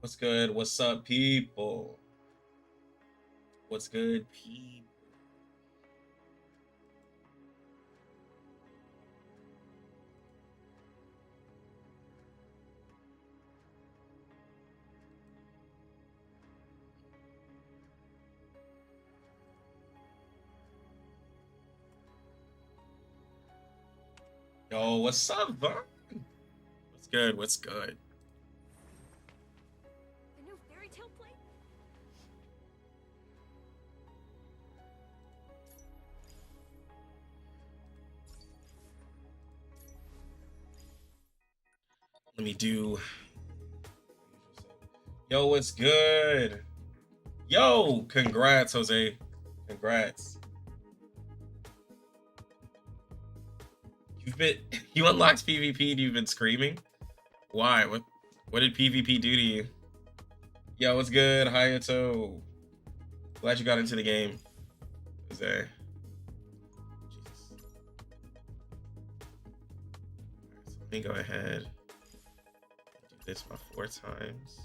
What's good? What's up, people? What's good, people? Yo, what's up, Vaughn? What's good? What's good? The new fairy tale play? Let me do. Yo, what's good? Yo, congrats, Jose. Congrats. You unlocked PvP and you've been screaming? Why? What did PvP do to you? Yo, what's good, Hayato? Glad you got into the game, Jose. Jesus. Right, so let me go ahead and do this my 4 times.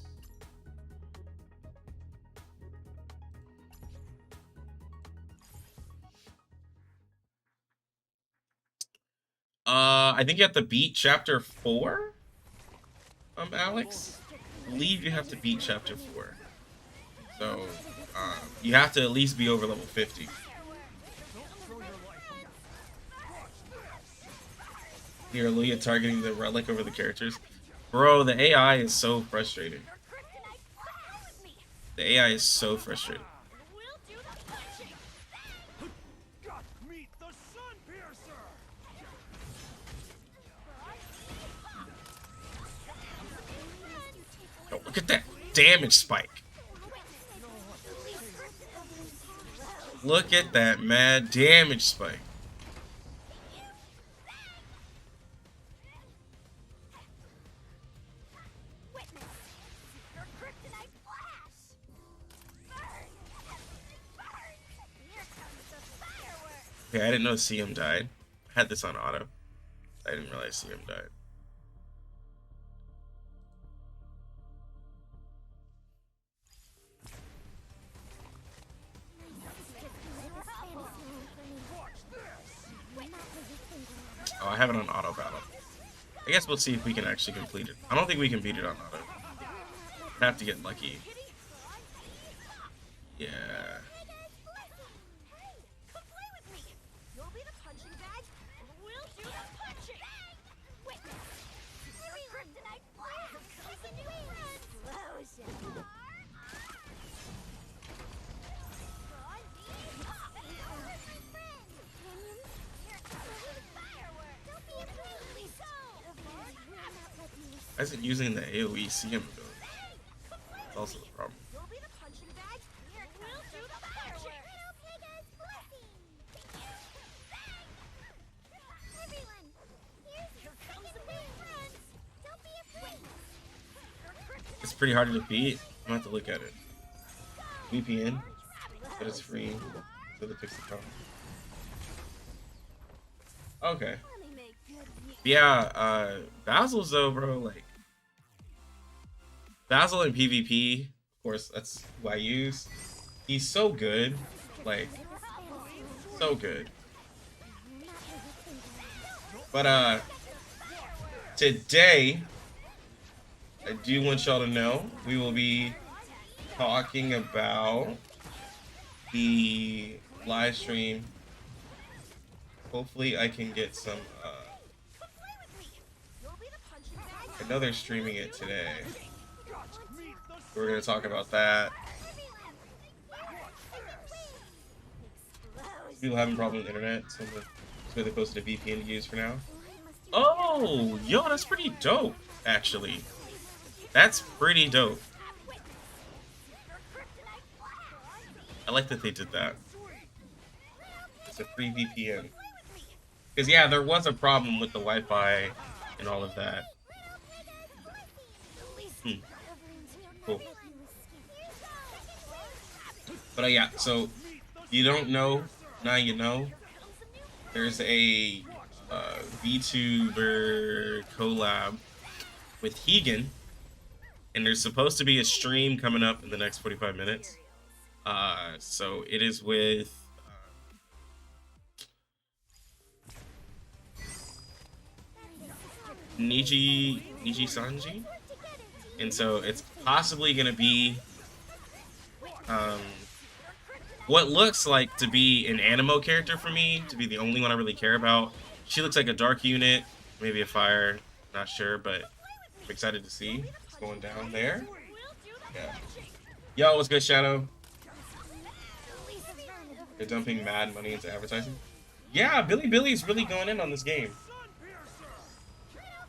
I think you have to beat chapter 4. Alex, I believe you have to beat chapter 4. So, you have to at least be over level 50. Here, Luya targeting the relic over the characters. Bro, the AI is so frustrating. The AI is so frustrating. Oh, look at that damage spike. Look at that mad damage spike. Okay, I didn't know CM died. I had this on auto. I didn't realize CM died. Oh, I have it on auto battle. I guess we'll see if we can actually complete it. I don't think we can beat it on auto. I have to get lucky. Yeah. Why isn't using the AoE CM ability? That's also the problem. It's pretty hard to defeat. I'm gonna have to look at it. VPN, but it's free, so they fix the problem. Okay. Yeah, Basil's though, bro, like Basil in PvP, of course, that's who I use. He's so good, like so good. But today I do want y'all to know we will be talking about the live stream. Hopefully I can get some I know they're streaming it today. We're gonna talk about that. People having problems with internet, so they posted a VPN to use for now. Oh, yo, that's pretty dope, actually. That's pretty dope. I like that they did that. It's a free VPN. Because, yeah, there was a problem with the Wi-Fi and all of that. Cool. But, yeah, so you don't know, now you know. There's a VTuber collab with Higan and there's supposed to be a stream coming up in the next 45 minutes. So it is with NIJISANJI, and so it's possibly gonna be what looks like to be an Animo character for me, to be the only one I really care about. She looks like a dark unit, maybe a fire, not sure, but I'm excited to see what's going down there. Yeah. Yo, what's good, Shadow? They're dumping mad money into advertising. Yeah, Billy's really going in on this game.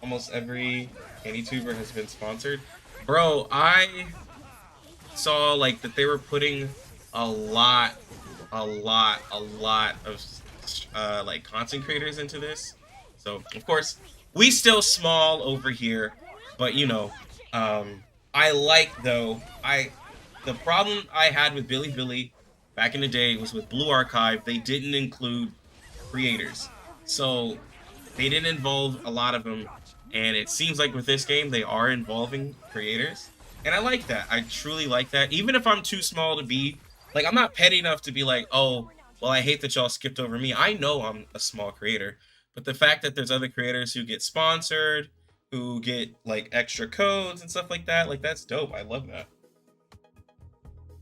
Almost every AnyTuber has been sponsored. Bro, I saw like that they were putting a lot of like content creators into this. So of course we still small over here, but you know, I like though, the problem I had with Billy back in the day was with Blue Archive, they didn't include creators. So they didn't involve a lot of them, and it seems like with this game they are involving creators. And I like that. I truly like that. Even if I'm too small to be, like, I'm not petty enough to be like, oh, well, I hate that y'all skipped over me. I know I'm a small creator. But the fact that there's other creators who get sponsored, who get, like, extra codes and stuff like that, that's dope. I love that.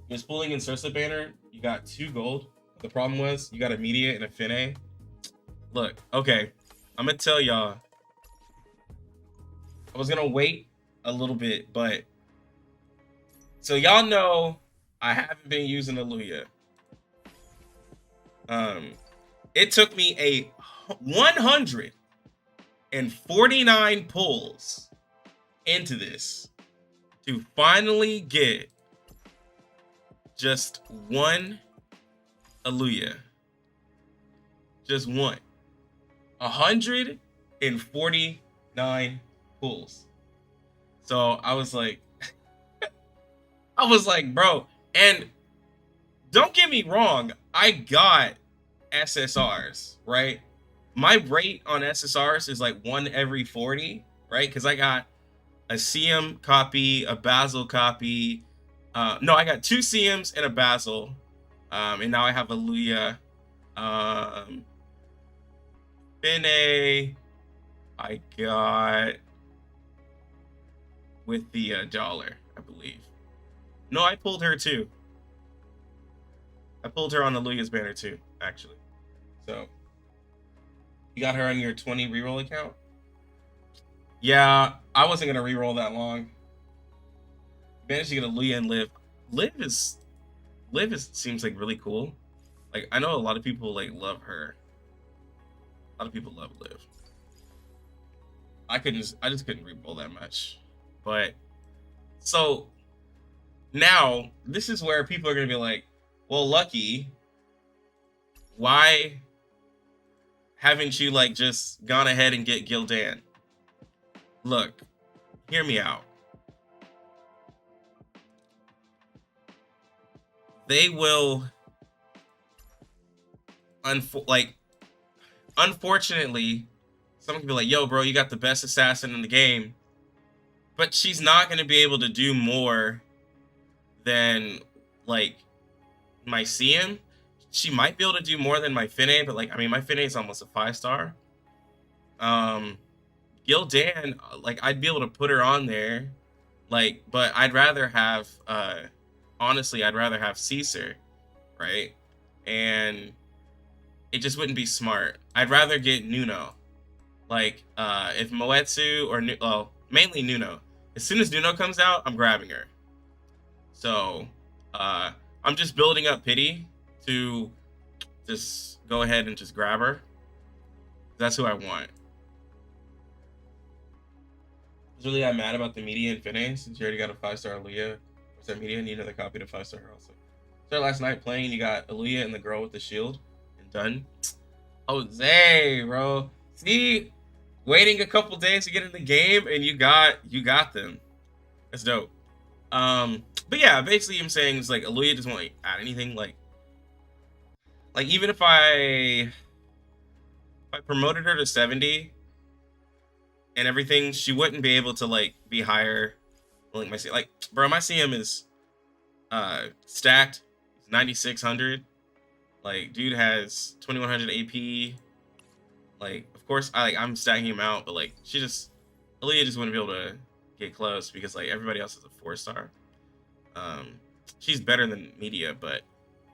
You're pulling in Sursa banner, you got 2 gold. The problem was, you got a Media and a Finne. Look, okay, I'm gonna tell y'all. I was gonna wait a little bit, but so y'all know I haven't been using Aluya. It took me a 149 pulls into this to finally get just 1 Aluya. Just 1. 149 pulls. So I was like, bro, and don't get me wrong, I got SSRs, right? My rate on SSRs is like 1 every 40, right? Because I got a CM copy, a Basil copy. No, I got 2 CMs and a Basil. And now I have a Luya. Finne, I got with the dollar, I believe. No, I pulled her too. I pulled her on the Luya's banner too, actually. So, you got her on your 20 reroll account? Yeah, I wasn't gonna reroll that long. Managed to get a Luya and Liv. Liv seems like really cool. Like, I know a lot of people like love her. A lot of people love Liv. I just couldn't reroll that much. But so now this is where people are gonna be like, well, Lucky, why haven't you like just gone ahead and get Gildan? Look, hear me out. They will unfortunately, someone can be like, yo, bro, you got the best assassin in the game, but she's not going to be able to do more than, like, my CM. She might be able to do more than my Finne, but, like, I mean, my Finne is almost a 5-star. Gildan, like, I'd be able to put her on there, like, but I'd rather have, honestly, I'd rather have Caesar, right? And it just wouldn't be smart. I'd rather get Nuno. Like, if Moetsu or, well, mainly Nuno. As soon as Nuno comes out, I'm grabbing her. So, I'm just building up pity to just go ahead and just grab her. That's who I want. I was really mad about the Media and Finne, since you already got a 5-star Aluya. What's that Media? Need another copy to 5-star her also. So last night playing, you got Aluya and the girl with the shield. And done. Jose, bro. See? Waiting a couple days to get in the game, and you got them. That's dope. But yeah, basically I'm saying it's like Aluya doesn't want to add anything. Like even if I promoted her to 70 and everything, she wouldn't be able to like be higher Like bro, my CM is stacked. 9600. Like, dude has 2100 AP. Like, of course, I'm stacking him out, but like, Aaliyah just wouldn't be able to get close because like everybody else is a 4-star. She's better than Media, but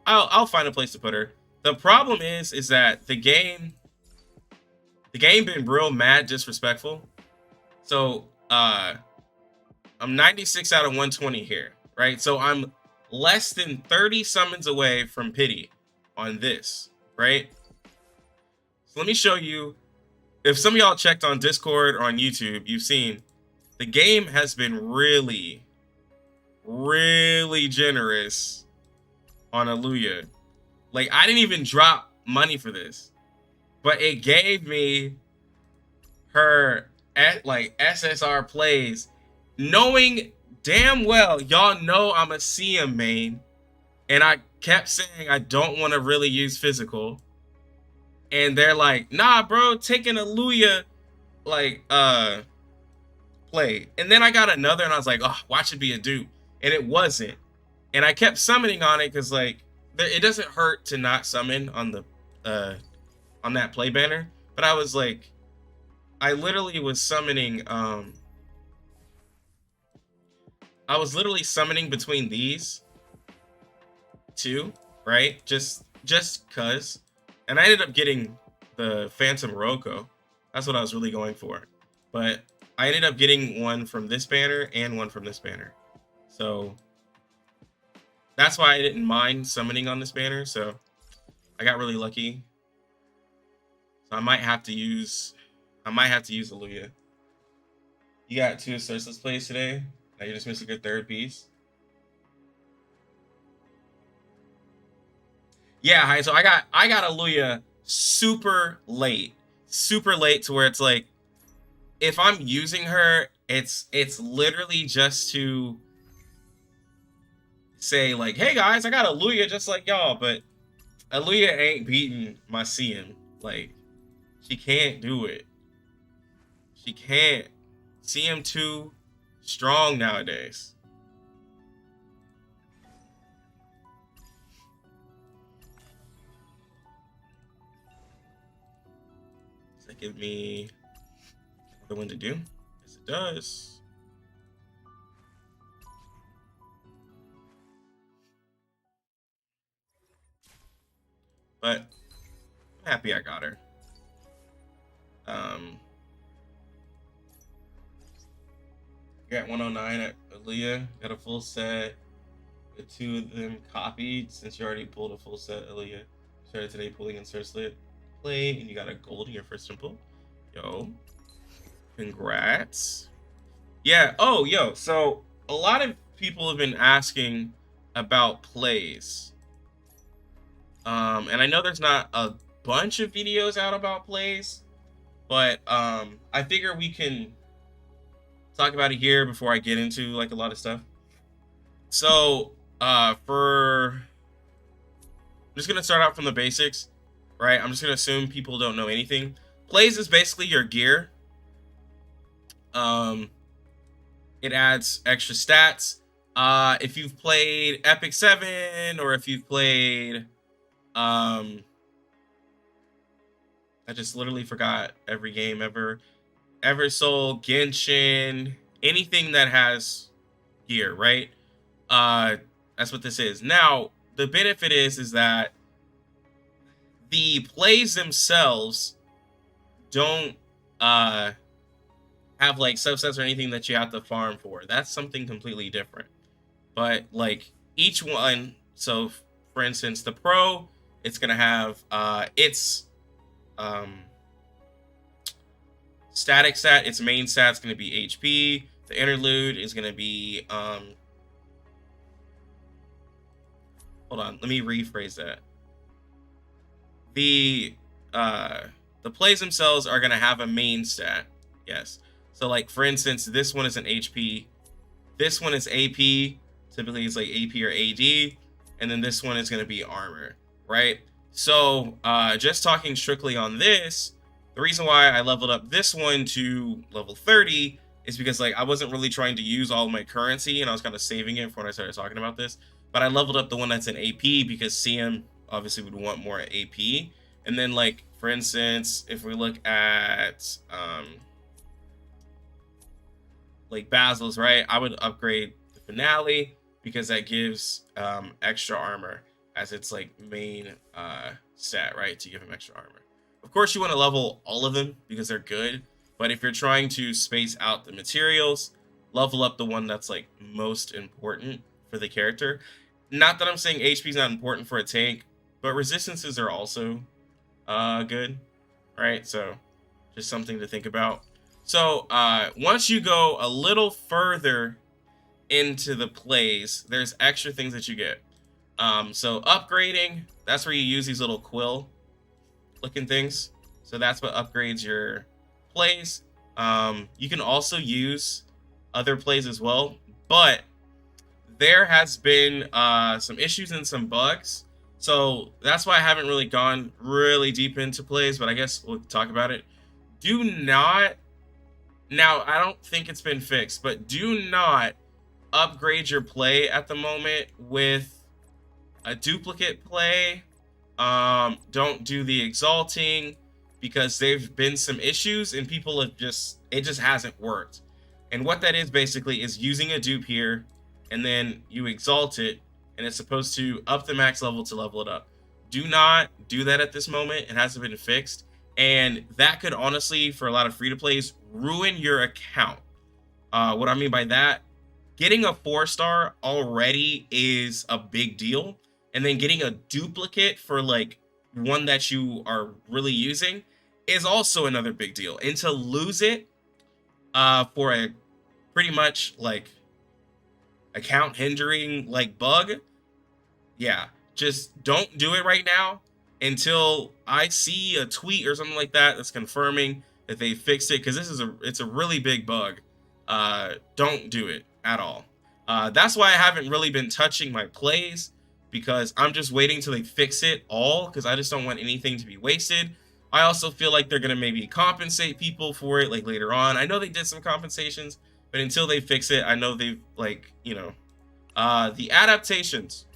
I'll find a place to put her. The problem is that the game been real mad disrespectful. So I'm 96 out of 120 here, right? So I'm less than 30 summons away from pity on this, right? So let me show you. If some of y'all checked on Discord or on YouTube, you've seen the game has been really, really generous on Aaliyah. Like, I didn't even drop money for this, but it gave me her at like SSR plays, knowing damn well y'all know I'm a CM main, and I kept saying I don't want to really use physical, and they're like, nah bro, take an Aaliyah like play. And then I got another and I was like, oh, watch it be a dupe, and it wasn't. And I kept summoning on it because like it doesn't hurt to not summon on the on that play banner. But I was like, I literally was summoning I was literally summoning between these two, right? Just cuz. And I ended up getting the Phantom Roko. That's what I was really going for. But I ended up getting one from this banner and one from this banner. So that's why I didn't mind summoning on this banner. So I got really lucky. So I might have to use Aaliyah. You got 2 Cersei's plays today. Now you just missed a good third piece. Yeah, so I got Aaliyah super late to where it's like, if I'm using her, it's literally just to say like, hey guys, I got Aaliyah just like y'all, but Aaliyah ain't beating my CM. Like, she can't do it. She can't. CM2 strong nowadays. Does that give me another one to do? Yes, it does. But I'm happy I got her. Got 109 at Aaliyah. Got a full set. With 2 of them copied since you already pulled a full set, Aaliyah. Started today pulling in Cersei play, and you got a gold in your first pull. Yo, congrats. Yeah. Oh, yo. So a lot of people have been asking about plays. And I know there's not a bunch of videos out about plays, but I figure we can talk about it here before I get into like a lot of stuff. So I'm just gonna start out from the basics, right? I'm just gonna assume people don't know anything. Plays is basically your gear. It adds extra stats. If you've played Epic 7 or if you've played I just literally forgot every game ever. Eversoul, Genshin, anything that has gear, right? That's what this is. Now, the benefit is that the plays themselves don't have like subsets or anything that you have to farm for. That's something completely different. But like each one, so for instance, the Pro, it's gonna have its static stat, its main stat's gonna be HP. The Interlude is gonna be hold on, let me rephrase that. The plays themselves are gonna have a main stat. Yes. So like for instance, this one is an HP. This one is AP. Typically it's like AP or AD. And then this one is gonna be armor, right? So just talking strictly on this, the reason why I leveled up this one to level 30 is because like I wasn't really trying to use all of my currency, and I was kind of saving it for when I started talking about this. But I leveled up the one that's in AP because CM obviously would want more AP. And then like for instance, if we look at like Basil's, right, I would upgrade the finale because that gives extra armor as its like main stat, right, to give him extra armor. Of course you want to level all of them because they're good, but if you're trying to space out the materials, level up the one that's like most important for the character. Not that I'm saying HP is not important for a tank, but resistances are also good, right? So just something to think about. So once you go a little further into the plays, there's extra things that you get. So upgrading, that's where you use these little quill looking things. So that's what upgrades your plays. You can also use other plays as well, but there has been some issues and some bugs. So that's why I haven't really gone really deep into plays, but I guess we'll talk about it. Do not, now I don't think it's been fixed, but do not upgrade your play at the moment with a duplicate play. Don't do the exalting because there've been some issues and people have it just hasn't worked. And what that is basically is using a dupe here and then you exalt it and it's supposed to up the max level to level it up. Do not do that at this moment. It hasn't been fixed. And that could honestly, for a lot of free-to-plays, ruin your account. What I mean by that, getting a 4-star already is a big deal. And then getting a duplicate for like one that you are really using is also another big deal. And to lose it for a pretty much like account hindering like bug, yeah, just don't do it right now until I see a tweet or something like that that's confirming that they fixed it, because it's a really big bug. Don't do it at all. That's why I haven't really been touching my plays, because I'm just waiting till they fix it all, because I just don't want anything to be wasted. I also feel like they're gonna maybe compensate people for it like later on. I know they did some compensations, but until they fix it, I know they've like, you know, the adaptations.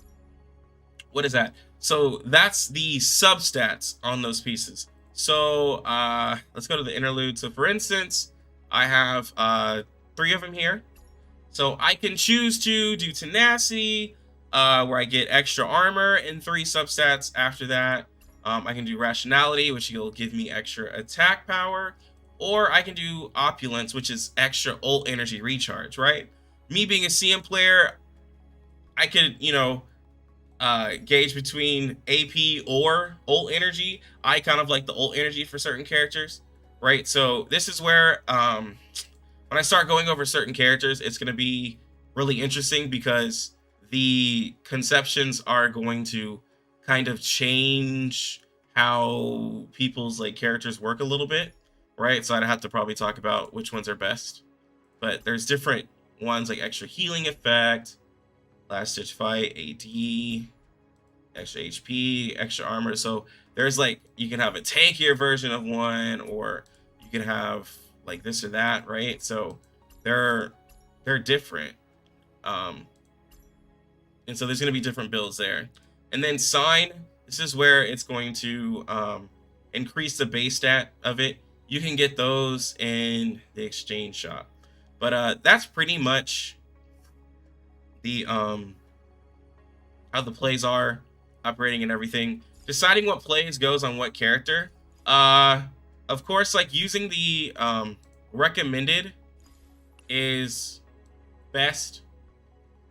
What is that? So that's the substats on those pieces. So let's go to the interlude. So for instance, I have 3 of them here. So I can choose to do tenacity, where I get extra armor, and 3 substats after that. I can do rationality, which will give me extra attack power, or I can do opulence, which is extra ult energy recharge, right? Me being a CM player, I could, you know, gauge between AP or ult energy. I kind of like the ult energy for certain characters, right? So this is where when I start going over certain characters, it's going to be really interesting, because the conceptions are going to kind of change how people's like characters work a little bit, right? So I'd have to probably talk about which ones are best, but there's different ones like extra healing effect, last ditch fight, AD, extra HP, extra armor. So there's like, you can have a tankier version of one, or you can have like this or that, right? So they're different. And so there's going to be different builds there. And then sign, this is where it's going to increase the base stat of it. You can get those in the exchange shop. But that's pretty much the how the plays are, operating and everything. Deciding what plays goes on what character. Of course, like using the recommended is best,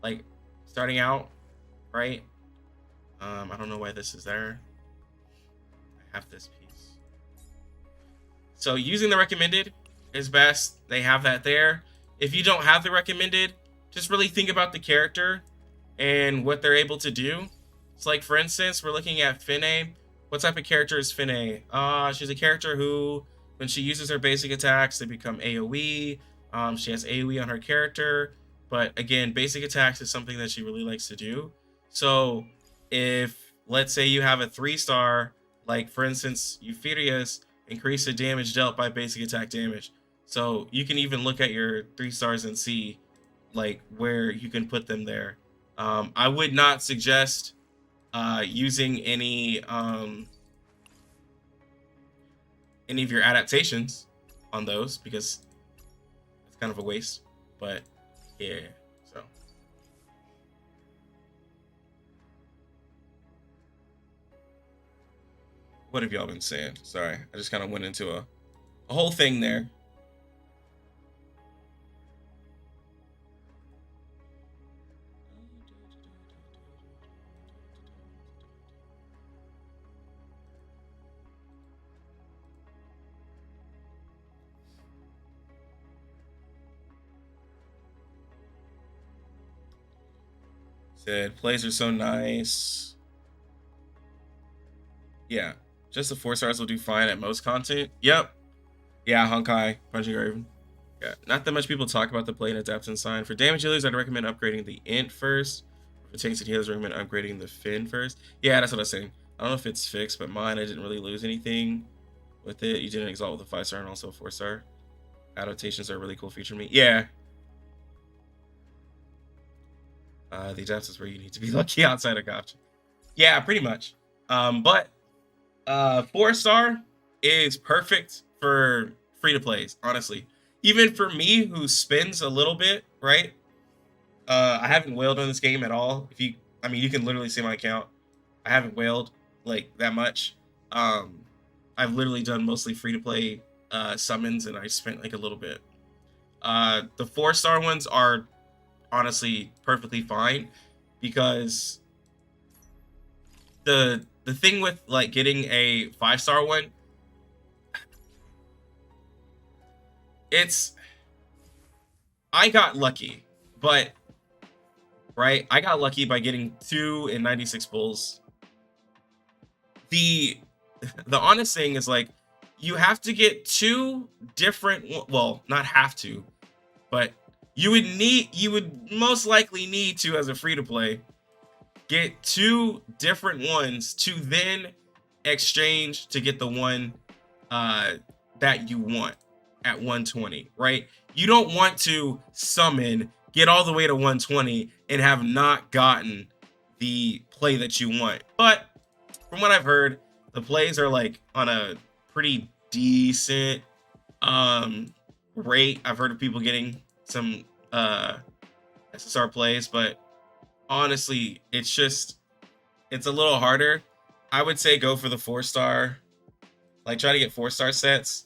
like starting out, right? I don't know why this is there. I have this piece. So using the recommended is best. They have that there. If you don't have the recommended, just really think about the character and what they're able to do. It's like, for instance, we're looking at Finne. What type of character is Finne? She's a character who, when she uses her basic attacks, they become AoE. She has AoE on her character, but again, basic attacks is something that she really likes to do. So if, let's say you have a 3-star, like for instance, Euphoria's, increase the damage dealt by basic attack damage. So you can even look at your 3 stars and see like where you can put them there. I would not suggest using any of your adaptations on those because it's kind of a waste. But yeah, so what have y'all been saying? Sorry, I just kind of went into a whole thing there. Said plays are so nice. Yeah, just the 4 stars will do fine at most content. Yep. Yeah, Honkai, Punching Raven. Yeah, not that much people talk about the play and adaptation sign. For damage dealers, I'd recommend upgrading the int first. For tanks and healers, I recommend upgrading the fin first. Yeah, that's what I was saying. I don't know if it's fixed, but mine, I didn't really lose anything with it. You didn't exalt with a 5 star and also a 4 star. Adaptations are a really cool feature to me. Yeah. The adaptations is where you need to be lucky outside of gotcha. Yeah, pretty much. But 4 star is perfect for free to plays, honestly. Even for me who spends a little bit, right? I haven't whaled on this game at all. I mean, you can literally see my account. I haven't whaled like that much. I've literally done mostly free to play summons, and I spent like a little bit. The 4 star ones are honestly perfectly fine because the thing with like getting a 5 star one, I got lucky, but right, I got lucky by getting 2 and 96 bulls. The honest thing is like you have to get 2 different, well, not have to, but you would most likely need to, as a free to play, get 2 different ones to then exchange to get the one that you want at 120, right? You don't want to summon, get all the way to 120 and have not gotten the play that you want. But from what I've heard, the plays are like on a pretty decent rate. I've heard of people getting some SSR plays, but honestly, it's a little harder. I would say go for the 4 star, like try to get 4 star sets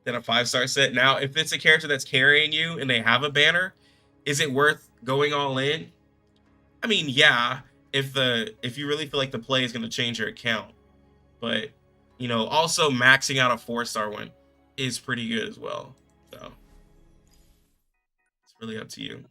than a 5 star set. Now, if it's a character that's carrying you and they have a banner, is it worth going all in? I mean, yeah, if you really feel like the play is going to change your account, but you know, also maxing out a 4 star one is pretty good as well. So it's really up to you.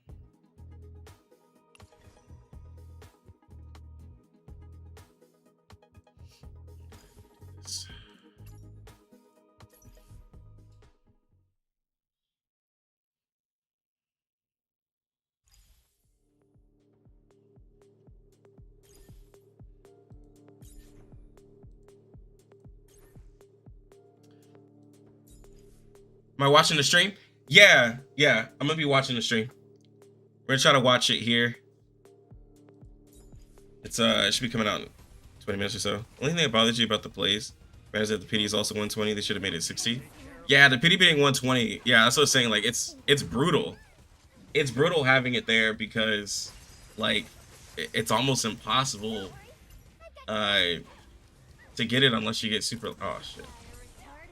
Am I watching the stream? Yeah, I'm gonna be watching the stream. We're gonna try to watch it here. It's it should be coming out in 20 minutes or so. Only thing that bothers you about the plays, man, is that the PD is also 120. They should have made it 60. Yeah, the PD being 120. Yeah, that's what I was saying. Like it's brutal. It's brutal having it there because like it's almost impossible to get it unless you get super. Oh shit!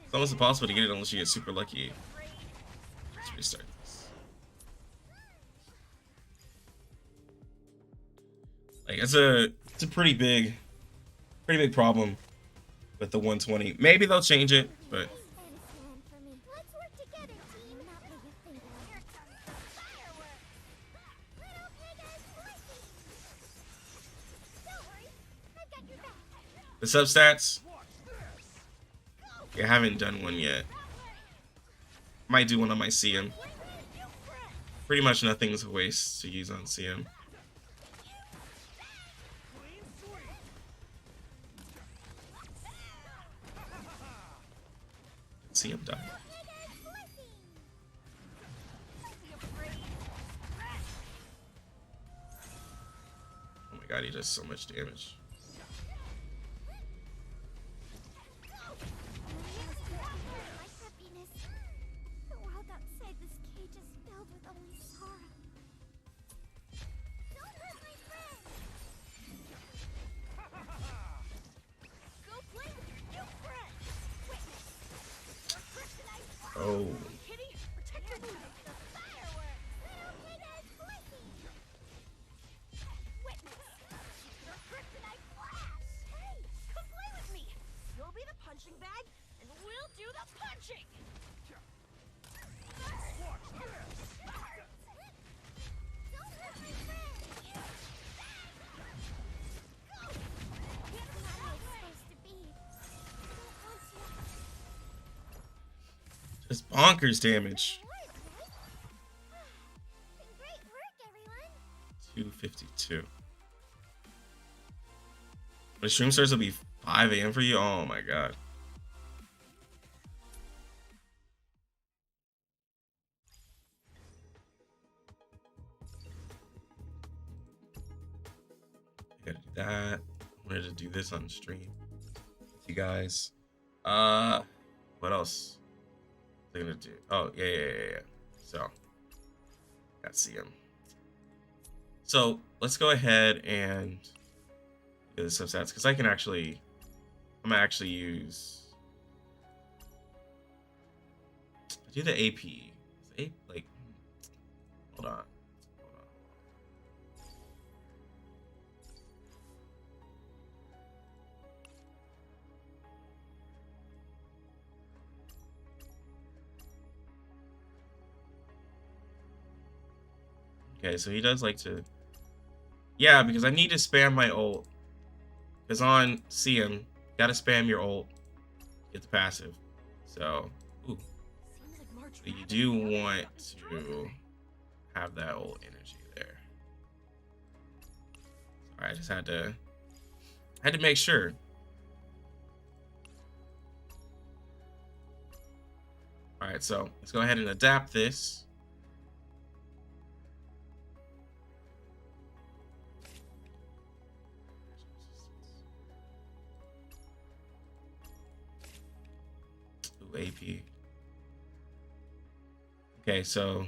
It's almost impossible to get it unless you get super lucky. Let's restart this. Like it's a pretty big problem with the 120. Maybe they'll change it, but the substats, I haven't done one yet. Might do one on my CM. Pretty much nothing's a waste to use on CM. CM die. god, he does so much damage. Oh. Punching bag, and we'll do the punching. Just bonkers damage. Great work, everyone. 252. The stream starts will be 5 a.m. for you. Oh my god. I gotta do that. I wanted to do this on stream with you guys. What else? What am I gonna do? Oh yeah. So, gotta see him. So let's go ahead and do the substats because I'm gonna actually use. Do the AP. Like, hold on. Okay, so he does like to. Yeah, because I need to spam my ult. Because on CM, gotta spam your ult, get the passive. So, ooh. So you do want to have that ult energy there. Sorry, I just had to make sure. All right, so let's go ahead and adapt this. AP. Okay, so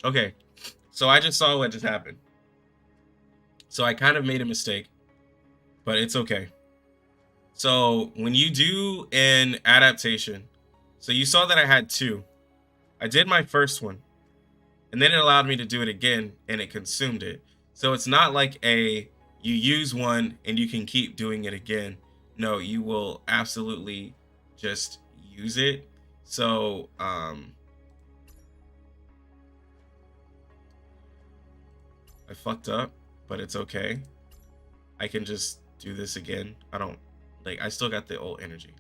okay. So I just saw what just happened. So I kind of made a mistake, but it's okay. So when you do an adaptation, so you saw that I had 2. I did my first one, and then it allowed me to do it again, and it consumed it. So it's not like you use one and you can keep doing it again. No, you will absolutely just use it. So I fucked up, but it's okay. I can just do this again. I still got the old energy,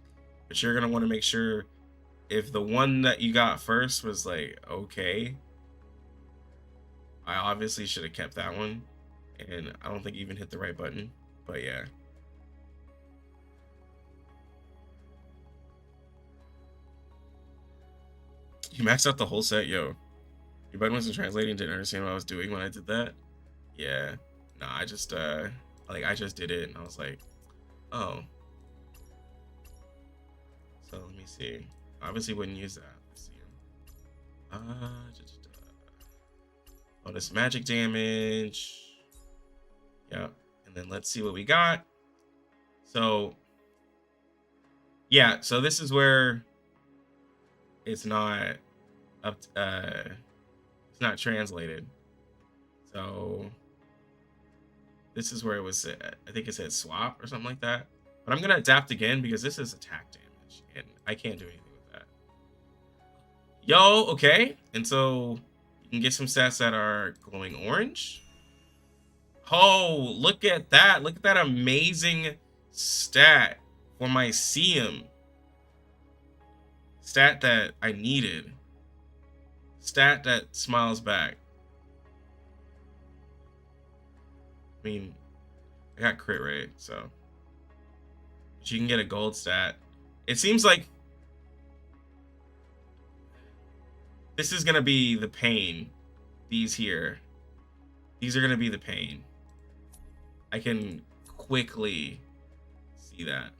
but you're gonna want to make sure if the one that you got first was like okay, I obviously should have kept that one, and I don't think you even hit the right button, but yeah. You maxed out the whole set, yo. Your button wasn't translating, didn't understand what I was doing when I did that. Yeah, no, I just I just did it, and I was like, oh. So let me see. Obviously wouldn't use that. Let's see. Oh, this magic damage. Yep. And then let's see what we got. So yeah, so this is where it's not up it's not translated. So this is where it was I think it said swap or something like that. But I'm gonna adapt again because this is attack damage and I can't do anything with that. Yo, okay. And so you can get some stats that are glowing orange. Oh, look at that. Look at that amazing stat for my CM. Stat that I needed. Stat that smiles back. I mean, I got crit rate, so she can get a gold stat. It seems like this is gonna be the pain. These here, these are gonna be the pain. I can quickly see that.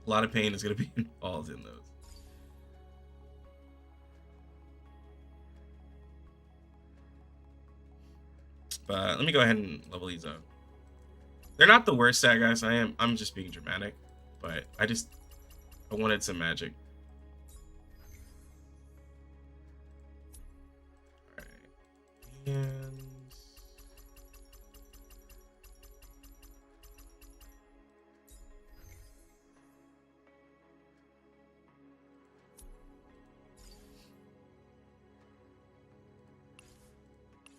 A lot of pain is gonna be involved in those. But let me go ahead and level these up. They're not the worst stat guys. I'm just being dramatic, but I wanted some magic. All right.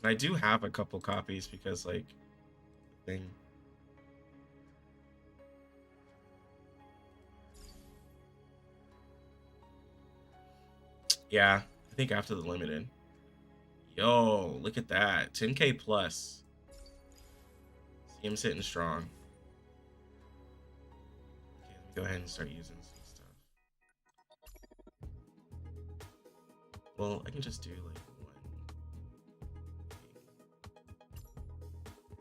And I do have a couple copies because, like, thing. Yeah, I think after the limited. Yo, look at that. 10K plus. See him sitting strong. Okay, let me go ahead and start using some stuff. Well, I can just do like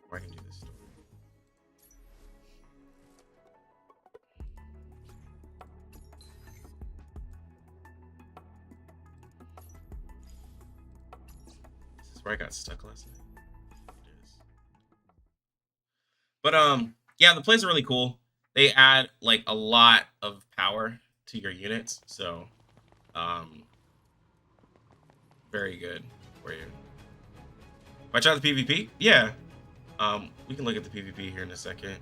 or I can do this story. This is where I got stuck last night. It is. But yeah, the plays are really cool. They add like a lot of power to your units, so very good for you. Watch out the PvP? Yeah. We can look at the PvP here in a second.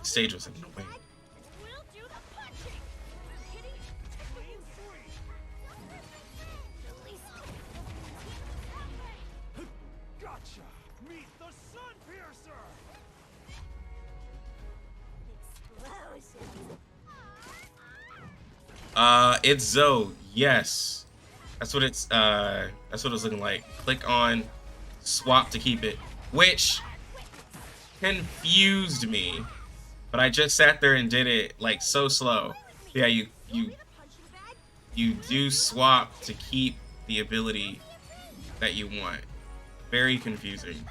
Stage was in the way. Gotcha! Meet the Sun Piercer! It's Zoe. Yes. That's what it's looking like. Click on swap to keep it, which confused me. But I just sat there and did it like so slow. Yeah, you do swap to keep the ability that you want. Very confusing.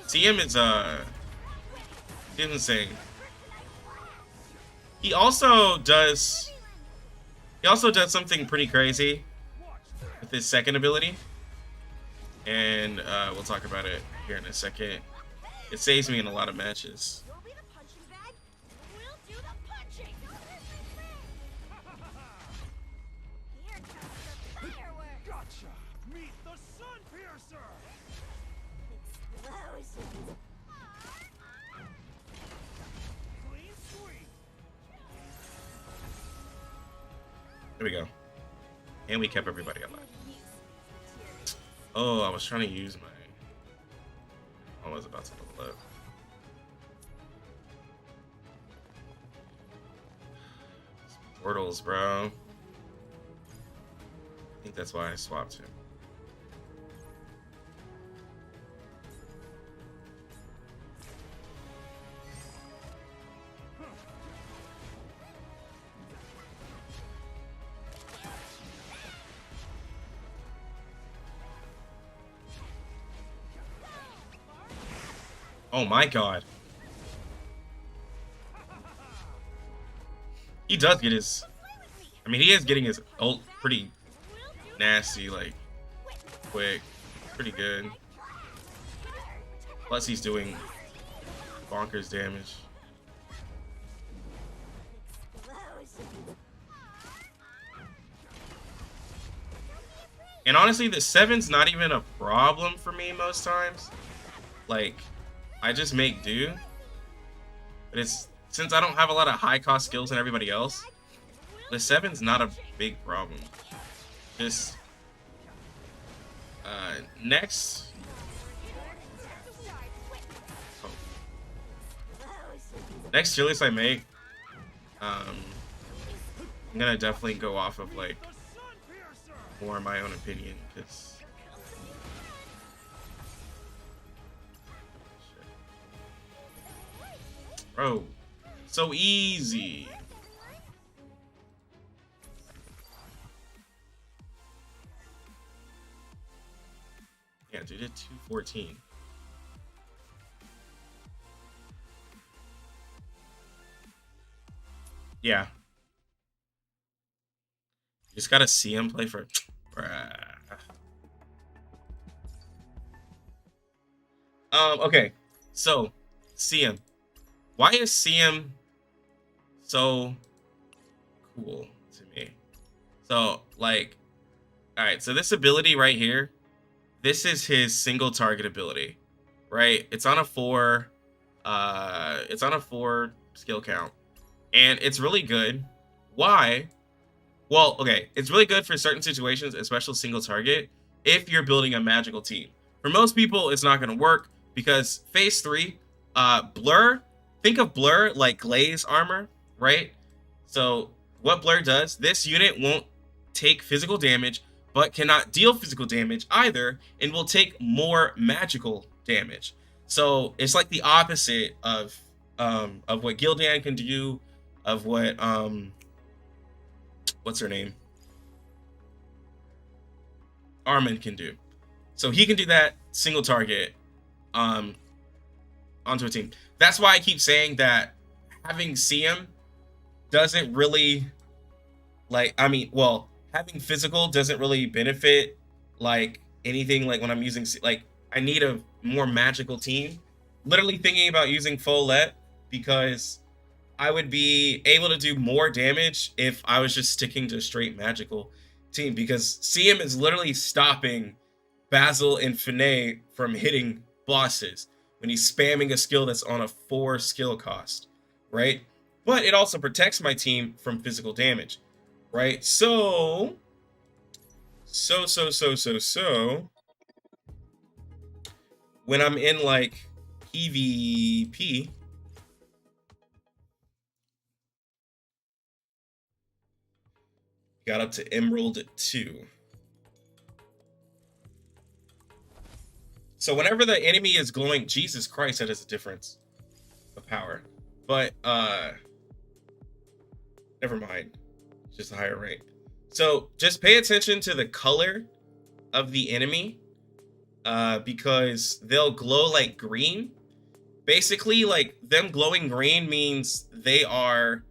TM is insane. He also does something pretty crazy with his second ability, and we'll talk about it here in a second. It saves me in a lot of matches. Gotcha! Meet the Sun Piercer! Clean sweep! There we go. And we kept everybody alive. Oh, I was trying to use my... I was about to level up. Portals, bro. I think that's why I swapped him. Oh my god. He does get his... I mean, he is getting his ult pretty nasty, like, quick. Pretty good. Plus he's doing bonkers damage. And honestly, the 7's not even a problem for me most times. Like, I just make do. But it's since I don't have a lot of high cost skills than everybody else, the 7's not a big problem. Just next. Oh. Next chilies I make, I'm gonna definitely go off of like more my own opinion, because bro, so easy. Yeah, dude, did 214. Yeah. You just gotta see him play for. Okay. So, CM. Why is CM so cool to me? So, like, alright, so this ability right here, this is his single target ability, right? It's on a 4, it's on a 4 skill count. And it's really good. Why? Well, okay, it's really good for certain situations, especially single target, if you're building a magical team. For most people, it's not going to work because phase 3, Blur, think of Blur like Glaze armor, right? So what Blur does, this unit won't take physical damage, but cannot deal physical damage either, and will take more magical damage. So it's like the opposite of what Gildan can do, of what what's her name? Armin can do. So he can do that single target onto a team. That's why I keep saying that having CM doesn't really, like, I mean, well, having physical doesn't really benefit like anything. Like when I'm using, like, I need a more magical team. Literally thinking about using Follett because I would be able to do more damage if I was just sticking to straight magical team, because CM is literally stopping Basil and Finay from hitting bosses when he's spamming a skill that's on a 4 skill cost, right? But it also protects my team from physical damage, right? So when I'm in like PvP, got up to Emerald 2. So whenever the enemy is glowing, Jesus Christ, that is a difference of power. But never mind. It's just a higher rank. So just pay attention to the color of the enemy, because they'll glow like green. Basically, like, them glowing green means they are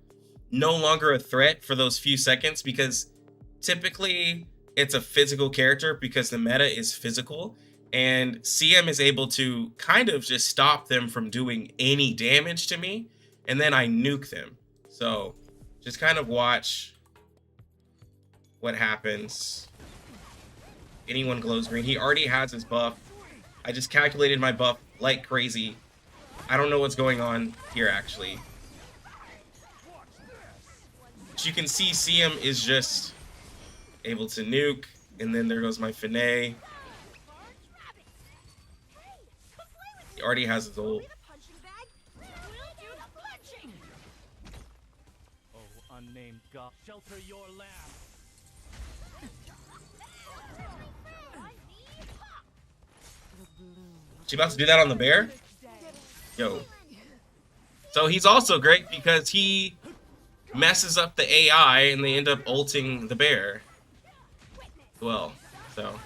no longer a threat for those few seconds, because typically it's a physical character because the meta is physical, and CM is able to kind of just stop them from doing any damage to me, and then I nuke them. So just kind of watch what happens. Anyone glows green. He already has his buff. I just calculated my buff like crazy. I don't know what's going on here, actually. As you can see, CM is just able to nuke, and then there goes my Finay. He already has his ult. Oh, unnamed God, shelter your lab. She about to do that on the bear? Yo. So he's also great because he messes up the AI and they end up ulting the bear. Well, so.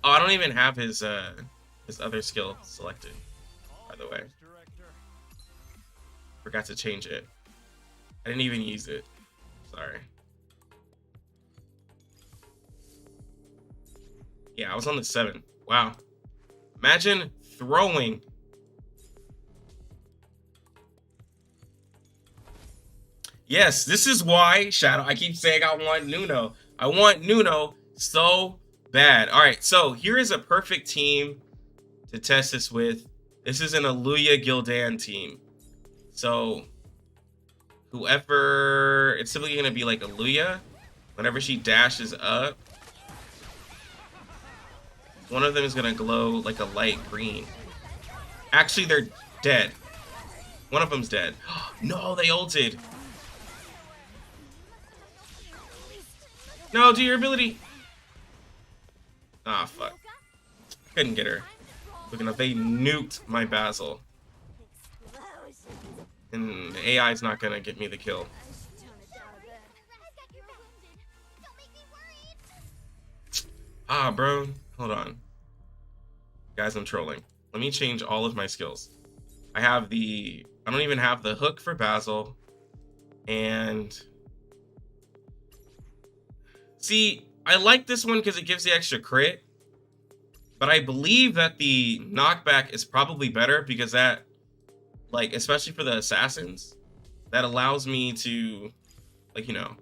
Oh, I don't even have his other skill selected, by the way. Forgot to change it. I didn't even use it. Sorry. Yeah, I was on the 7. Wow. Imagine throwing Yes, this is why, Shadow, I keep saying I want Nuno. I want Nuno so bad. All right, so here is a perfect team to test this with. This is an Aluya Gildan team. So whoever, it's typically going to be like Aluya. Whenever she dashes up, one of them is going to glow like a light green. Actually, they're dead. One of them's dead. No, they ulted. No, do your ability. Ah, fuck. Couldn't get her. Look enough, they nuked my Basil. And the AI is not gonna get me the kill. Ah, bro. Hold on. Guys, I'm trolling. Let me change all of my skills. I don't even have the hook for Basil. And see, I like this one because it gives the extra crit. But I believe that the knockback is probably better because that, like, especially for the assassins, that allows me to, like, you know,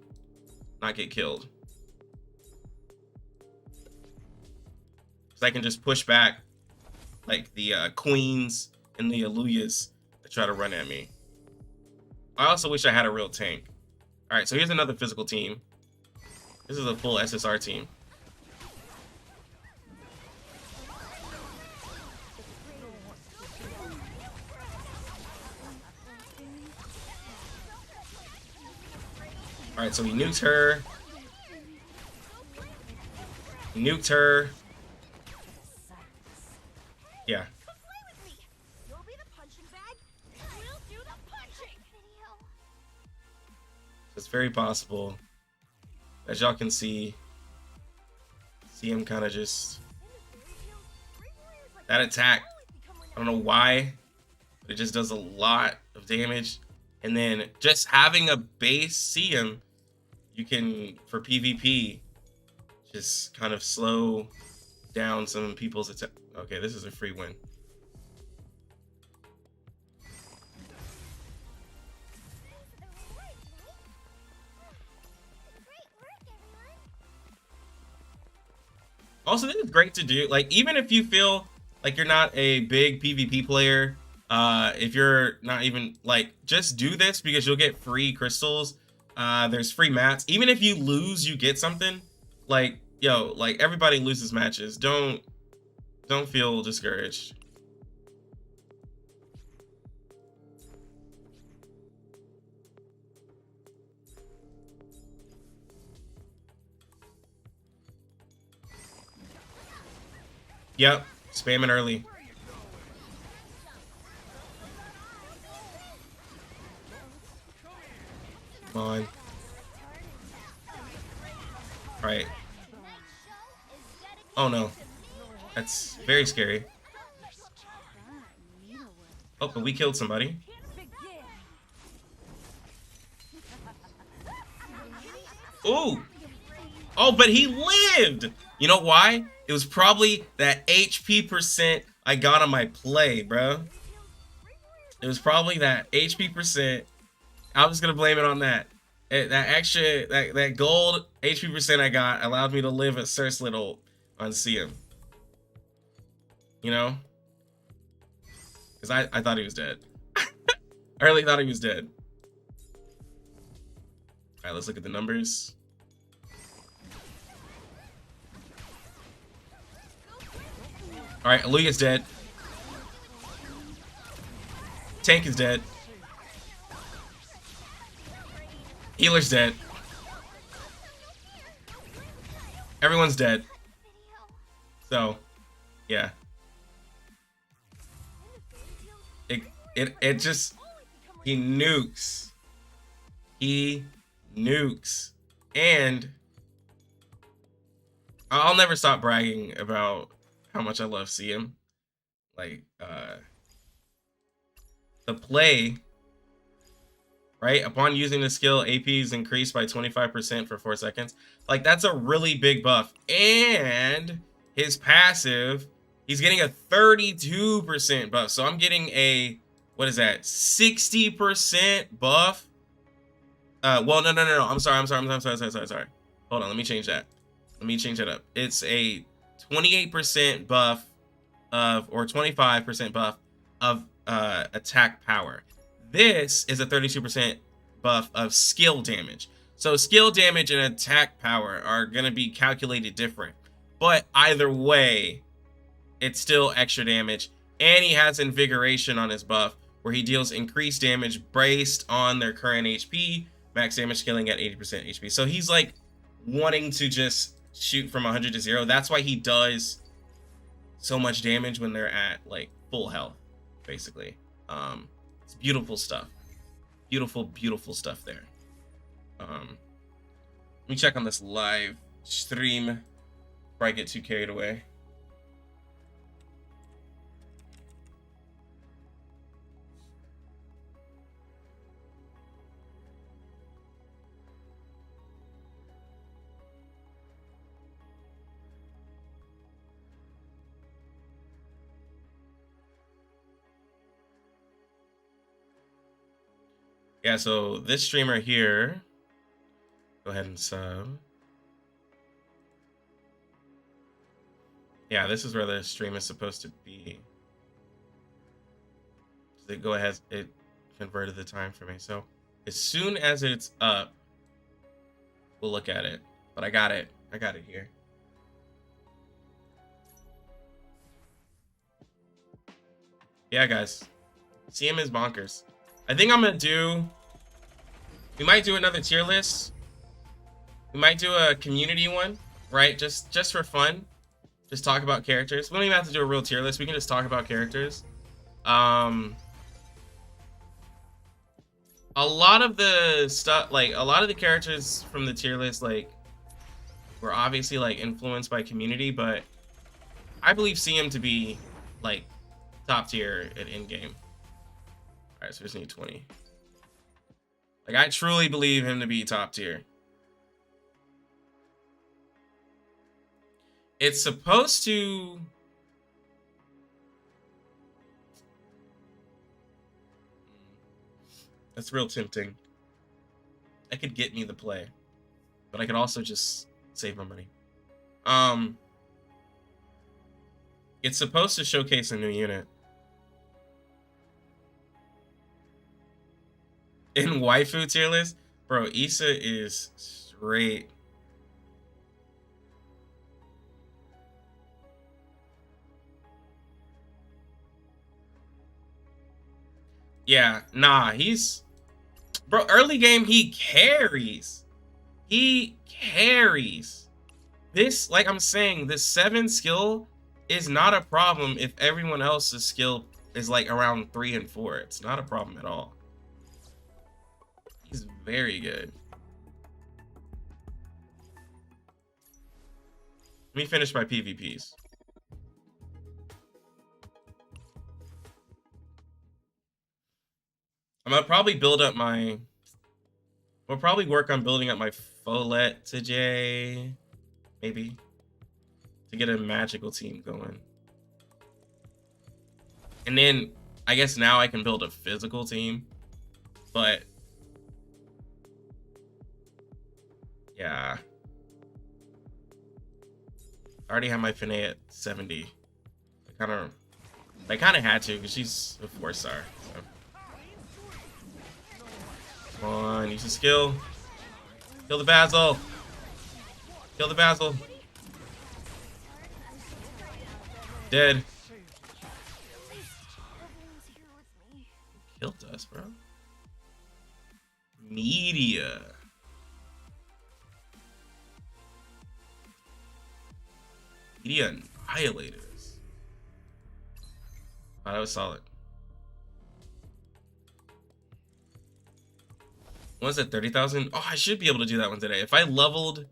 not get killed. So I can just push back, like, the queens and the Aluyas that try to run at me. I also wish I had a real tank. All right, so here's another physical team. This is a full SSR team. All right, so he nukes her. Nuked her. Yeah. It's very possible, as y'all can see him kind of just, that attack, I don't know why, but it just does a lot of damage. And then just having a base CM, you can, for PvP, just kind of slow down some people's attack. Okay, this is a free win. Also, this is great to do. Like, even if you feel like you're not a big PvP player, if you're not even, like, just do this because you'll get free crystals. There's free mats. Even if you lose, you get something. Like, yo, like, everybody loses matches. Don't feel discouraged. Yep, spamming early. Come on. All right. Oh no. That's very scary. Oh, but we killed somebody. Ooh. Oh, but he lived. You know why? It was probably that HP percent I got on my play, bro. It was probably that HP percent. I'm just gonna blame it on that. That extra, that gold HP percent I got allowed me to live a Surcelit ult on CM. You know? Because I thought he was dead. I really thought he was dead. Alright, let's look at the numbers. Alright, Aluya's dead. Tank is dead. Healer's dead. Everyone's dead. So, yeah. It just, he nukes. He nukes. And I'll never stop bragging about how much I love CM. Like, the play, right? Upon using the skill, AP is increased by 25% for 4 seconds. Like, that's a really big buff. And his passive, he's getting a 32% buff. So I'm getting a, what is that, 60% buff Well, no. I'm sorry. Hold on, let me change that. Let me change that up. It's a 28% buff of, or 25% buff of attack power. This is a 32% buff of skill damage. So skill damage and attack power are gonna be calculated different. But either way, it's still extra damage. And he has invigoration on his buff, where he deals increased damage based on their current HP, max damage scaling at 80% HP. So he's like wanting to just shoot from 100 to 0. That's why he does so much damage when they're at like full health, basically. It's beautiful stuff. Beautiful stuff there. Let me check on this live stream before I get too carried away. Yeah, so this streamer here, go ahead and sub. Yeah, this is where the stream is supposed to be. So go ahead, it converted the time for me. So as soon as it's up, we'll look at it. But I got it here. Yeah, guys, CM is bonkers. I think I'm gonna do, we might do another tier list. We might do a community one, right? Just for fun. Just talk about characters. We don't even have to do a real tier list. We can just talk about characters. A lot of the stuff, like a lot of the characters from the tier list, like were obviously like influenced by community, but I believe CM to be like top tier at in-game. All right, so we just need 20. Like, I truly believe him to be top tier. It's supposed to... That's real tempting. That could get me the play, but I could also just save my money. It's supposed to showcase a new unit. In waifu tier list, bro, Issa is straight. Yeah, nah, he's, bro, early game he carries. He carries. This, like I'm saying, this 7 skill is not a problem if everyone else's skill is like around 3 and 4. It's not a problem at all. He's very good. Let me finish my PvPs. I'm gonna probably build up my... We'll probably work on building up my Follett today. Maybe. To get a magical team going. And then, I guess now I can build a physical team. But... yeah. I already have my Finay at 70. I kind of had to, because she's a 4-star. So. Come on, use the skill. Kill the Basil. Kill the Basil. Dead. Killed us, bro. Media. Media annihilators. Oh, that was solid. One's at 30,000. Oh, I should be able to do that one today. If I leveled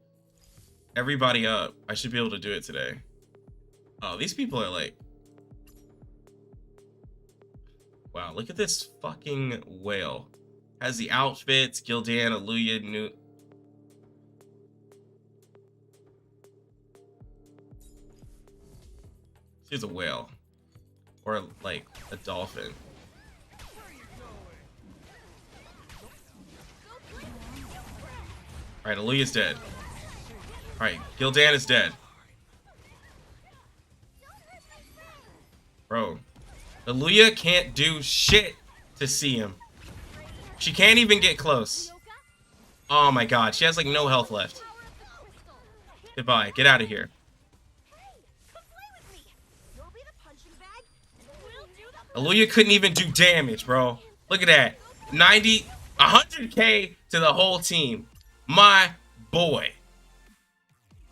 everybody up, I should be able to do it today. Oh, these people are like... wow, look at this fucking whale. Has the outfits, Gildan, Aluya, New... she's a whale. Or like a dolphin. All right, Aluya's dead. All right, Gildan is dead. Bro, Aluya can't do shit to see him. She can't even get close. Oh my god, she has like no health left. Goodbye, get out of here. Aluya couldn't even do damage, bro. Look at that. 100k to the whole team. My boy.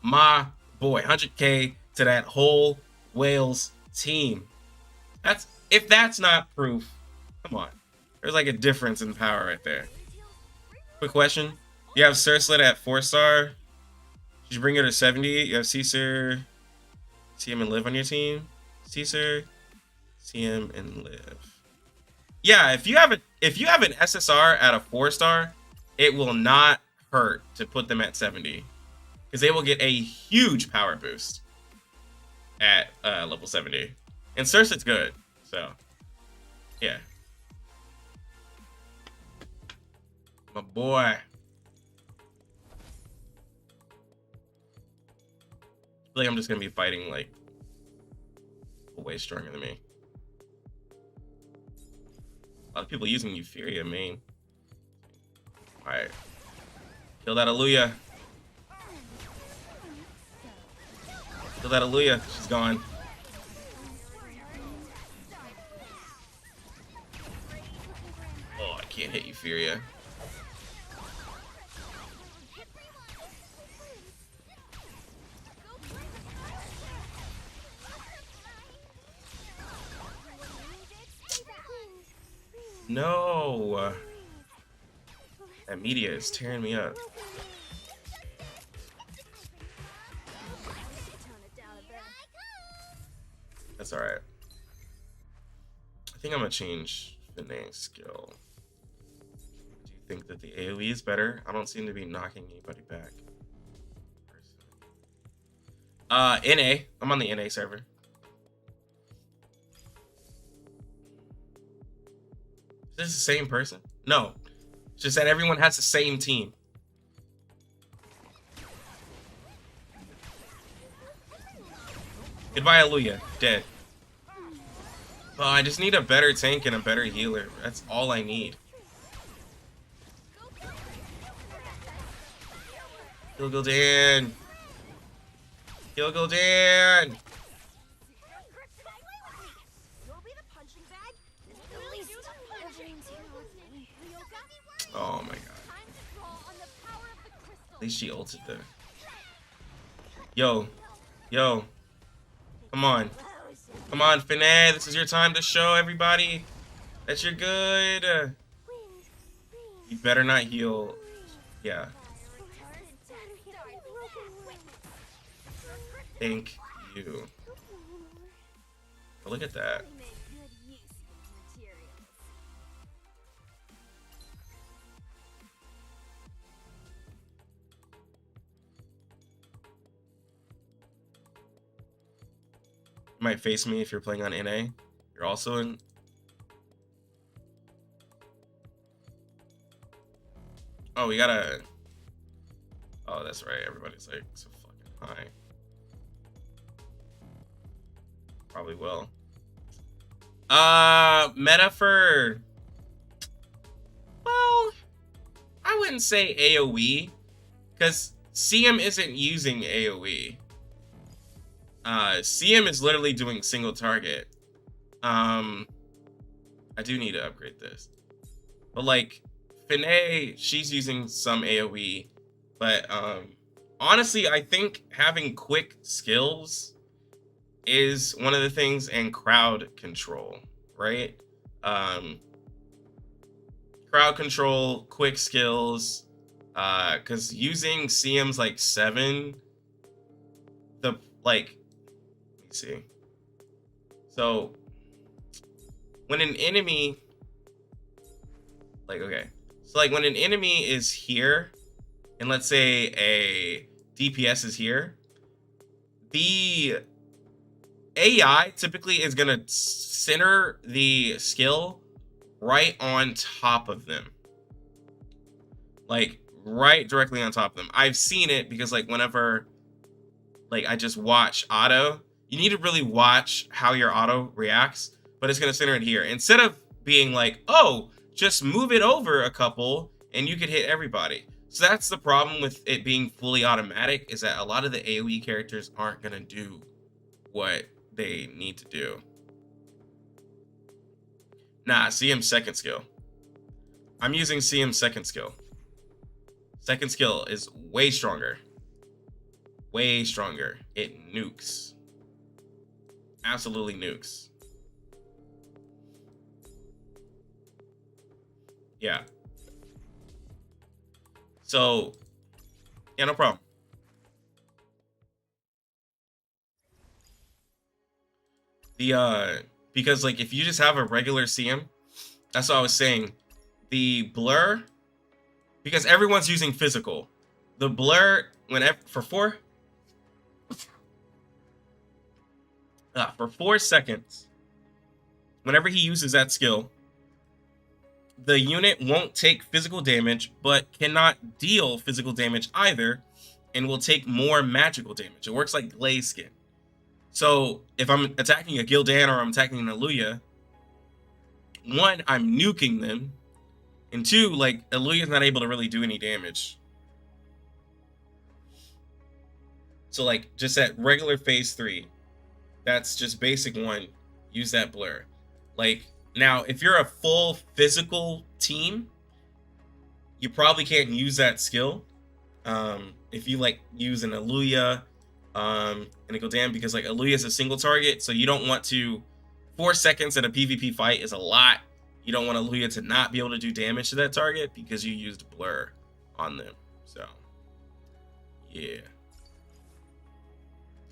My boy. 100k to that whole Wales team. If that's not proof, come on. There's like a difference in power right there. Quick question. You have Cerslet at 4-star. Did you bring her to 70? You have Caesar, CM, and Liv on your team. Caesar, CM, and Liv. Yeah, if you have an SSR at a 4-star, it will not hurt to put them at 70. Because they will get a huge power boost at level 70. And Cersei's good, so yeah. My boy. I feel like I'm just gonna be fighting like way stronger than me. A lot of people using Euphoria main. Alright. Kill that Aluya. Kill that Aluya. She's gone. Oh, I can't hit Euphoria. No! That media is tearing me up. That's alright. I think I'm gonna change the name skill. Do you think that the AoE is better? I don't seem to be knocking anybody back. NA. I'm on the NA server. Is this the same person? No. It's just that everyone has the same team. Goodbye, Aluya. Dead. Oh, I just need a better tank and a better healer. That's all I need. Heal Gildan. Heal Gildan. Oh my god. At least she ulted there. Yo. Yo. Come on. Come on, Finay. This is your time to show everybody that you're good. You better not heal. Yeah. Thank you. Oh, look at that. You might face me if you're playing on NA. You're also in. Oh, we gotta. Oh, that's right. Everybody's like so fucking high. Probably will. Meta for. Well, I wouldn't say AoE, because CM isn't using AoE. CM is literally doing single target. I do need to upgrade this. But like, Finay, she's using some AoE. But honestly, I think having quick skills is one of the things, and crowd control, right? Crowd control, quick skills, because using CM's like 7, the like, let me see. So when an enemy, like, okay, so like when an enemy is here, and let's say a DPS is here, the AI typically is gonna center the skill right on top of them. Like right directly on top of them. I've seen it because like whenever like I just watch auto, you need to really watch how your auto reacts, but it's gonna center it here. Instead of being like, oh, just move it over a couple and you could hit everybody. So that's the problem with it being fully automatic, is that a lot of the AoE characters aren't gonna do what they need to do. Nah, CM's second skill. I'm using CM's second skill. Second skill is way stronger. Way stronger. It nukes. Absolutely nukes. Yeah. So, yeah, no problem. Because like if you just have a regular CM, that's what I was saying. The blur, because everyone's using physical. The blur, whenever for 4 seconds, whenever he uses that skill, the unit won't take physical damage, but cannot deal physical damage either, and will take more magical damage. It works like glaze skin. So if I'm attacking a Gildan or I'm attacking an Aluya, one, I'm nuking them, and two, like Aluya's not able to really do any damage. So like just at regular phase 3, that's just basic 1, use that blur. Like now, if you're a full physical team, you probably can't use that skill. If you like use an Aluya and it go down, because like Aluya is a single target, so you don't want to 4 seconds at a PvP fight is a lot. You don't want Aluya to not be able to do damage to that target because you used blur on them. So yeah.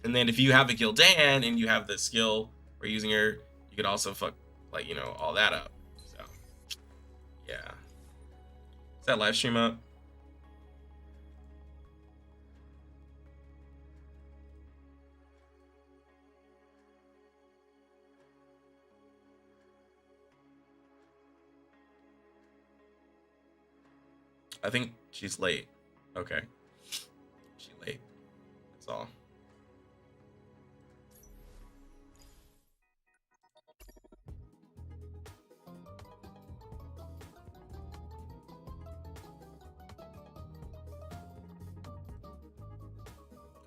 And then if you have a Gildan and you have the skill for using her, you could also fuck like, you know, all that up. So yeah. Is that live stream up? I think she's late. Okay. She's late. That's all.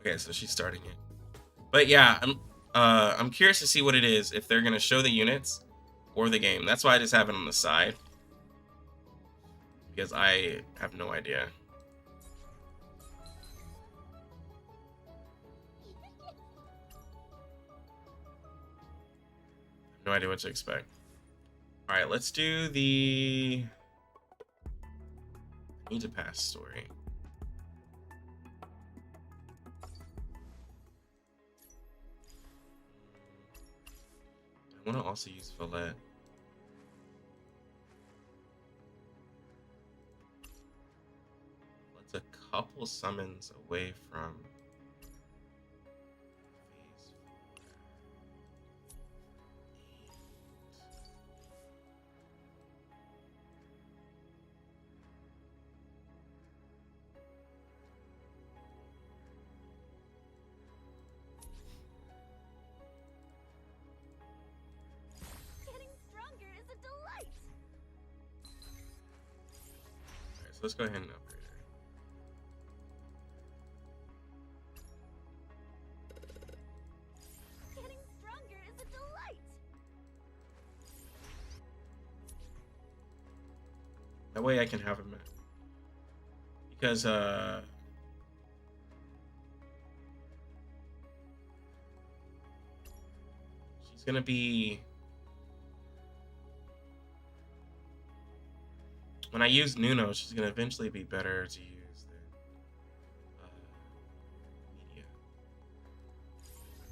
Okay, so she's starting it. But yeah, I'm curious to see what it is, if they're gonna show the units or the game. That's why I just have it on the side, because I have no idea. No idea what to expect. All right, let's do the need to pass story. I want to also use Fillet. Let's a couple summons away from phase 4. Getting stronger is a delight. Alright, so let's go ahead and upgrade her. Getting stronger is a delight. That way I can have him, because she's gonna be, when I use Nuno, she's gonna eventually be better to use than Media.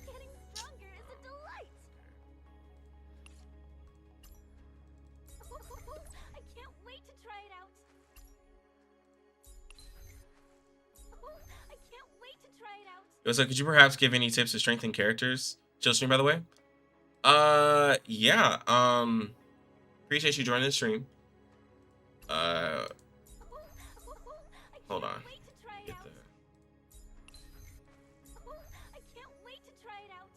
Getting stronger is a delight. I can't wait to try it out. I can't wait to try it out. So could you perhaps give any tips to strengthen characters? Chill stream, by the way. Yeah. Appreciate you joining the stream. I Hold on. Wait to try it Get out. the. Oh, I can't wait to try it out.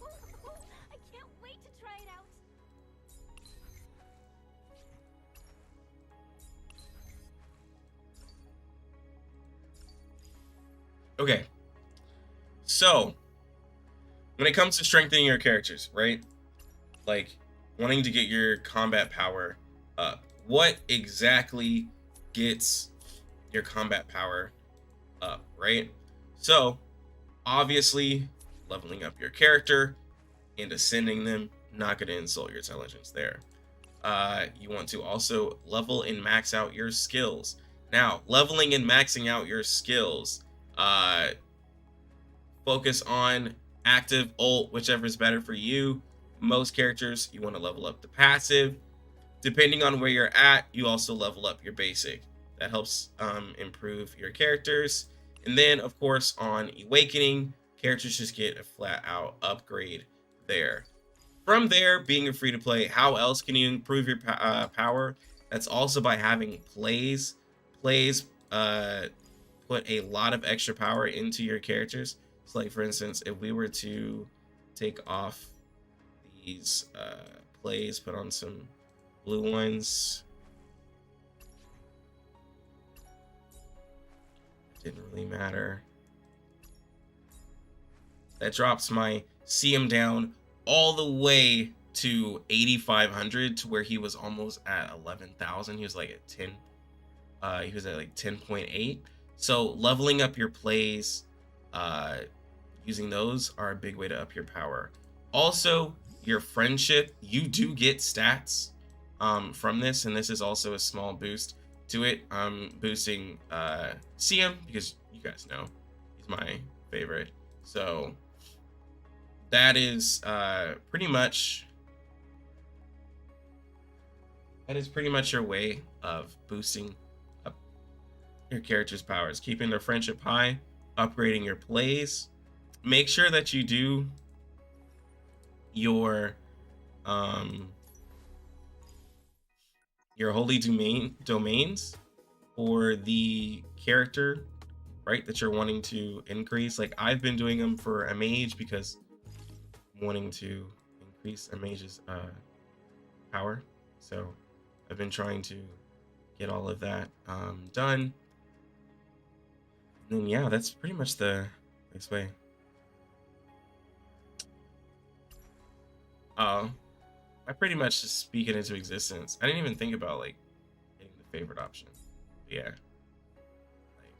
Oh, I can't wait to try it out. Okay. So, when it comes to strengthening your characters, right? Like, wanting to get your combat power up. What exactly gets your combat power up, right? So, obviously, leveling up your character and ascending them, not going to insult your intelligence there. You want to also level and max out your skills. Now, leveling and maxing out your skills, focus on active, ult, whichever is better for you. Most characters, you want to level up the passive. Depending on where you're at, you also level up your basic. That helps improve your characters. And then, of course, on Awakening, characters just get a flat out upgrade there. From there, being a free-to-play, how else can you improve your power? That's also by having plays. Plays put a lot of extra power into your characters. So, like, for instance, if we were to take off these plays, put on some blue ones. Didn't really matter. That drops my CM down all the way to 8,500 to where he was almost at 11,000. He was like at 10. He was at like 10.8. So leveling up your plays, using those are a big way to up your power. Also, your friendship, you do get stats from this, and this is also a small boost to it. Boosting CM because you guys know he's my favorite. So that is pretty much your way of boosting up your character's powers, keeping their friendship high, upgrading your plays. Make sure that you do your holy domains for the character, right, that you're wanting to increase. Like, I've been doing them for a mage because I'm wanting to increase a mage's power. So I've been trying to get all of that done. And then yeah, that's pretty much the next way. I pretty much just speak it into existence. I didn't even think about like getting the favorite option. But yeah, like,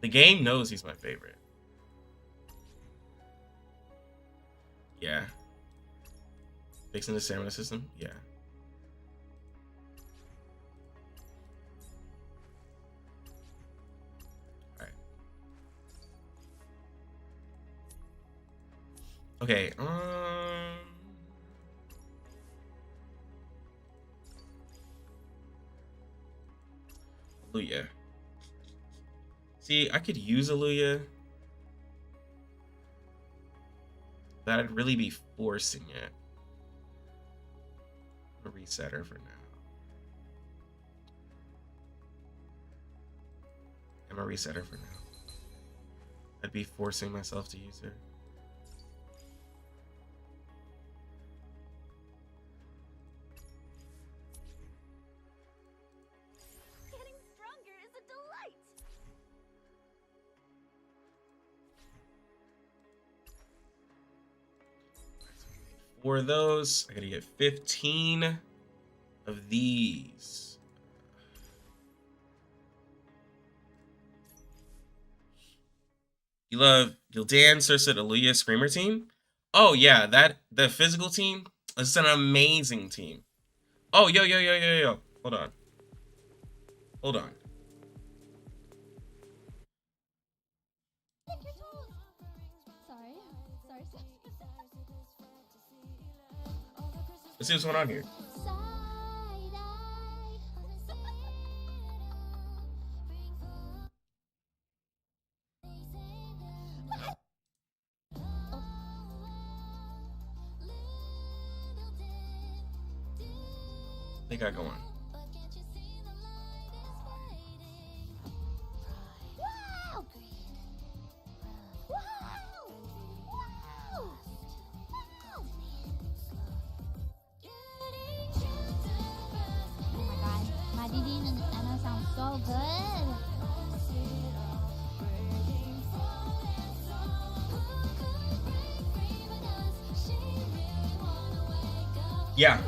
the game knows he's my favorite. Yeah, fixing the stamina system. Yeah. All right. Okay. Luya. See, I could use Aluya. But I'd really be forcing it. I'm gonna reset her for now. I'm gonna reset her for now. I'd be forcing myself to use her. Getting stronger is a delight. For those, I gotta get 15 of these. You'll dance or sit Aluya Screamer team? Oh yeah, the physical team is an amazing team. Oh yo. Hold on. Let's see what's going on here. They got going. Wow! Oh my god, my DD and Anna sound so good. Yeah.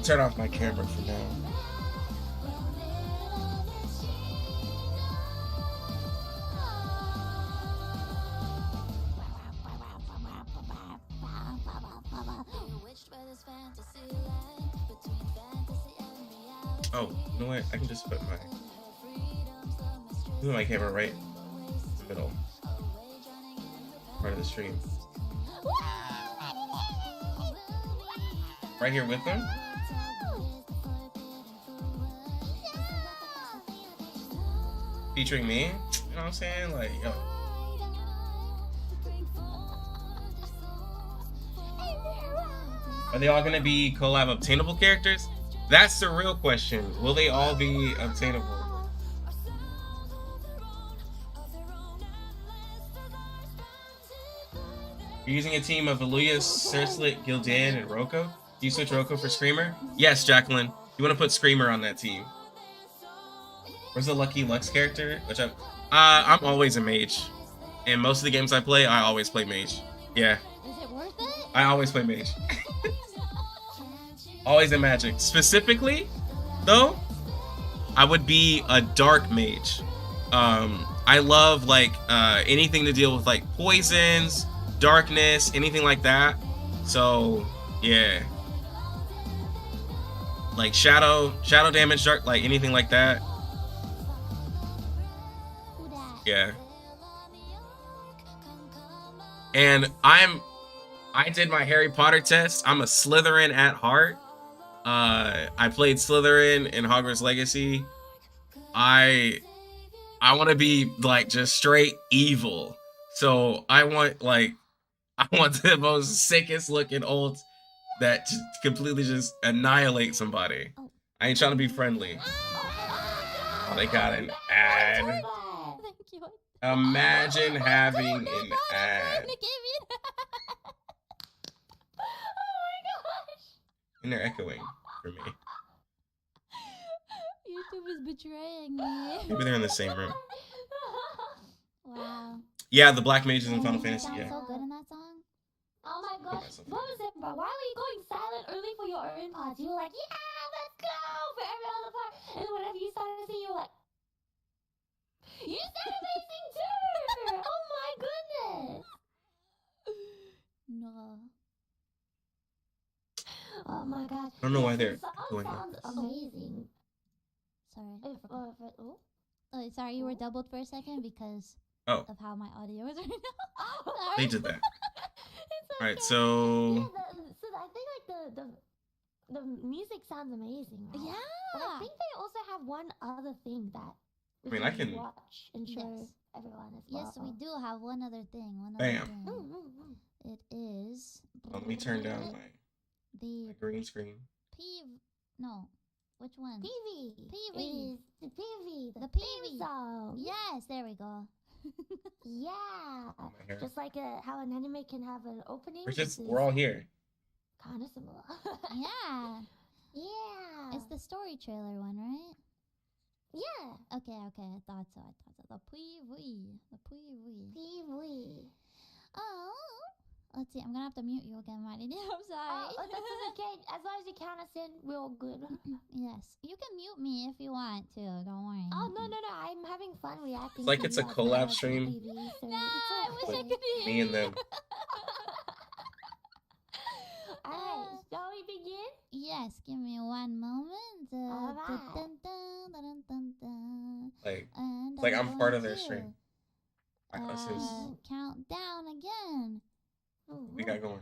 Turn off my camera for now. Oh, you know what? I can just put my camera right in the middle part of the stream. Right here with them. Featuring me, you know what I'm saying? Like, yo. Are they all gonna be collab obtainable characters? That's the real question. Will they all be obtainable? You're using a team of Aluya, Cerslit, Gildan, and Roko? Do you switch Roko for Screamer? Yes, Jacqueline. You want to put Screamer on that team. Where's the Lucky Lux character? Which I'm always a mage. In most of the games I play, I always play mage. Yeah. Is it worth it? I always play mage. Always in Magic. Specifically, though, I would be a dark mage. I love like anything to deal with like poisons, darkness, anything like that. So yeah. Like shadow damage, dark, like anything like that. Yeah. And I did my Harry Potter test. I'm a Slytherin at heart. I played Slytherin in Hogwarts Legacy. I want to be like just straight evil. So I want the most sickest looking ult that just completely just annihilate somebody. I ain't trying to be friendly. Oh, they got an ad. Thank you. Imagine having an ad. And they're echoing for me. YouTube is betraying me. Maybe they're in the same room. Wow. Yeah, the Black Mages in Final Fantasy. Sounds Yeah. so good in that song. Oh my gosh, what was it, bro? Why were you going silent early for your Earn pods? You were like, yeah, let's go for every other part. And then whenever you started to sing, you were like, you said amazing too! Oh my goodness! No. Oh my gosh. I don't know why they're The song going sounds like this. amazing. Sorry. Oh. Oh, sorry, you were doubled for a second because Oh, of how my audio is right now. Oh. they did that. It's All right, okay. so Yeah, so I think like the music sounds amazing, right? Yeah. But I think they also have one other thing that we I mean, I can- watch and show Yes. everyone as well. Yes, we do have one other thing. Bam. Thing. It is. let me turn down my the green screen. No, which one? PV. PV. Is the PV. The theme PV. song. Yes, there we go. Yeah. My hair. Just like how an anime can have an opening. We're all here. kind of similar. Yeah, Yeah. it's the story trailer one, right? Yeah. Okay, I thought so. The PV. PV. Oh, let's see. I'm gonna have to mute you again, Mighty. I'm sorry. Oh, that's okay. As long as you count us in, we're all good. Yes, you can mute me if you want to. Don't worry. Oh, no. I'm having fun reacting. It's like to it's you a as collab well as the stream. PV, so No, it's I wish I okay. could hear Me and them. Alright, shall we begin? Yes, give me one moment. Alright. Like, And it's like I'm part of their going stream. to, This is count down again. we got going.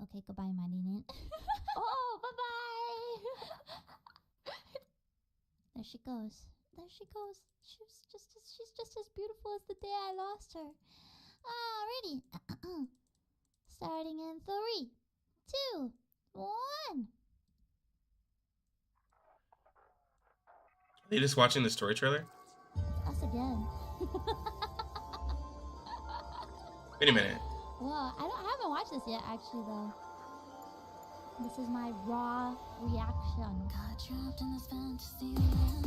Okay, goodbye, Mighty. Oh, she goes. There she goes. She's just as beautiful as the day I lost her. Alrighty. Starting in 3, 2, 1. Are you just watching the story trailer? Us again. Wait a minute. Well, I haven't watched this yet, actually, though. This is my raw reaction. Got trapped in this fantasy.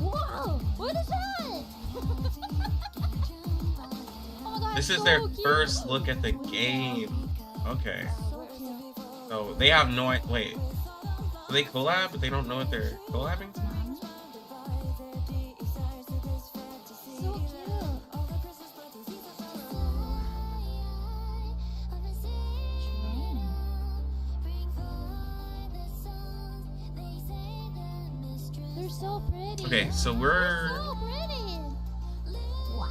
Whoa! What is that? Oh my god! This is so their cute. first look at the game. Okay. So cute. So they have no idea. Wait. So they collab, but they don't know what they're collabing to? So cute. They're so pretty. Okay, so They're we're. so pretty. Wow.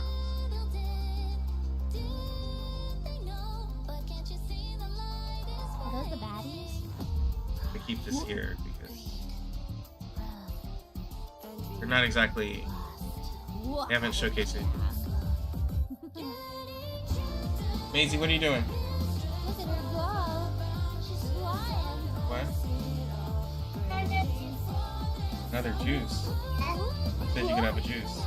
Are those the baddies? I keep this here because they're not exactly. They haven't showcased it. Maisie, what are you doing? Look at her go. She's flying. What? Another juice. Said you could have a juice.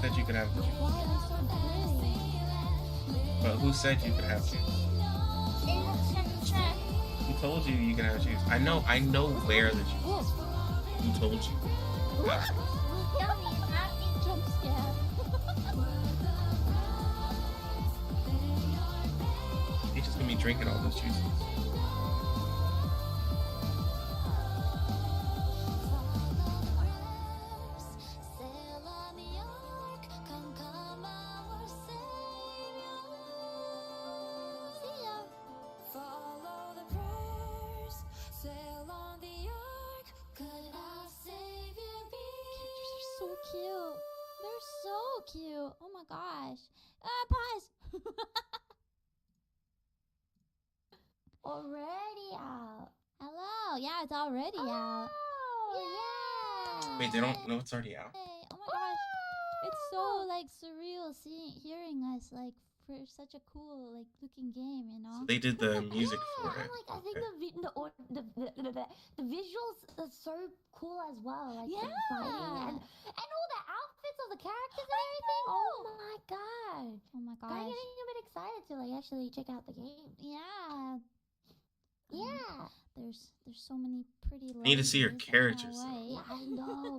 Said you could have a juice. Why are they so pretty? But who said you could have juice? Who told you you can have juice? I know where the juice is. Who told you? About juice? Jump scare. You're just gonna be drinking all those juices. So cute. They're so cute. Oh my gosh. Pause. Already out. Hello. Yeah, it's already out. Oh, yeah. Wait, they don't know it's already out? Hey, oh my gosh. It's so like surreal hearing us like for such a cool like looking game, you know? So they did the music for Yeah, it. and, like, I think Okay. the visuals are so cool as well. Like Yeah. the fighting and all the outfits of the characters and everything. Oh my god! Oh my I'm gosh. getting a bit excited to like actually check out the game. Yeah. Yeah, There's so many pretty Need to see your ladies, I can't characters, though. wait. yeah, I know.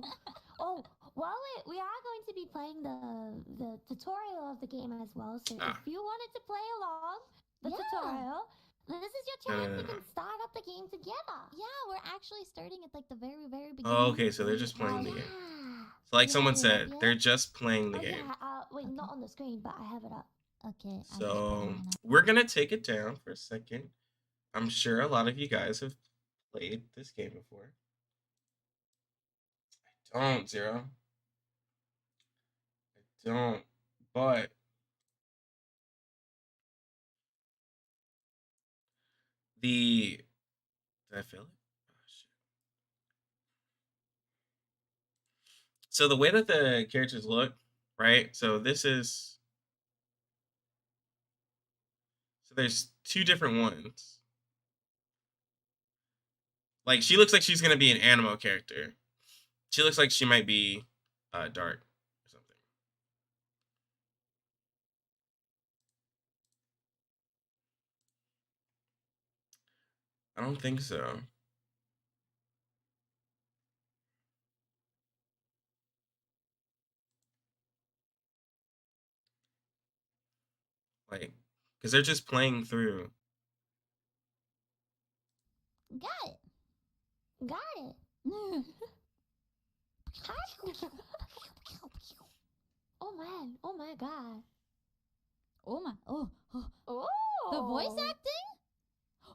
Oh, well, we are going to be playing the tutorial of the game as well. So Ah. if you wanted to play along the Yeah. tutorial, this is your No, no, chance. no, We no. can start up the game together. Yeah, we're actually starting at like the very beginning. Oh, okay, so they're just playing the yeah. game. So like someone said, yeah. they're just playing the Oh, game. yeah. Wait, not on the screen, but I have it up. Okay. So we're gonna take it down for a second. I'm sure a lot of you guys have played this game before. I don't, Zero. I don't. But did I fail it? Oh, shit. So the way that the characters look, right? So there's two different ones. Like she looks like she's gonna be an animo character. She looks like she might be dark or something. I don't think so. Like, because they're just playing through. Got it. Got it. Oh man. Oh my god. Oh my. Oh. Oh. The voice acting?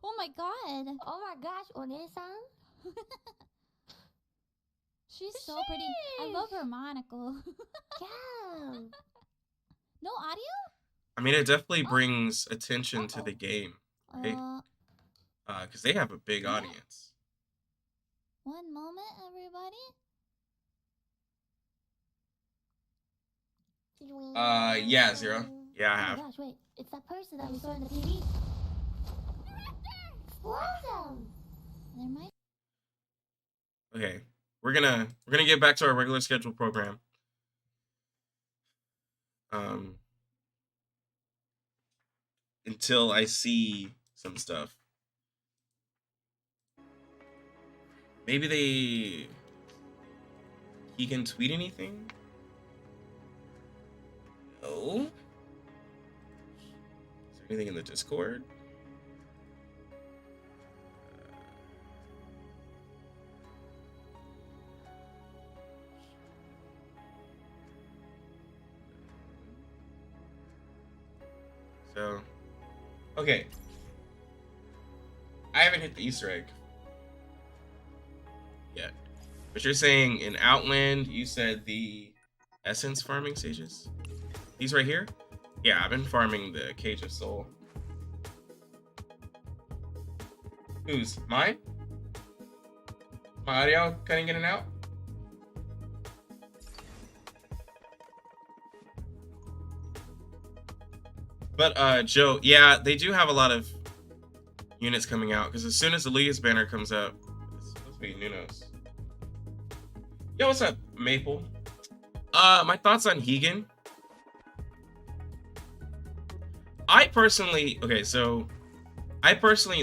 Oh my god. Oh my gosh, One-san. She's so pretty. I love her monocle. Yeah. No audio? I mean, it definitely brings attention to the game, right? Uh, Because they have a big audience. One moment, everybody. Yeah, Zero. Yeah, I Oh have. my gosh, wait. It's that person that we saw in the TV. Explode them! There might. Okay, we're gonna get back to our regular scheduled program. Until I see some stuff. Maybe he can tweet anything? No? Is there anything in the Discord? So, okay. I haven't hit the Easter egg yet. But you're saying in Outland, you said the essence farming stages? These right here? Yeah, I've been farming the Cage of Soul. Whose? Mine? My audio cutting in and out? But Joe, yeah, they do have a lot of units coming out because as soon as the League's banner comes up, it's supposed to be Nuno's. Yo, what's up, Maple? My thoughts on Higan. I personally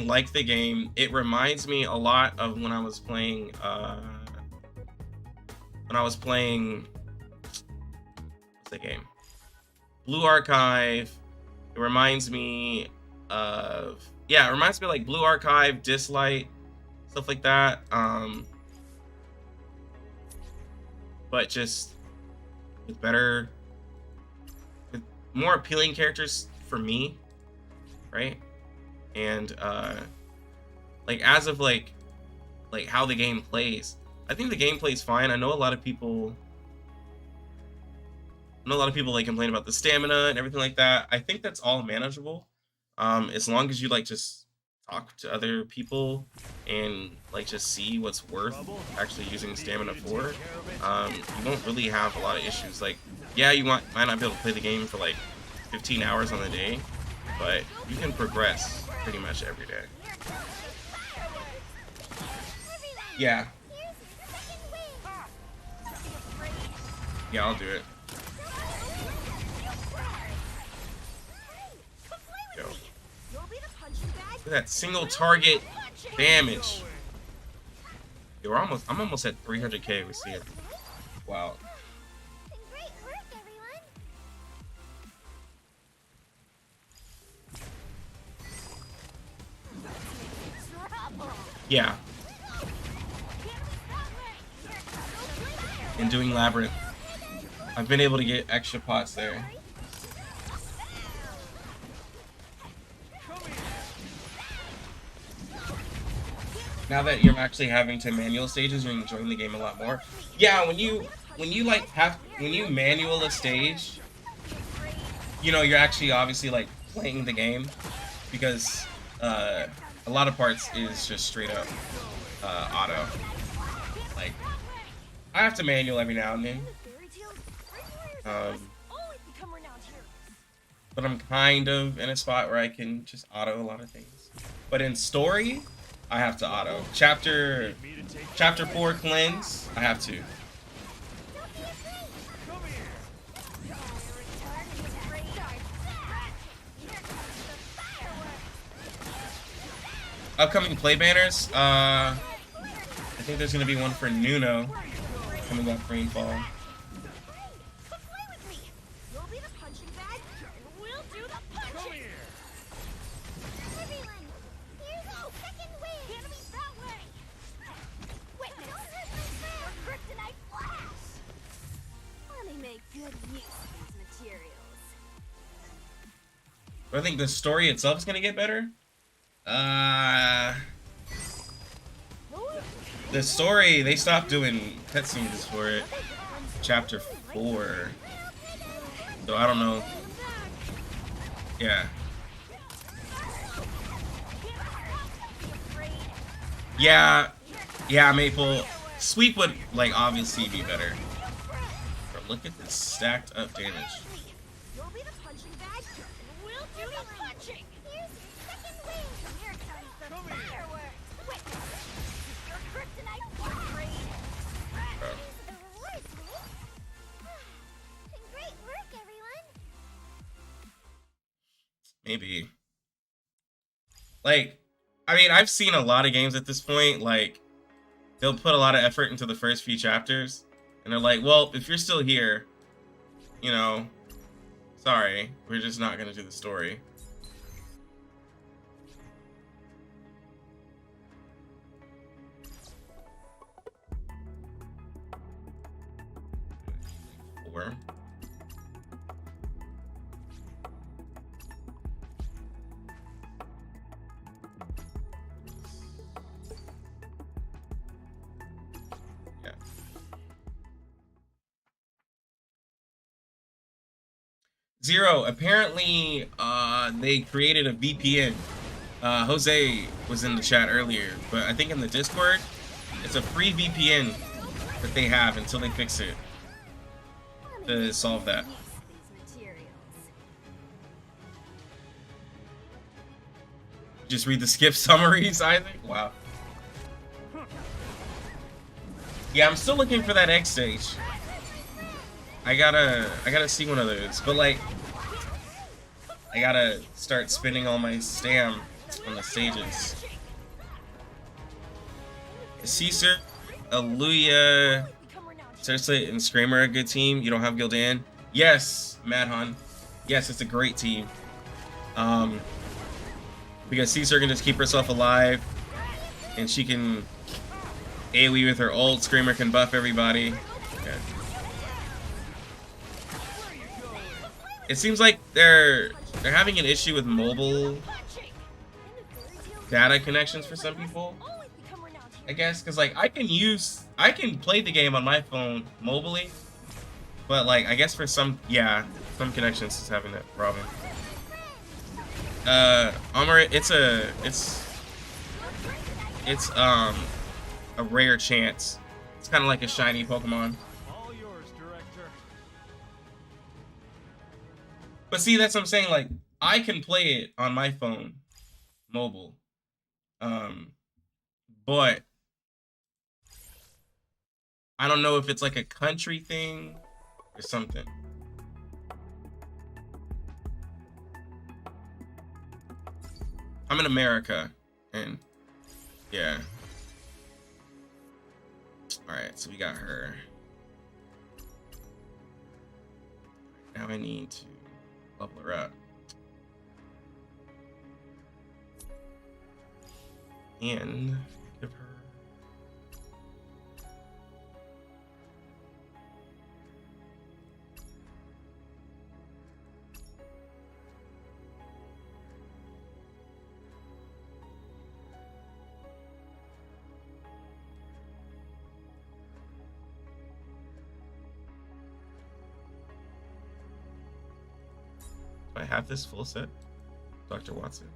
like the game. It reminds me a lot of when I was playing what's the game? Blue Archive. It reminds me of like Blue Archive, Dislight, stuff like that. But just with more appealing characters for me, right? And like as of like how the game plays, I think the game plays fine. I know a lot of people like complain about the stamina and everything like that. I think that's all manageable, as long as you like just talk to other people and like just see what's worth actually using stamina for. You won't really have a lot of issues. Like, yeah, you might not be able to play the game for like 15 hours on the day, but you can progress pretty much every day. Yeah. Yeah, I'll do it. Yo. Look at that single target damage. Yo, I'm almost at 300k. We see it. Wow. Yeah. And doing Labyrinth, I've been able to get extra pots there. Now that you're actually having to manual stages, you're enjoying the game a lot more. Yeah, when you manual a stage, you know, you're actually obviously like playing the game, because a lot of parts is just straight up auto. Like, I have to manual every now and then. But I'm kind of in a spot where I can just auto a lot of things. But in story, I have to auto. Chapter 4 cleanse, I have to. Upcoming play banners, I think there's gonna be one for Nuno coming up Rainfall. I think the story itself is gonna get better. The story, they stopped doing cutscenes for it. Chapter 4. So I don't know. Yeah. Yeah. Yeah, Maple. Sweep would, like, obviously be better. But look at this stacked up damage. You'll be the punching bag, and we'll do the punching. Here's your second wing. Here comes the fireworks. Witness your kryptonite upgrade. Oh. These are the rewards, huh? Great work, everyone. Maybe. Like, I mean, I've seen a lot of games at this point, like, they'll put a lot of effort into the first few chapters, and they're like, well, if you're still here, you know, sorry, we're just not gonna do the story. Four. Zero, apparently they created a VPN. Jose was in the chat earlier, but I think in the Discord, it's a free VPN that they have until they fix it to solve that. Just read the skip summaries, I think. Wow. Yeah, I'm still looking for that egg stage. I gotta see one of those, but like, I gotta start spending all my stam on the stages. Is Caesar, Aluya, Cersei, and Screamer a good team? You don't have Gildan? Yes, Madhon. Yes, it's a great team. Because Caesar can just keep herself alive, and she can AoE with her ult. Screamer can buff everybody. Okay. It seems like they're having an issue with mobile data connections for some people, I guess, because like I can play the game on my phone mobily, but like I guess for some connections is having that problem. Armor, it's a rare chance. It's kind of like a shiny Pokemon. But see, that's what I'm saying, like, I can play it on my phone, mobile. But I don't know if it's like a country thing or something. I'm in America, and yeah. Alright, so we got her. Now I need to level her up. And give her... Do I have this full set? Dr. Watson?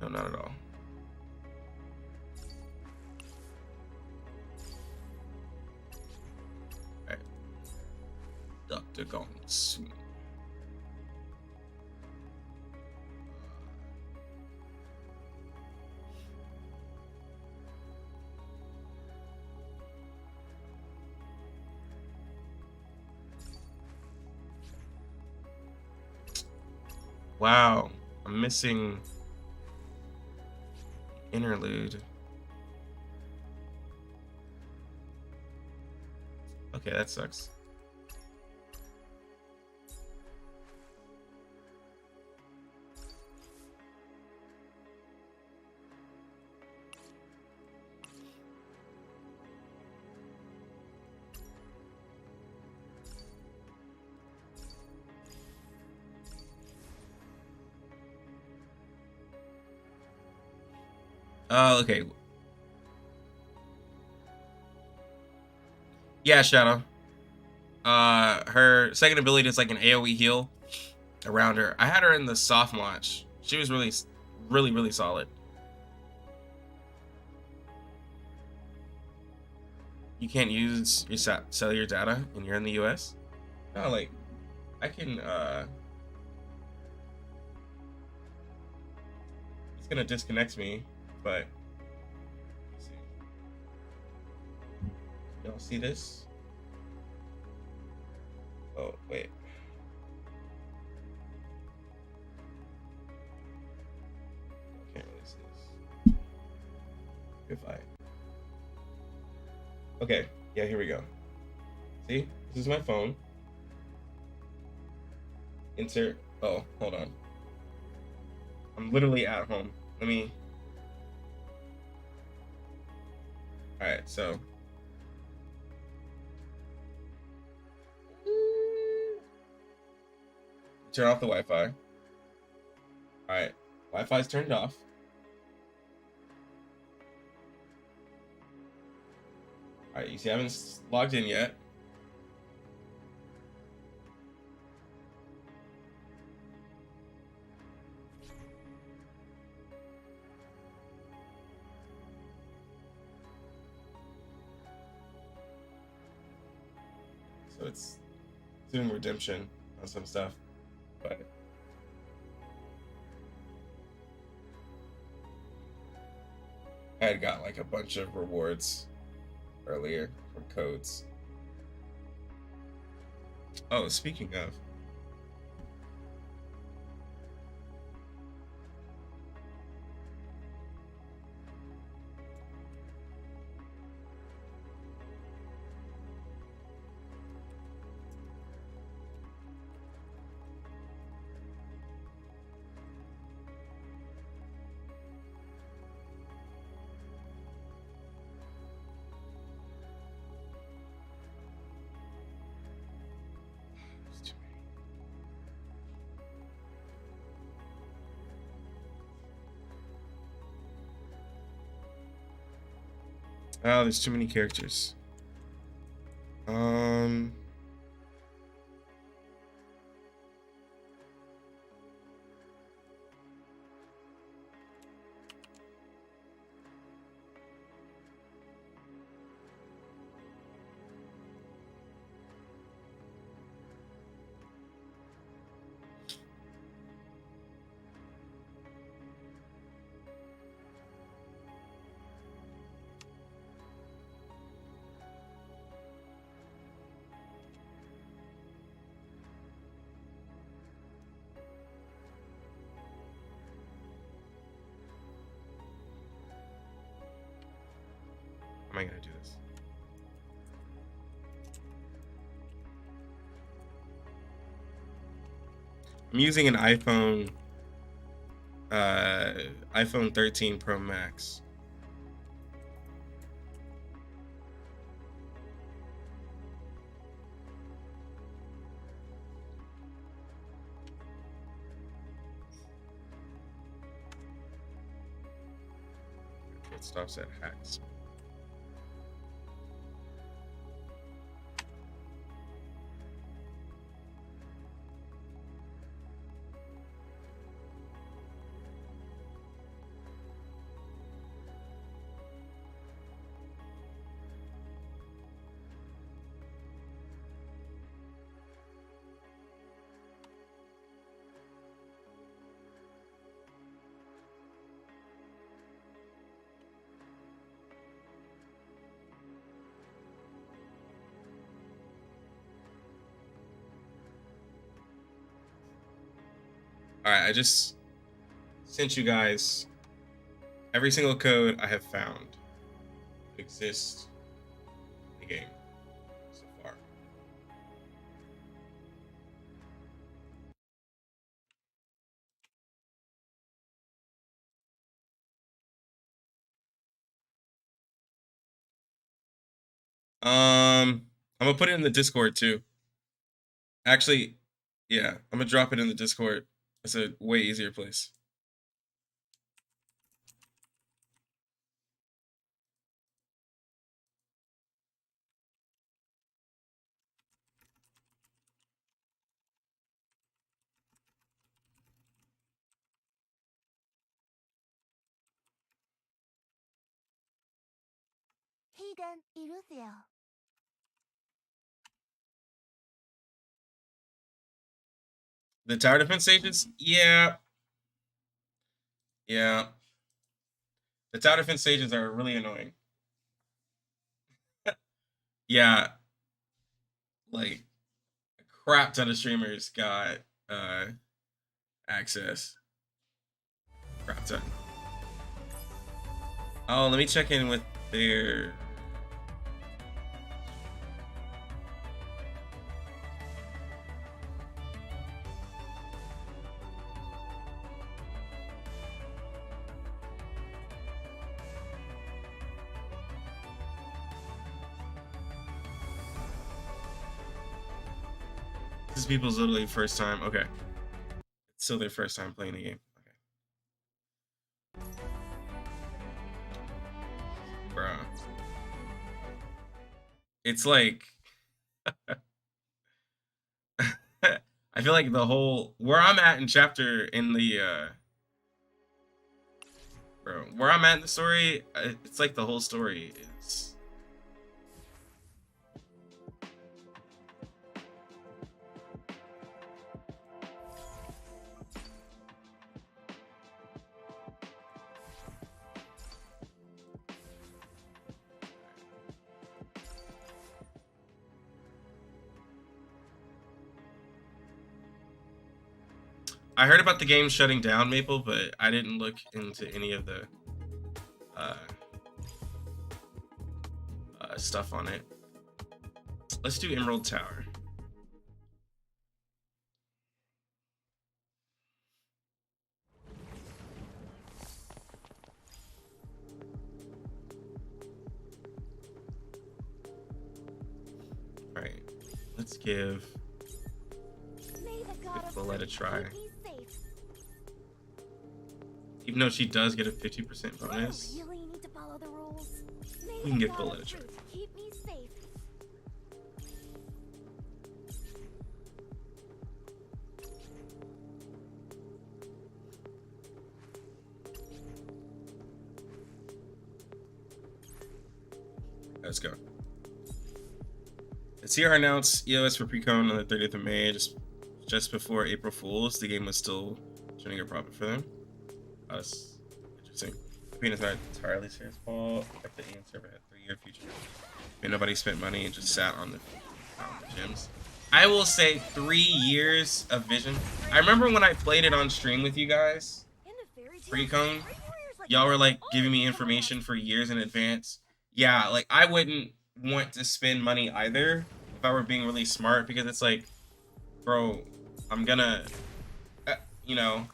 No, not at all. Alright. Dr. Gonsu. Wow, I'm missing interlude. Okay, that sucks. Okay. Yeah, Shadow. Her second ability is like an AoE heal around her. I had her in the soft launch. She was really solid. you can't use your cellular data and you're in the US? No, like I can it's gonna disconnect me, but let's see. Y'all see this? Oh wait. I can't really see this. If I Okay, yeah, here we go. See? This is my phone. Insert. Oh, hold on. I'm literally at home. Let me. Alright, so. Turn off the Wi-Fi. Alright, Wi-Fi's turned off. Alright, you see I haven't logged in yet. So it's doing redemption on some stuff, but I had got like a bunch of rewards earlier from codes. Oh, speaking of, oh, there's too many characters. How am I gonna do this? I'm using an iPhone 13 Pro Max. It stops at hacks. All right, I just sent you guys every single code I have found exists in the game so far. I'm gonna put it in the Discord too. Actually, yeah, I'm gonna drop it in the Discord. It's a way easier place. Higan Eruthyll. The tower defense stages? Yeah. Yeah. The tower defense stages are really annoying. Yeah. Like, a crap ton of streamers got access. Crap ton. Oh, let me check in with their... This is people's literally first time. Okay. It's still their first time playing the game. Okay. Bruh. It's like... I feel like the whole... Where I'm at in chapter in the... Bro, where I'm at in the story, it's like the whole story is... I heard about the game shutting down, Maple, but I didn't look into any of the stuff on it. Let's do Emerald Tower. All right, let's give Valletta a try. Even though she does get a 50% bonus, we can give Valletta a try. Keep me safe. Let's go. The CR announced EOS for pre-con on the 30th of May, just before April Fools. The game was still turning a profit for them. That's interesting. I mean, it's not entirely serious fault. Like the AIM server had a 3-year future. I mean, nobody spent money and just sat on the gyms. I will say 3 years of vision. I remember when I played it on stream with you guys, pre-con, y'all were like giving me information for years in advance. Yeah, like I wouldn't want to spend money either if I were being really smart, because it's like, bro, I'm gonna, you know,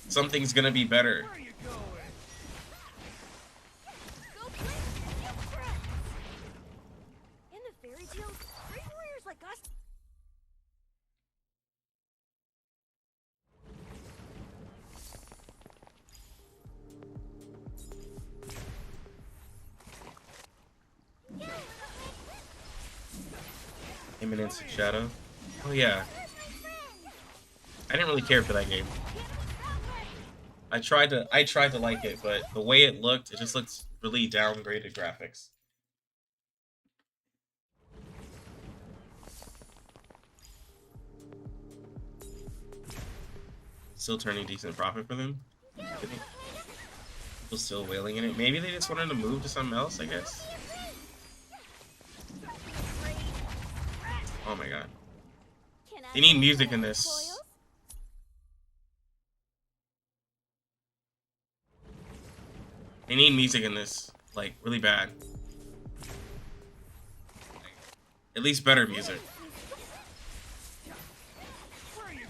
something's gonna be better. In the fairy tales, great warriors like us. Imminence of Shadow. Oh yeah. I didn't really care for that game. I tried to like it, but the way it just looked really downgraded graphics. Still turning decent profit for them. People still wailing in it. Maybe they just wanted to move to something else, I guess. Oh my god. They need music in this. They need music in this, like, really bad. At least better music. Where are you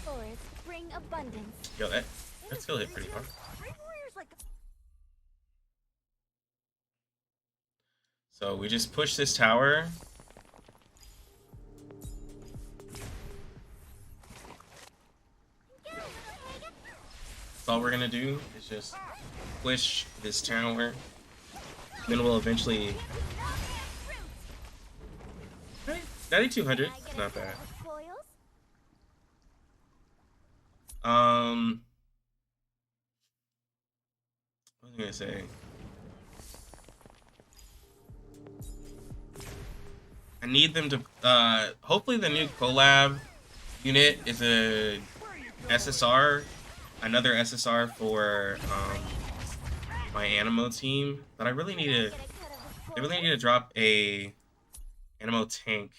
going? Bring abundance. Yo, that still hit pretty hard. So we just push this tower. That's all we're gonna do is just push this tower. Then we'll eventually... Right, 9,200, not bad. What was I gonna say? I need them to hopefully the new collab unit is a SSR, another SSR for my Animo team, but I really need to they really need to drop a Animo tank.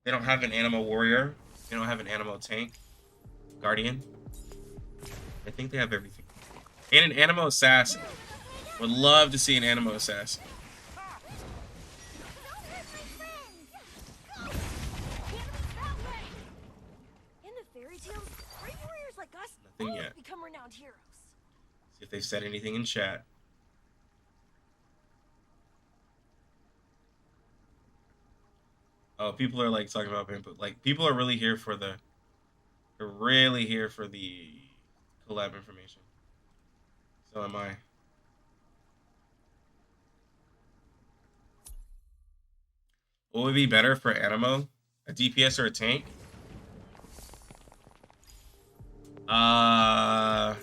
They don't have an Animo warrior. They don't have an Animo tank. Guardian. I think they have everything. And an Animo assassin. Would love to see an Animo assassin. In the fairy tales, great warriors like us Nothing always yet. become renowned heroes. See if they've said anything in chat. Oh, people are like talking about input. Like people are really here for the. They're really here for the collab information. So am I. What would be better for Animo? A DPS or a tank? I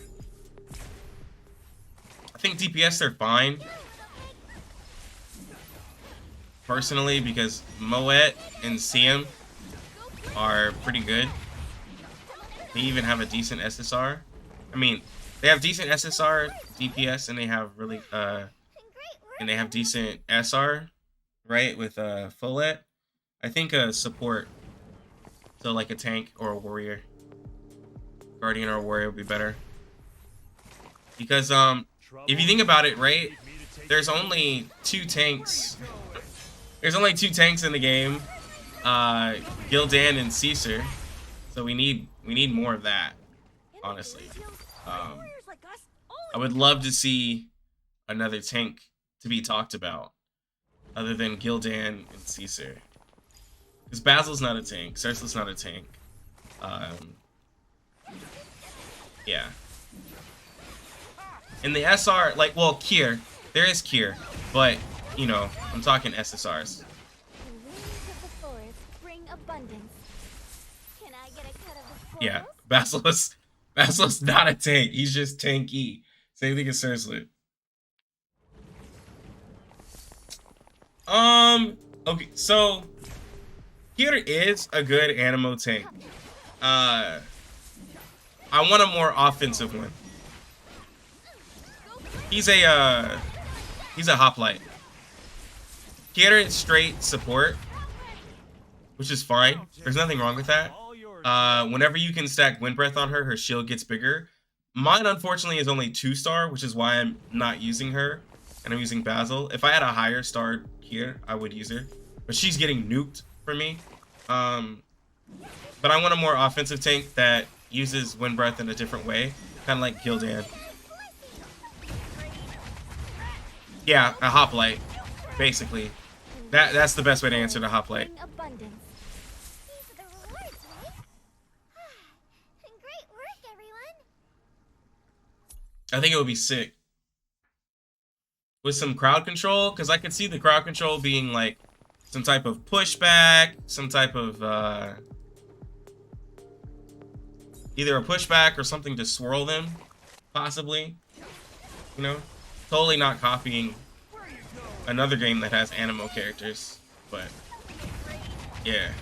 think DPS they're fine. Personally, because Moet and Siam are pretty good. They even have a decent SSR. I mean, they have decent SSR, DPS, and they have really and they have decent SR, right? With Follett. I think a support, so like a tank or a warrior, guardian or a warrior would be better. Because if you think about it, right, there's only 2 tanks. There's only 2 tanks in the game, Gildan and Caesar. So we need more of that, honestly. I would love to see another tank to be talked about, other than Gildan and Caesar. Because Basil's not a tank, Cersei's not a tank. Yeah. And the SR, like, well, Kier, there is Kier, but you know, I'm talking SSRs. The winds of the forest bring abundance. Can I get a cut of the Yeah, spoils? Basil's not a tank. He's just tanky. Same thing as Cersei. Okay, so here is a good Animo tank. I want a more offensive one. He's a hoplite. Kier is straight support, which is fine. There's nothing wrong with that. Whenever you can stack Wind Breath on her, her shield gets bigger. Mine, unfortunately, is only 2-star, which is why I'm not using her, and I'm using Basil. If I had a higher star here, I would use her, but she's getting nuked for me. But I want a more offensive tank that uses Wind Breath in a different way, kind of like Gildan. Yeah, a hoplite, basically. That's the best way to answer the hoplite. Bring abundance. These are the rewards, right? Great work, everyone. I think it would be sick with some crowd control, because I could see the crowd control being like some type of pushback, some type of either a pushback or something to swirl them, possibly. You know, totally not copying another game that has Animo characters, but yeah.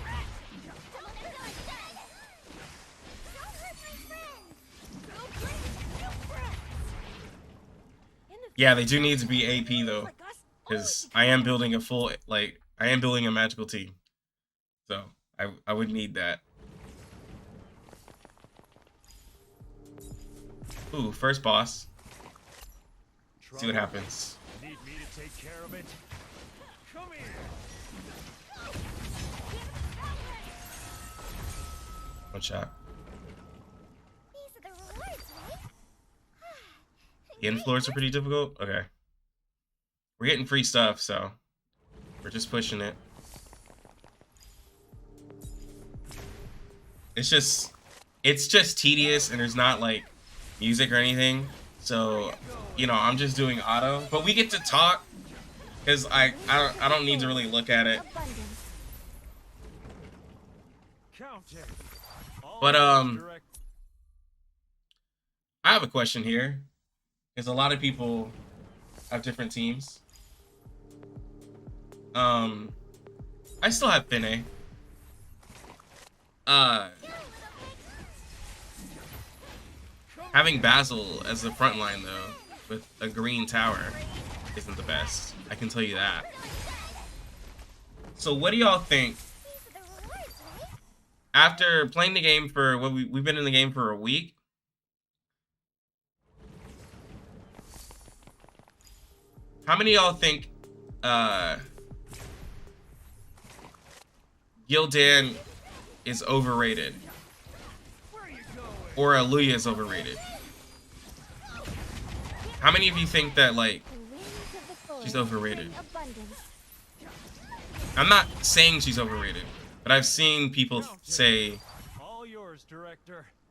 Yeah, they do need to be AP though, because I am building a full, like, I am building a magical team, so I would need that. Ooh, first boss. See what happens. Need me to take care of it? Come here. One shot. These are the rewards, right? The end floors are pretty difficult. Okay, we're getting free stuff, so we're just pushing it. It's just tedious, and there's not like music or anything, so you know, I'm just doing auto, but we get to talk because I don't need to really look at it. Abundance. Count it. All But direct. I have a question here, because a lot of people have different teams. I still have Finne. Having Basil as the front line though, with a green tower, isn't the best. I can tell you that. So what do y'all think? After playing the game for what we've been in the game for a week. How many of y'all think Gildan is overrated? Or Alluya is overrated? How many of you think that, like, she's overrated? I'm not saying she's overrated, but I've seen people say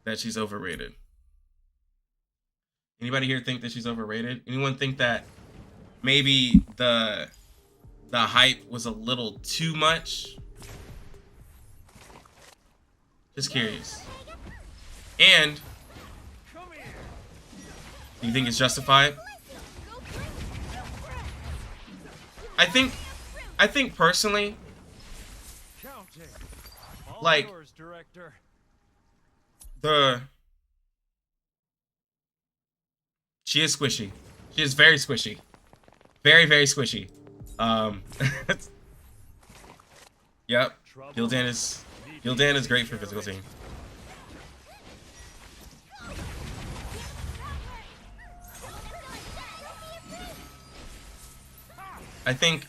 that she's overrated. Anybody here think that she's overrated? Anyone think that maybe the hype was a little too much? Just curious. And do you think it's justified? I think personally, like, she is squishy. She is very squishy. Very, very squishy. Yep. Gildan is great for physical team. I think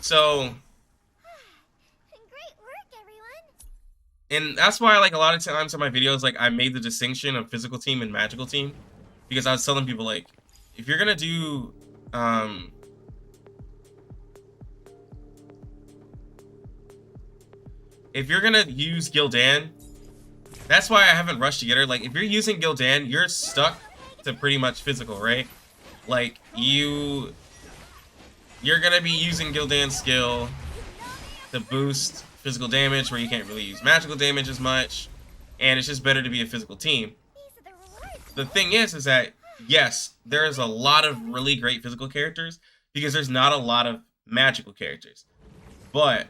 so and that's why, like, a lot of times in my videos, like, I made the distinction of physical team and magical team, because I was telling people, like, if you're gonna do if you're gonna use Gildan, that's why I haven't rushed to get her. Like, if you're using Gildan, you're stuck to pretty much physical, right? Like, you're gonna be using Gildan's skill to boost physical damage where you can't really use magical damage as much, and it's just better to be a physical team. The thing is that yes, there's a lot of really great physical characters because there's not a lot of magical characters. But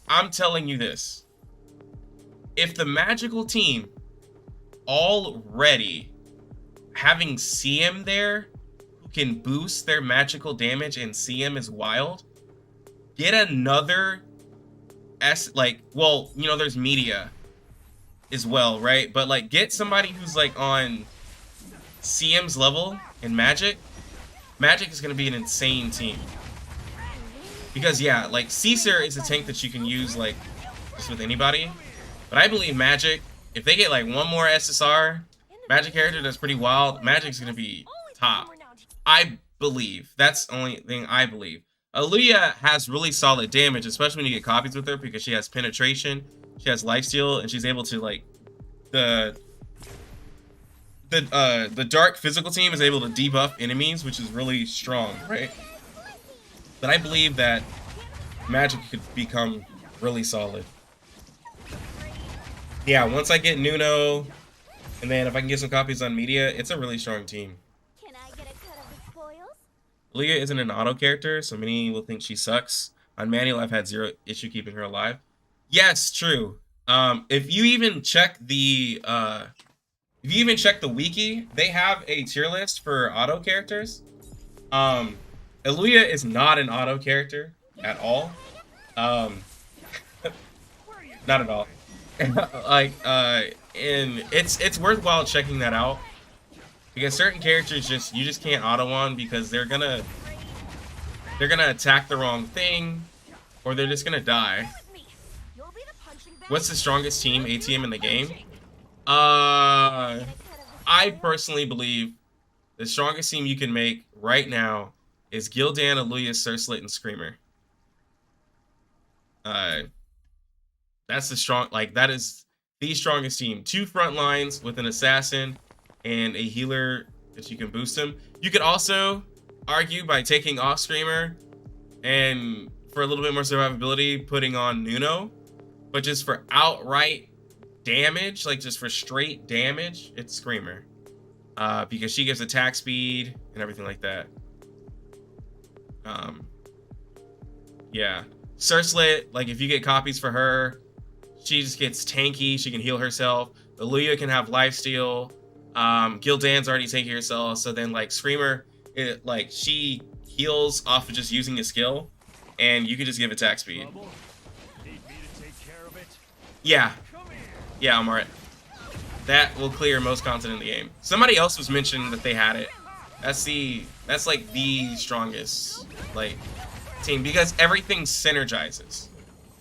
I'm telling you this, if the magical team already having CM there who can boost their magical damage and CM is wild, get another well, you know, there's media as well, right? But, like, get somebody who's, like, on CM's level in Magic. Magic is going to be an insane team. Because, yeah, like, Caesar is a tank that you can use, like, just with anybody. But I believe Magic, if they get, like, one more SSR Magic character that's pretty wild, Magic's going to be top. I believe. That's the only thing I believe. Alluya has really solid damage, especially when you get copies with her, because she has penetration, she has lifesteal, and she's able to, like, the dark physical team is able to debuff enemies, which is really strong, right? But I believe that Magic could become really solid. Yeah, once I get Nuno, and then if I can get some copies on media, it's a really strong team. Can I get a cut of the spoils? Alluya isn't an auto character, so many will think she sucks. On manual, I've had zero issue keeping her alive. Yes, true. If you even check the wiki, they have a tier list for auto characters. Alluya is not an auto character at all. Not at all. Like, and it's worthwhile checking that out, because certain characters you just can't auto on because they're gonna attack the wrong thing, or they're just gonna die. What's the strongest team ATM in the game? I personally believe the strongest team you can make right now is Gildan, Alluya, Surcelit, and Screamer. That's that is the strongest team. 2 front lines with an assassin and a healer that you can boost him. You could also argue by taking off Screamer and for a little bit more survivability, putting on Nuno. But just for outright damage, like just for straight damage, it's Screamer. Because she gives attack speed and everything like that. Yeah. Cerslet, like if you get copies for her, she just gets tanky. She can heal herself. Aluya can have lifesteal. Gil'dan's already taking herself. So then like Screamer, like she heals off of just using a skill, and you can just give attack speed. Trouble? Need me to take care of it? Yeah. Come here. Yeah, I'm alright. That will clear most content in the game. Somebody else was mentioning that they had it. That's like the strongest like team because everything synergizes.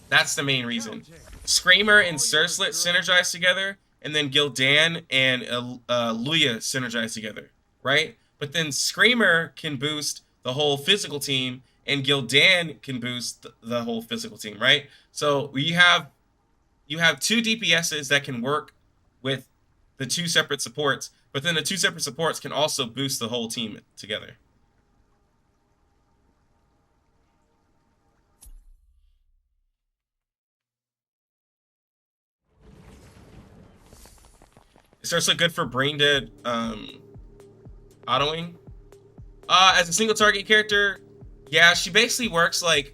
That's the main reason. Screamer and Cerslet synergize together, and then Gil'dan and Luya synergize together, right? But then Screamer can boost the whole physical team, and Gil'dan can boost the whole physical team, right? So you have two DPSs that can work with the two separate supports, but then the two separate supports can also boost the whole team together. It starts to look good for brain dead autoing. As a single target character, yeah, she basically works like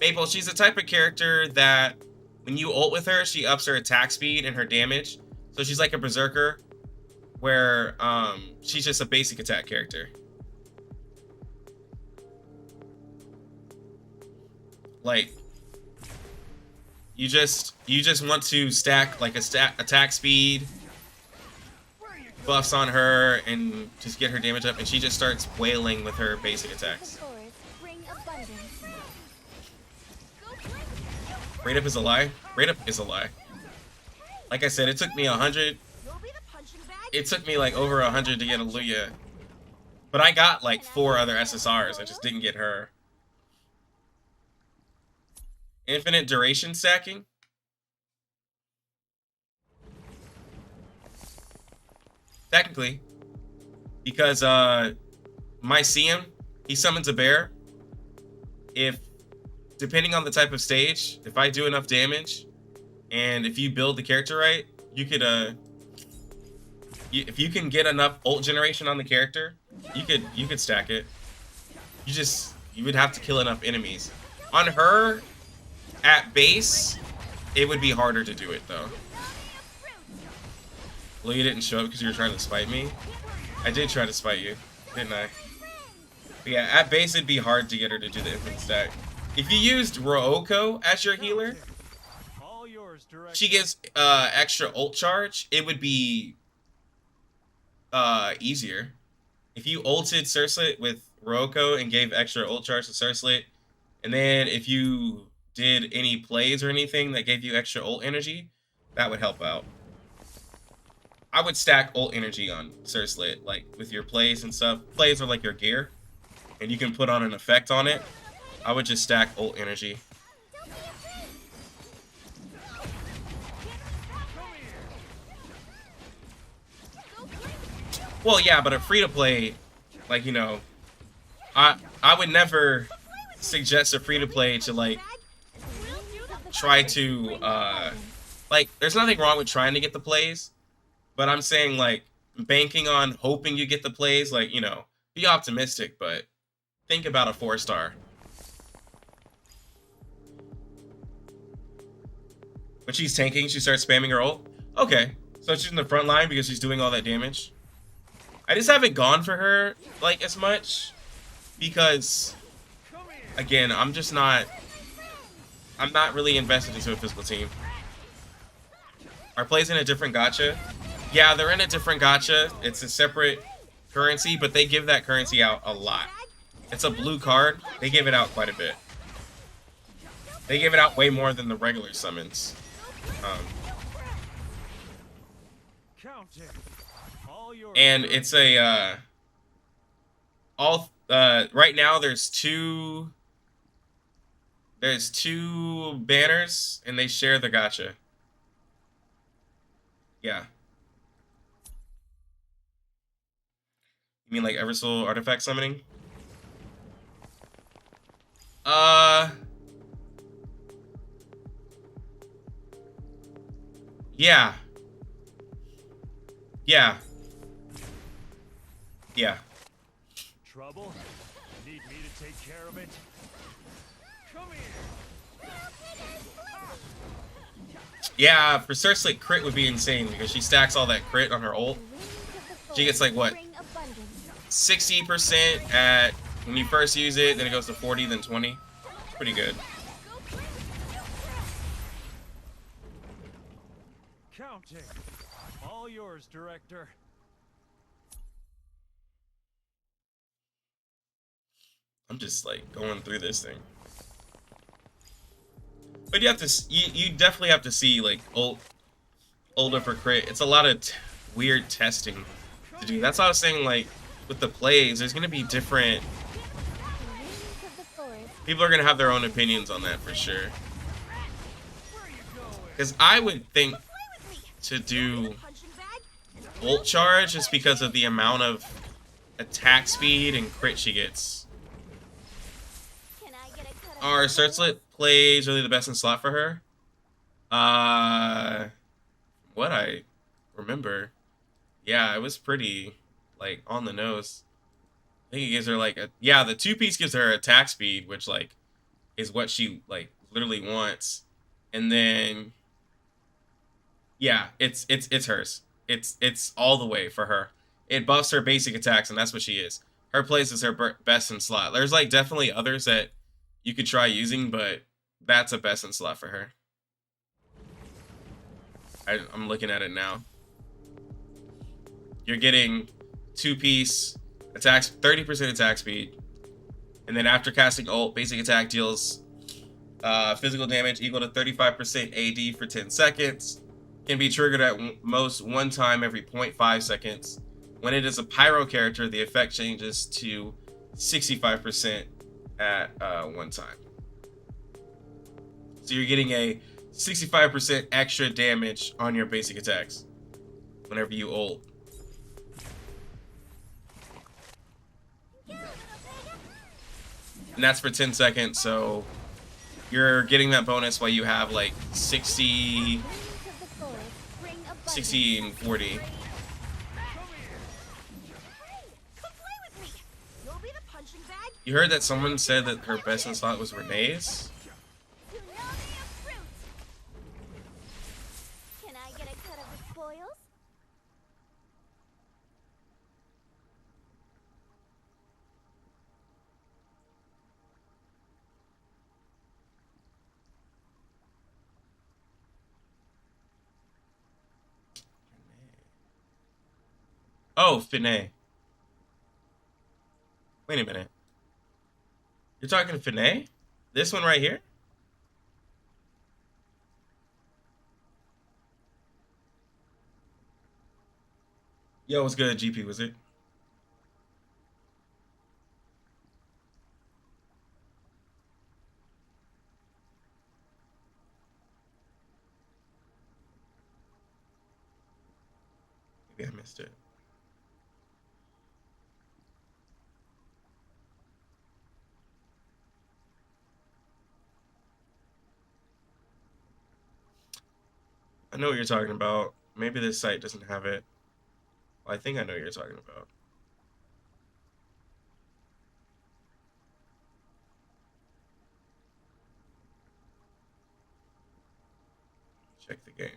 Maple. She's the type of character that when you ult with her, she ups her attack speed and her damage. So she's like a berserker where she's just a basic attack character. Like you just want to stack like attack speed buffs on her and just get her damage up, and she just starts wailing with her basic attacks. Rate up is a lie. Rate up is a lie. Like I said, it took me 100. It took me like over 100 to get a Luya, but I got like 4 other SSRs. I just didn't get her. Infinite duration stacking. Technically, because my CM, he summons a bear. If, depending on the type of stage, if I do enough damage, and if you build the character right, you could if you can get enough ult generation on the character, you could stack it. You would have to kill enough enemies. On her, at base, it would be harder to do it though. Well, you didn't show up because you were trying to spite me. I did try to spite you, didn't I? But yeah, at base it'd be hard to get her to do the infinite stack. If you used Rooko as your healer, she gives extra ult charge. It would be easier. If you ulted Cerslet with Rooko and gave extra ult charge to Cerslet, and then if you did any plays or anything that gave you extra ult energy, that would help out. I would stack ult energy on Cerslet, like with your plays and stuff. Plays are like your gear, and you can put on an effect on it. I would just stack ult energy. Well, yeah, but a free-to-play, like, you know, I would never suggest a free-to-play to, like, try to, like, there's nothing wrong with trying to get the plays, but I'm saying, like, banking on hoping you get the plays, like, you know, be optimistic, but think about a 4-star. When she's tanking, she starts spamming her ult. Okay, so she's in the front line because she's doing all that damage. I just haven't gone for her, like, as much because, again, I'm not really invested into a physical team. Our plays in a different gacha. Yeah, they're in a different gacha. It's a separate currency, but they give that currency out a lot. It's a blue card. They give it out quite a bit. They give it out way more than the regular summons. And it's a right now there's two banners and they share the gacha. Yeah. You mean like Eversoul artifact summoning? Yeah. Yeah. Yeah. Trouble? Need me to take care of it? Come here! Yeah, for Cersei, crit would be insane because she stacks all that crit on her ult. She gets like what? 60% at when you first use it, then it goes to 40, then 20. Pretty good. Counting. All yours, Director. I'm just like going through this thing. But you have to, you definitely have to see like older for crit. It's a lot of weird testing to do. That's why I was saying like with the plays, there's gonna be different. People are gonna have their own opinions on that for sure. Because I would think to do ult charge just because of the amount of attack speed and crit she gets. Are Searchlit plays really the best in slot for her? What I remember, yeah, it was pretty like on the nose. I think it gives her like a, yeah, the 2-piece gives her attack speed, which like is what she like literally wants, and then yeah, it's hers. It's all the way for her. It buffs her basic attacks, and that's what she is. Her plays is her best in slot. There's like definitely others that you could try using, but that's a best in slot for her. I'm looking at it now. You're getting 2-piece attacks, 30% attack speed, and then after casting ult, basic attack deals physical damage equal to 35% AD for 10 seconds. Can be triggered at most one time every 0.5 seconds. When it is a pyro character, the effect changes to 65% at one time. So you're getting a 65% extra damage on your basic attacks whenever you ult. And that's for 10 seconds, so you're getting that bonus while you have like 60 and 40. You heard that someone said that her best in slot was Renee's? Can I get a cut of the spoils? Oh, Finay. Wait a minute. You're talking Finay? This one right here? Yo, what's good, GP? Was it? Maybe I missed it. I know what you're talking about. Maybe this site doesn't have it. Well, I think I know what you're talking about. Check the game.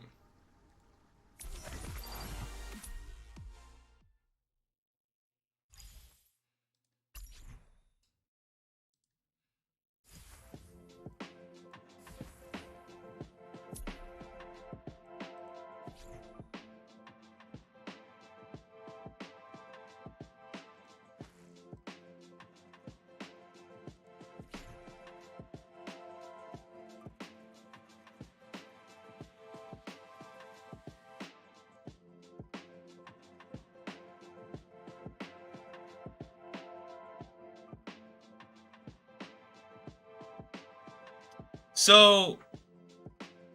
So,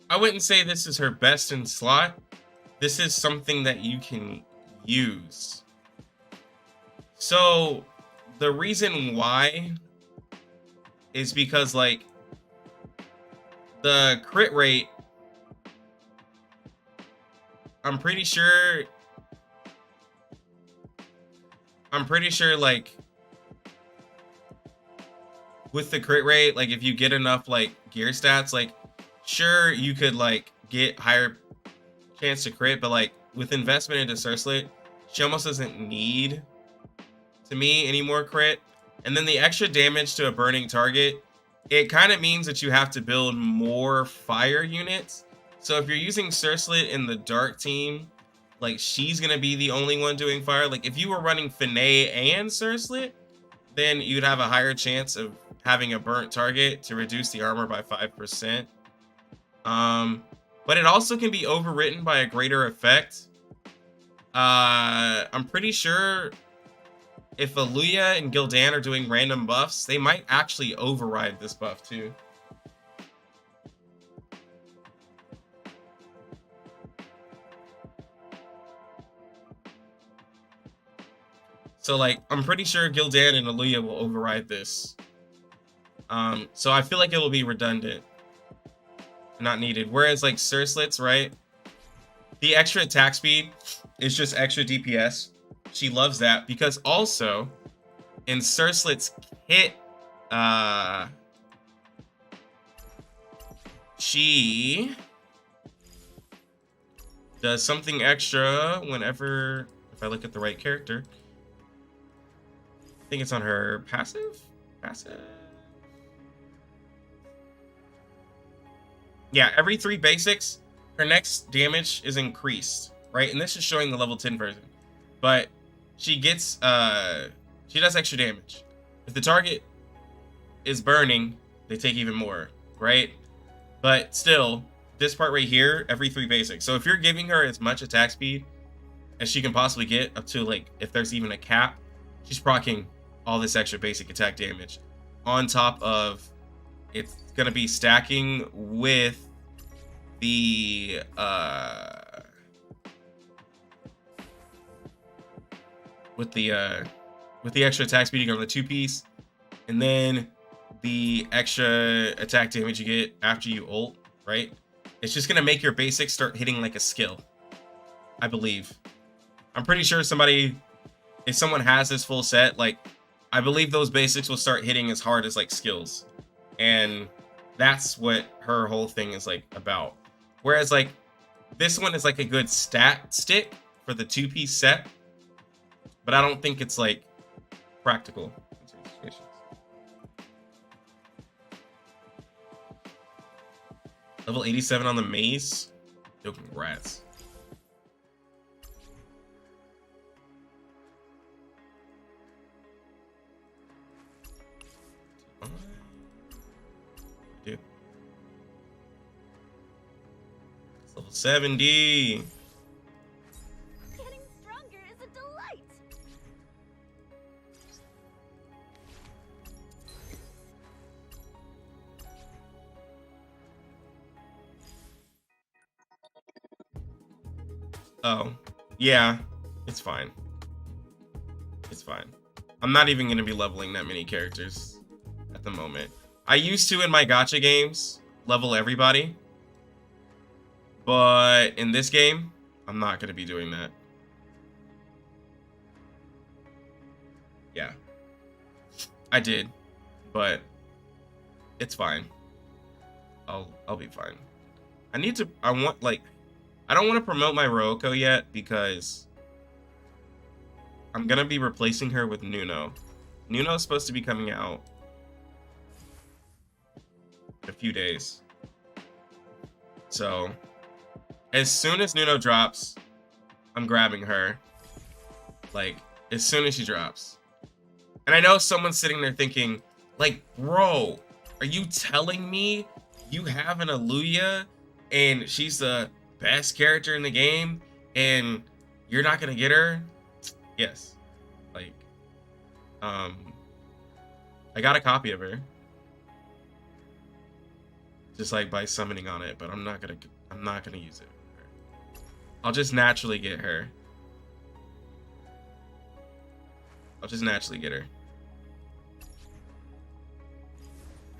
I wouldn't say this is her best in slot. This is something that you can use. So, the reason why is because, like, the crit rate, I'm pretty sure I'm pretty sure like with the crit rate, like if you get enough like gear stats, like sure you could like get higher chance to crit, but like with investment into Surcelet, she almost doesn't need to me any more crit. And then the extra damage to a burning target, it kind of means that you have to build more fire units. So if you're using Surcelet in the dark team, like she's gonna be the only one doing fire. Like if you were running Finay and Surcelet, then you'd have a higher chance of having a burnt target to reduce the armor by 5%. But it also can be overwritten by a greater effect. I'm pretty sure if Aluya and Gildan are doing random buffs, they might actually override this buff too. So like, I'm pretty sure Gildan and Aluya will override this. So I feel like it will be redundant, not needed. Whereas like Surcelet's, right? The extra attack speed is just extra DPS. She loves that because also in Surcelet's kit, she does something extra whenever, if I look at the right character, I think it's on her passive. Yeah, every 3 basics, her next damage is increased, right? And this is showing the level 10 version. But she gets, she does extra damage. If the target is burning, they take even more, right? But still, this part right here, every 3 basics. So if you're giving her as much attack speed as she can possibly get, up to like, if there's even a cap, she's proccing all this extra basic attack damage. On top of, it's gonna be stacking with the with the extra attack speed you get on the 2-piece, and then the extra attack damage you get after you ult, right? It's just gonna make your basics start hitting like a skill, I believe. I'm pretty sure if someone has this full set, like I believe those basics will start hitting as hard as like skills. And that's what her whole thing is like about. Whereas like this one is like a good stat stick for the 2-piece set, but I don't think it's like practical in certain situations. Level 87 on the maze. Yo, congrats. Level 70. Getting stronger is a delight. Oh, yeah, it's fine. It's fine. I'm not even going to be leveling that many characters at the moment. I used to in my gacha games level everybody. But in this game, I'm not going to be doing that. Yeah. I did. But it's fine. I'll be fine. I don't want to promote my Rooko yet because I'm going to be replacing her with Nuno. Nuno's supposed to be coming out in a few days. So as soon as Nuno drops, I'm grabbing her. Like, as soon as she drops. And I know someone's sitting there thinking, like, bro, are you telling me you have an Aluya and she's the best character in the game and you're not gonna get her? Yes. Like, I got a copy of her. Just like by summoning on it, but I'm not gonna use it. I'll just naturally get her. I'll just naturally get her.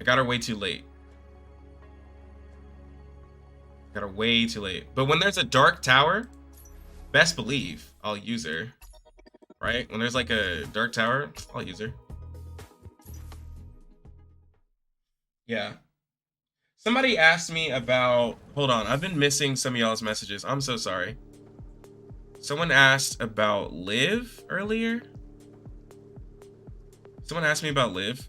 I got her way too late. Got her way too late. But when there's a dark tower, best believe I'll use her. right? When there's like a dark tower, I'll use her. Yeah. Somebody asked me about, hold on, I've been missing some of y'all's messages. I'm so sorry. Someone asked about Liv earlier. Someone asked me about Liv.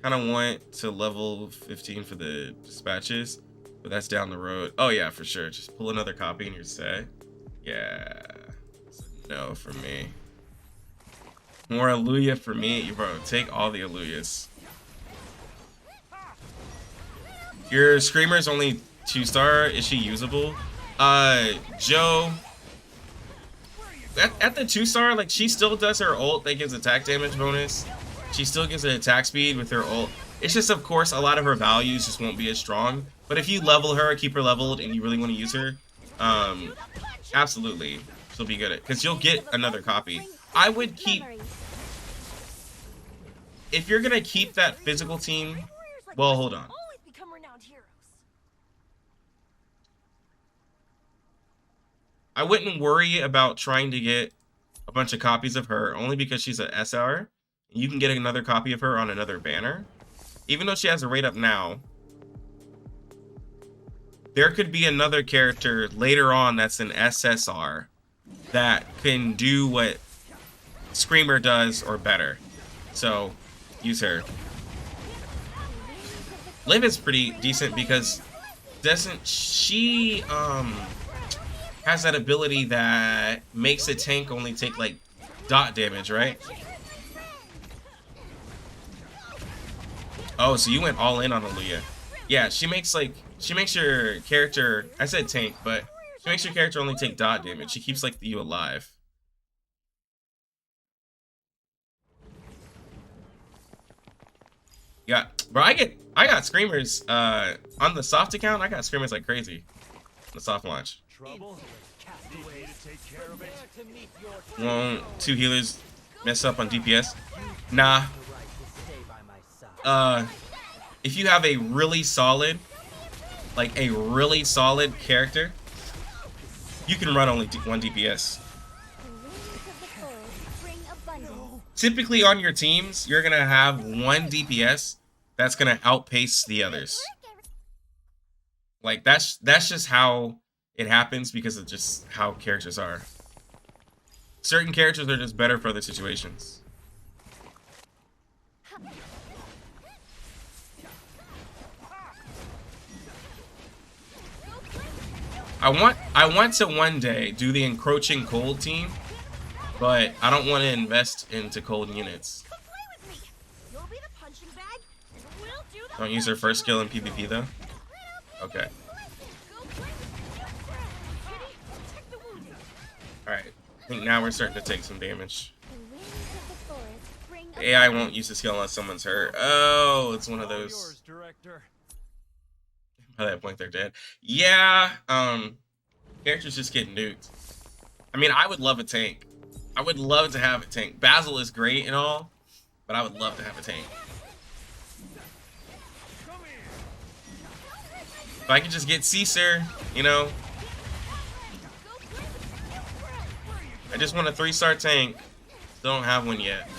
Kind of want to level 15 for the dispatches, but that's down the road. Oh yeah, for sure. Just pull another copy and you're set. Yeah. No for me. More Alluya for me. Bro, take all the Alluyas. Your Screamer's only 2-star. Is she usable? Joe. At the 2-star, like, she still does her ult that gives attack damage bonus. She still gives an attack speed with her ult. It's just, of course, a lot of her values just won't be as strong. But if you level her, keep her leveled, and you really want to use her, absolutely, she'll be good at it. Because you'll get another copy. I would keep... If you're going to keep that physical team... Well, hold on. I wouldn't worry about trying to get a bunch of copies of her, only because she's an SR. You can get another copy of her on another banner. Even though she has a rate up now, there could be another character later on that's an SSR that can do what Screamer does or better. So, use her. Liv is pretty decent because doesn't she has that ability that makes a tank only take like dot damage, right? Oh, so you went all in on Alluya. Yeah, she makes your character, I said tank, but she makes your character only take dot damage. She keeps like you alive. Yeah, bro, I got Screamers on the soft account. I got Screamers like crazy. The soft launch. Won't 2 healers mess up on DPS? Nah. If you have a really solid, like a really solid character, you can run only 1 DPS. Typically on your teams, you're gonna have 1 DPS that's gonna outpace the others. Like that's just how it happens because of just how characters are. Certain characters are just better for other situations. I want to one day do the encroaching cold team, but I don't want to invest into cold units. Don't use her first skill in PvP though? Okay. Alright, I think now we're starting to take some damage. The AI won't use the skill unless someone's hurt. Oh, it's one of those. By that point, they're dead. Yeah, characters just get nuked. I mean, I would love a tank. I would love to have a tank. Basil is great and all, but I would love to have a tank. If I could just get Caesar, you know. I just want a 3-star tank. Still don't have one yet.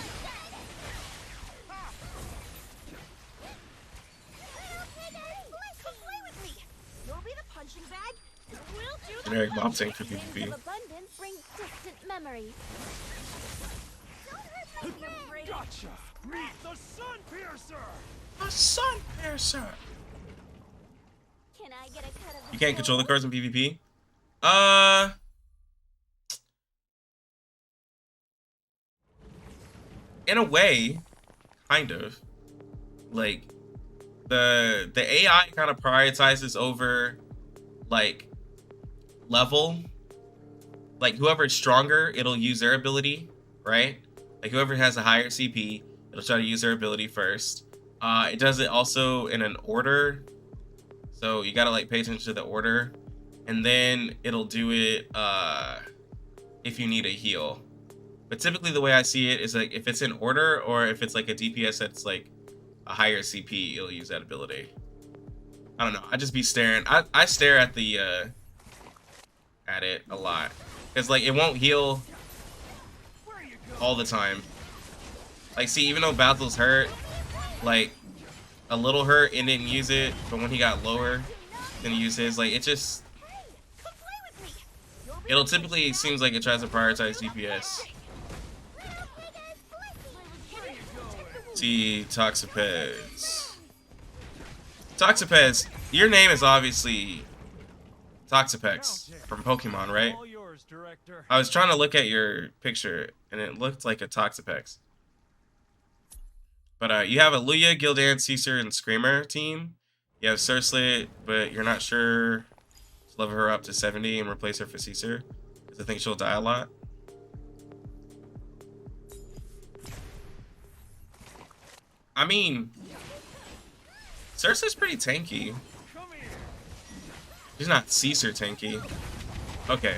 Generic mob tank for PvP. Gotcha! Meet the Sun Piercer! The Sun Piercer! Can I get a cut of You can't control the cards in PvP? In a way, kind of. Like, the AI kind of prioritizes over, like, level. Like, whoever's stronger, it'll use their ability, right? Like, whoever has a higher CP, it'll try to use their ability first. It does it also in an order. So you gotta, like, pay attention to the order. And then it'll do it if you need a heal. But typically the way I see it is, like, if it's in order or if it's, like, a DPS that's, like, a higher CP, it'll use that ability. I don't know. I just be staring. I stare at the... at it a lot. because like it won't heal all the time. Like, see, even though Basil's hurt, like a little hurt and didn't use it, but when he got lower, then he used his. Like, it just, it'll typically seems like it tries to prioritize DPS. See, Toxipez. Toxipez, your name is obviously Toxapex from Pokemon, right? All yours, Director. I was trying to look at your picture, and it looked like a Toxapex. But you have a Luya, Gildan, Caesar, and Screamer team. You have Cerslet, but you're not sure. Just level her up to 70 and replace her for Caesar, because I think she'll die a lot. I mean, Cersei's pretty tanky. She's not Caesar tanky. Okay,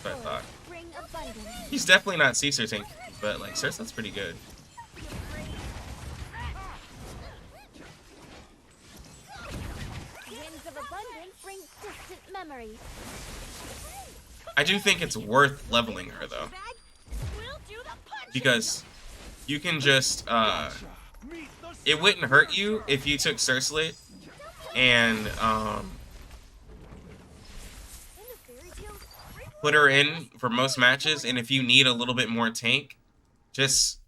that's what I thought. He's definitely not Caesar tanky, but like Cersei's pretty good. I do think it's worth leveling her though, because you can just it wouldn't hurt you if you took Cersei and put her in for most matches, and if you need a little bit more tank, just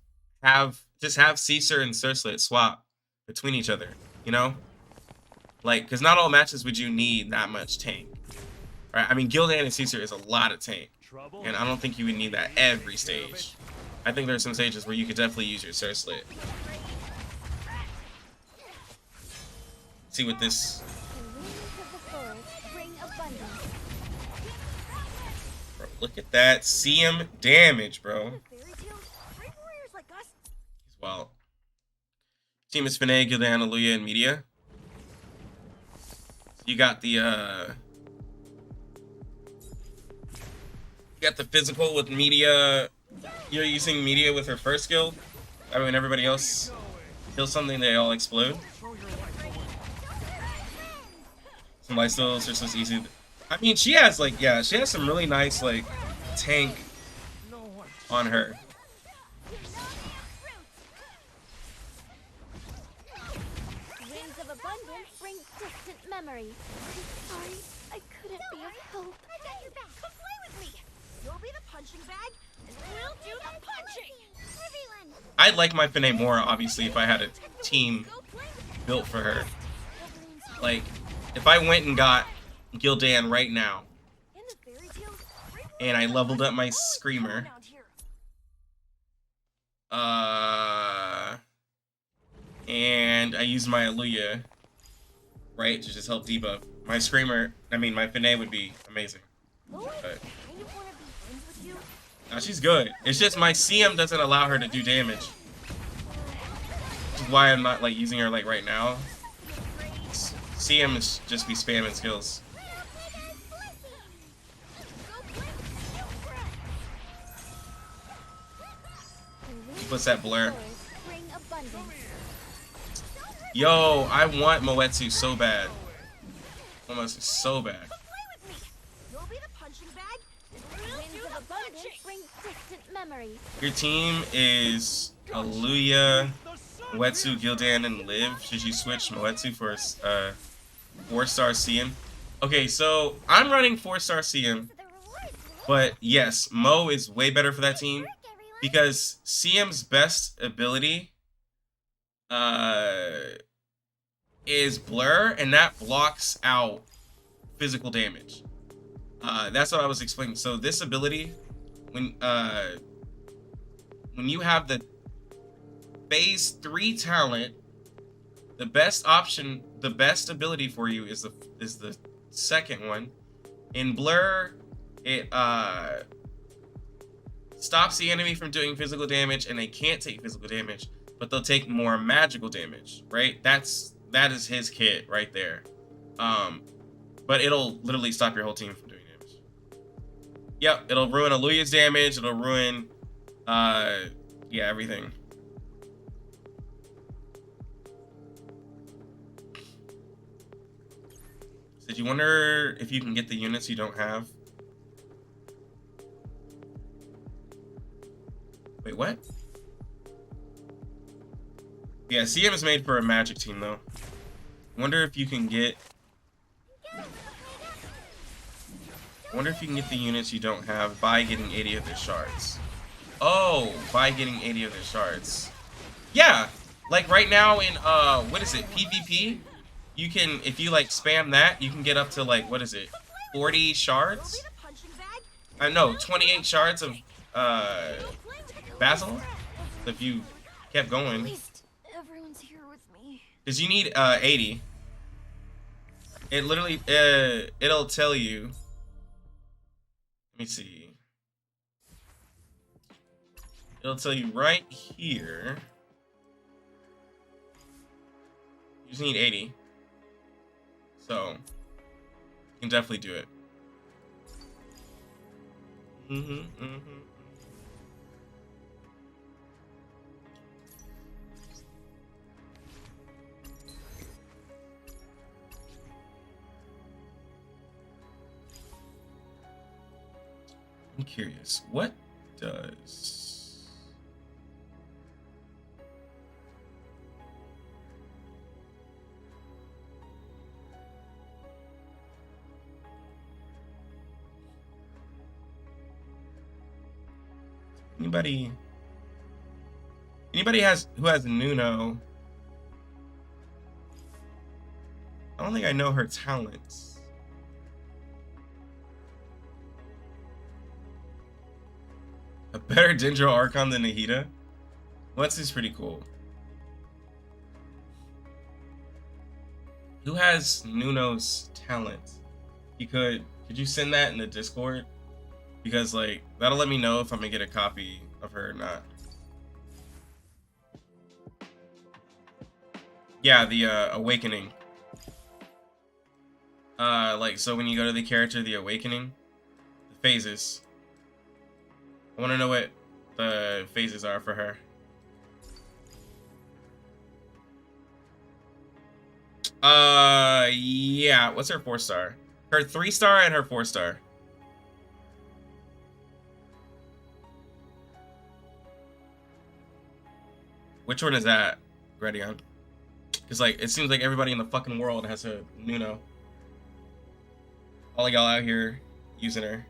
have Caesar and Cersei swap between each other, you know? Like, because not all matches would you need that much tank. Right? I mean, Gildan and Caesar is a lot of tank, and I don't think you would need that every stage. I think there's some stages where you could definitely use your Cersei. See what this... Bro, look at that CM damage, bro. He's wild. Team is Finay, Gildan, Aluya, and Media. You got the physical with Media. You're using Media with her first skill. I mean, everybody else kills something, they all explode. Some lifesteals are just easy. I mean, she has like, yeah, she has some really nice like tank on her. Winds of abundance bring distant memories. I'm sorry, I couldn't be of help. I got your back. Come play with me. You'll be the punching bag, and we'll do the punching. Everyone. I'd like my Finay more, obviously, if I had a team built for her. Like, if I went and got Gildan right now, and I leveled up my Screamer, and I used my Aluya, right, to just help debuff. My Screamer, I mean, my Finay would be amazing. But, no, she's good. It's just my CM doesn't allow her to do damage. Which is why I'm not, like, using her, like, right now. CM is just be spamming skills. What's that blur? Yo, I want Moetsu so bad. Moetsu so bad. Your team is Aluya, Moetsu, Gildan, and Liv. Should you switch Moetsu for 4-star CM? Okay, so I'm running 4-star CM, but yes, Mo is way better for that team because CM's best ability is Blur, and that blocks out physical damage. That's what I was explaining. So this ability, when you have the phase 3 talent, the best option, the best ability for you is the second one. In Blur, it stops the enemy from doing physical damage, and they can't take physical damage, but they'll take more magical damage, right? That is his kit right there. But it'll literally stop your whole team from doing damage. Yep, it'll ruin Aluya's damage, it'll ruin yeah, everything. Did you wonder if you can get the units you don't have? Wait, what? Yeah, CM is made for a magic team though. Wonder if you can get. Wonder if you can get the units you don't have by getting 80 of their shards. Oh, by getting 80 of their shards. Yeah, like right now in what is it, PvP? You can, if you like spam that, you can get up to like, what is it, 40 shards? I know, 28 shards of Basil. If you kept going. At least everyone's here with me. Because you need 80. It literally it'll tell you. Let me see. It'll tell you right here. You just need 80. So you can definitely do it. I'm curious, what does anybody who has Nuno? I don't think I know her talents. A better Dendro Archon than Nahida? What's this pretty cool? Who has Nuno's talent? Could you send that in the Discord? Because like that'll let me know if I'm gonna get a copy of her or not. Yeah, the Awakening. Like so when you go to the character, the Awakening, the phases. I want to know what the phases are for her. Yeah. What's her 4-star? Her 3-star and her 4-star. Which one is that, Gredion? Because like it seems like everybody in the fucking world has a Nuno. All of y'all out here using her.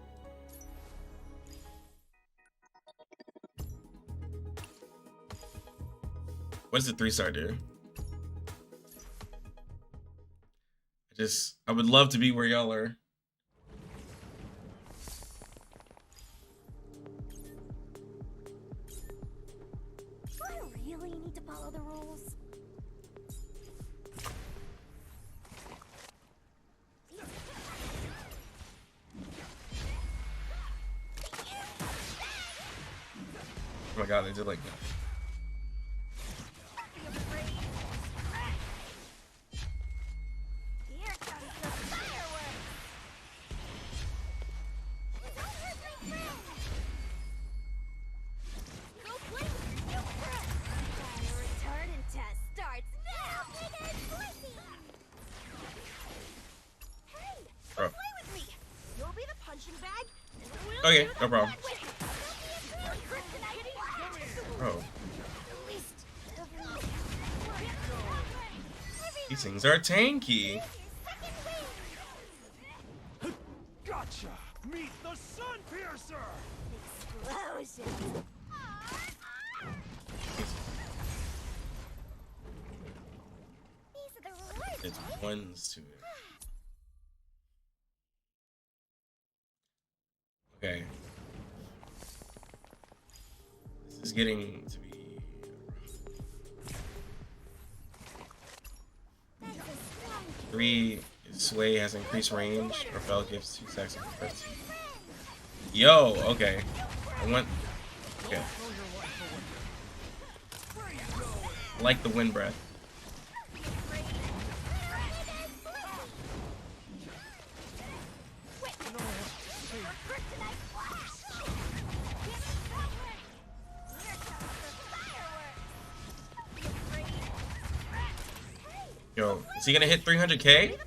What does the 3-star do? I would love to be where y'all are. Do I really need to follow the rules? Oh my god, they did like that. Okay, no problem. Bro. These things are tanky. Gotcha! Meet the Sun Piercer! Explosion. It's ones to it. Okay. This is getting to be... Three, Sway has increased range. Raphael gives 2 seconds of defense. Yo, okay. I want... Okay. I like the wind breath. Yo, is he gonna hit 300k?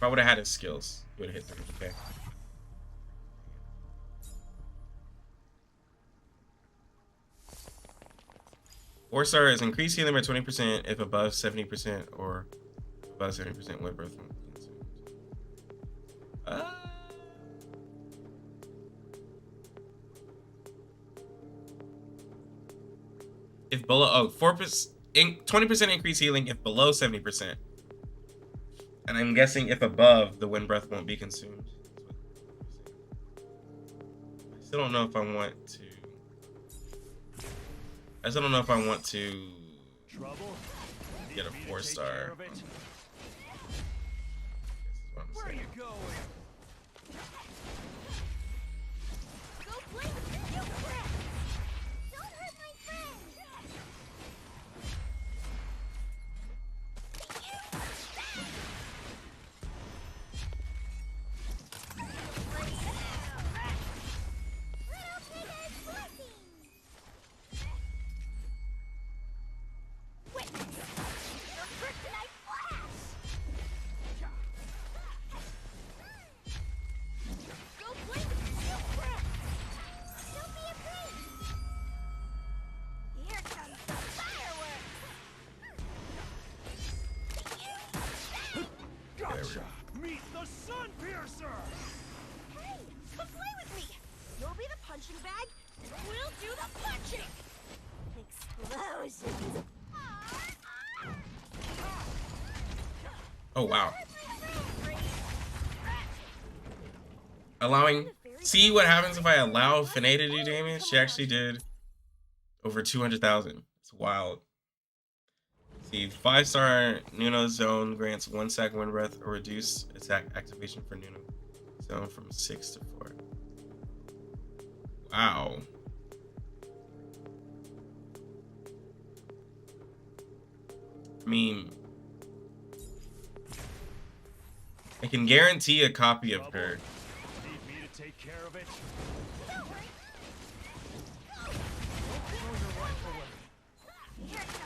If I would have had his skills, he would have hit 30k. 4-star is increased healing by 20% if above 70% or above 70% web breath. If below 4%, 20% increase healing if below 70%. And I'm guessing if above, the wind breath won't be consumed. I still don't know if I want to. I still don't know if I want to get a 4-star. Where are you going? Go play with your new friend. Don't hurt my friend. Gotcha! Meet the Sun Piercer! Hey, come play with me. You'll be the punching bag, and we'll do the punching. Explosions. Oh wow. Allowing. See what happens if I allow Finay to do damage? She actually did over 200,000. It's wild. See, 5-star Nuno Zone grants 1 stack wind breath or reduce attack activation for Nuno Zone from 6 to 4. Wow. I mean, I can guarantee a copy of her. Need me to take care of it?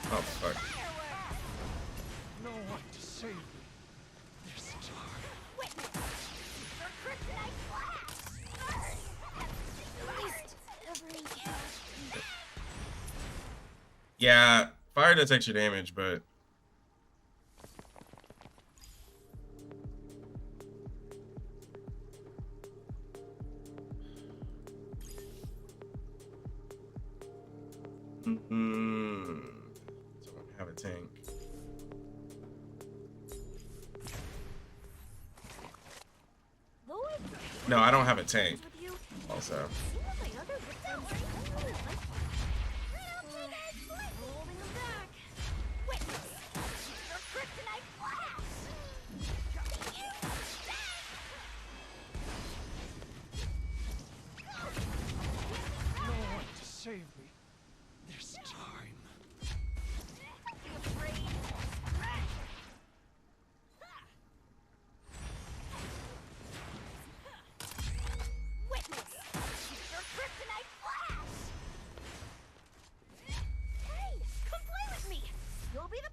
Oh fuck. No one to save me. This time. Yeah, fire does extra damage, but don't have a tank. No, I don't have a tank. Also. No one to save me. This time.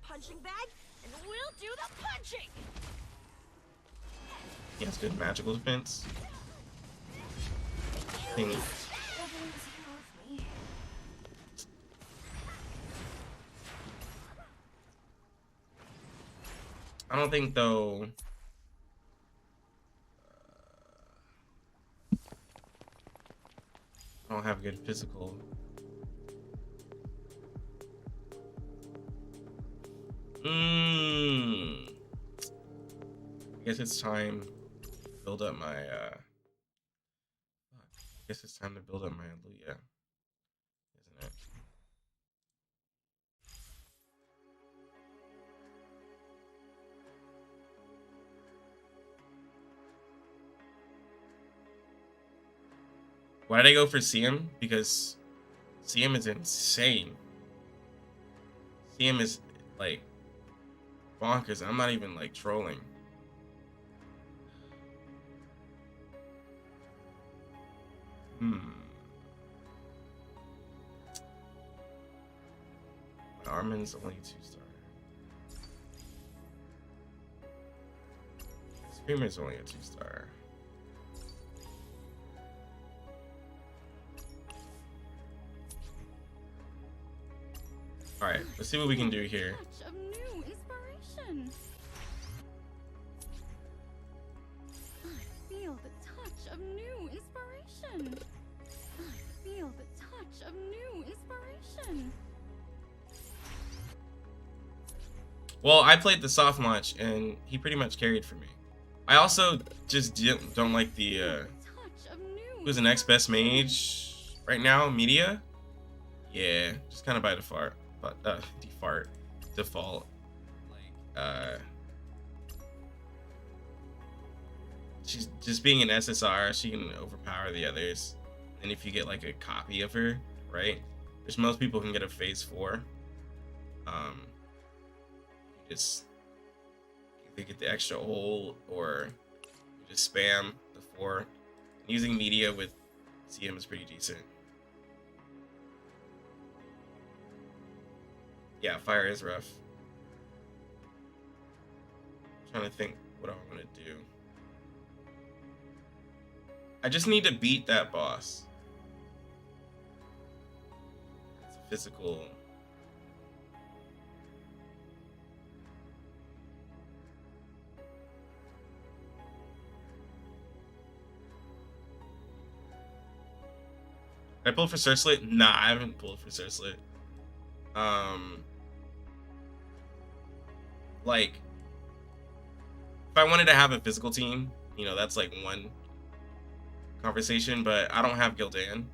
Punching bag, and we'll do the punching. He has good magical defense. Thing. I don't think though. I don't have good physical. I guess it's time to build up my I guess it's time to build up my Luya, isn't it? Why did I go for CM? Because CM is insane. CM is like bonkers. I'm not even like trolling. Armin's only 2-star. Screamer's only a 2-star. All right, let's see what we can do here. Touch of new inspiration. I feel the touch of new inspiration. I feel the touch of new inspiration. Well, I played the soft launch and he pretty much carried for me. I also just don't like the Touch of new. who's the next best mage right now? Media? Yeah, just kind of by default. But default. Like she's just being an SSR, she can overpower the others. And if you get like a copy of her, right? Which most people can get a phase 4. Just either get the extra hole or you just spam the 4. Using media with CM is pretty decent. Yeah, fire is rough. I'm trying to think what I want to do. I just need to beat that boss. It's a physical. Did I pull for Surcelet? Nah, I haven't pulled for Surcelet. Like, if I wanted to have a physical team, you know, that's like one conversation, but I don't have Gildan.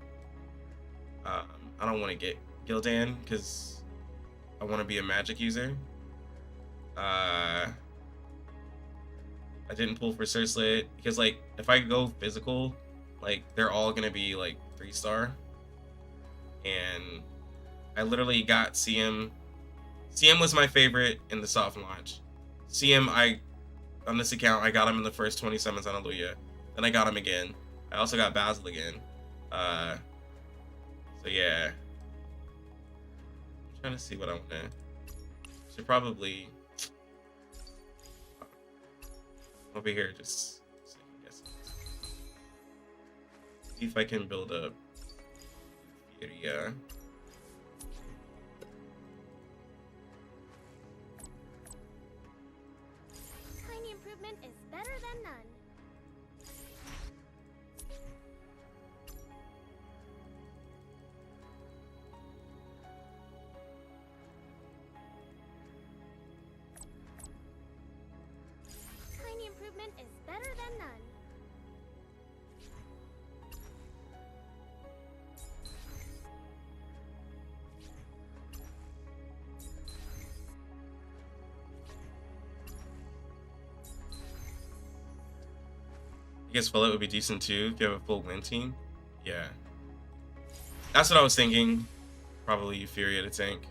I don't want to get Gildan because I want to be a magic user. I didn't pull for Surcelet because, like, if I go physical, like, they're all gonna be like 3-star, and I literally got CM. CM was my favorite in the soft launch. CM, on this account, I got him in the first 20 summons on Hallelujah. Then I got him again. I also got Basil again. So yeah. I'm trying to see what I want to. Should probably over here just second guessing. See if I can build up area. Tiny improvement is better than none. Tiny improvement is better than none. I guess Bullet would be decent too if you have a full win team. Yeah. That's what I was thinking. Probably Euphoria to tank. Can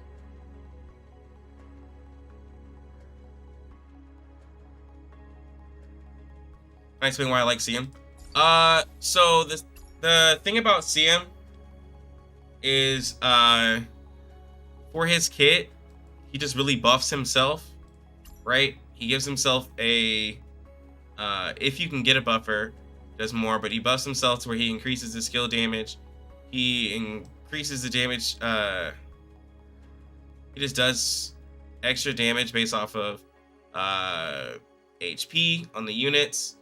I explain why I like CM? So the thing about CM is for his kit, he just really buffs himself, right? He gives himself a if you can get a buffer, does more, but he buffs himself to where he increases the skill damage. He increases the damage. He just does extra damage based off of HP on the units.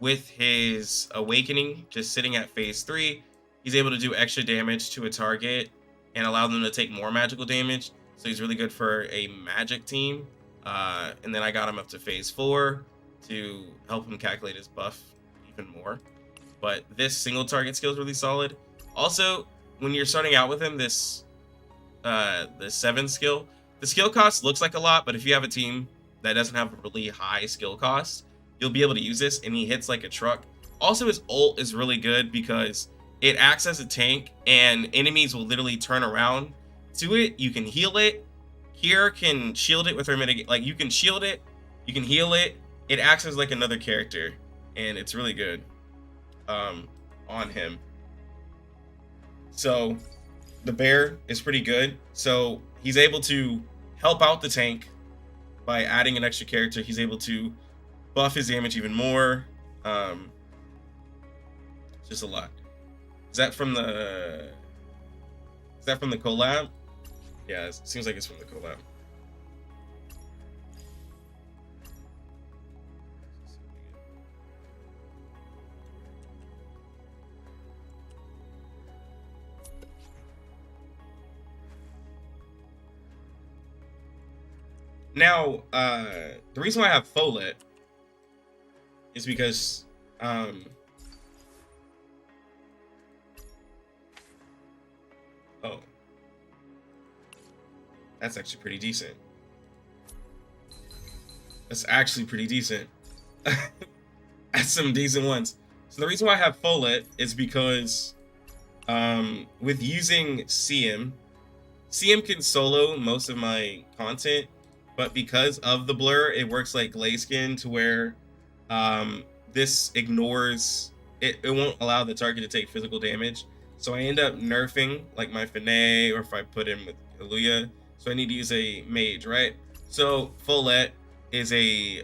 With his awakening, just sitting at phase 3, he's able to do extra damage to a target and allow them to take more magical damage. So he's really good for a magic team. And then I got him up to phase 4 to help him calculate his buff even more. But this single target skill is really solid. Also, when you're starting out with him, this the 7 skill, the skill cost looks like a lot, but if you have a team that doesn't have a really high skill cost, you'll be able to use this, and he hits like a truck. Also, his ult is really good because it acts as a tank, and enemies will literally turn around to it. You can heal it. Here can shield it with her mitigate. Like, you can shield it, you can heal it. It acts as like another character, and it's really good on him. So the bear is pretty good. So he's able to help out the tank by adding an extra character. He's able to buff his damage even more. Just a lot. Is that from the collab? Yeah, it seems like it's from the collab. Now, the reason why I have Follett is because, oh, that's actually pretty decent. That's actually pretty decent. That's some decent ones. So the reason why I have Follett is because, with using CM can solo most of my content, but because of the blur, it works like Glayskin to where this ignores it. It won't allow the target to take physical damage. So I end up nerfing like my Finay, or if I put him with Aluya. So I need to use a mage, right? So Follett is a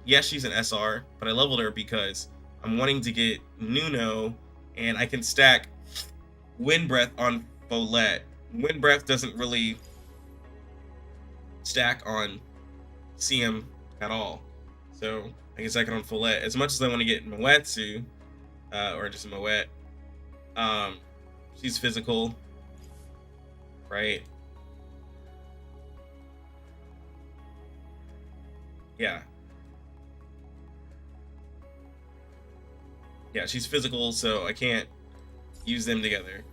yes, she's an SR, but I leveled her because I'm wanting to get Nuno, and I can stack Wind Breath on Follett. Wind Breath doesn't really stack on CM at all, so I can stack it on Follett. As much as I want to get Moetsu, or just Moet, she's physical, right? Yeah, she's physical, so I can't use them together.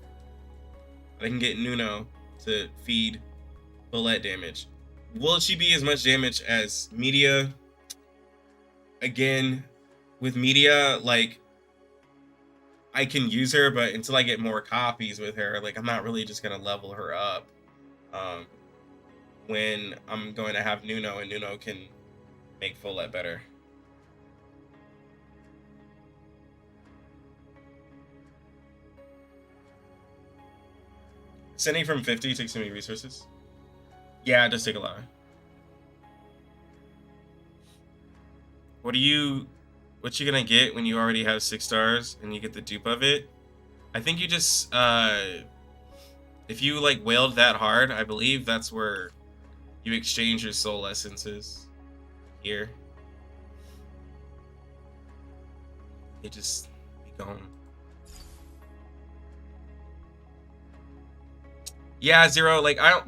I can get Nuno to feed Follett damage. Will she be as much damage as Media? Again, with Media, like, I can use her, but until I get more copies with her, like, I'm not really just gonna level her up. When I'm going to have Nuno, and Nuno can make Follett better. Sending from 50 takes too many resources. Yeah, it does take a lot. What you gonna get when you already have 6 stars and you get the dupe of it? I think you just if you like wailed that hard, I believe that's where you exchange your soul essences. Here. It just be gone. Yeah, Zero, like I'm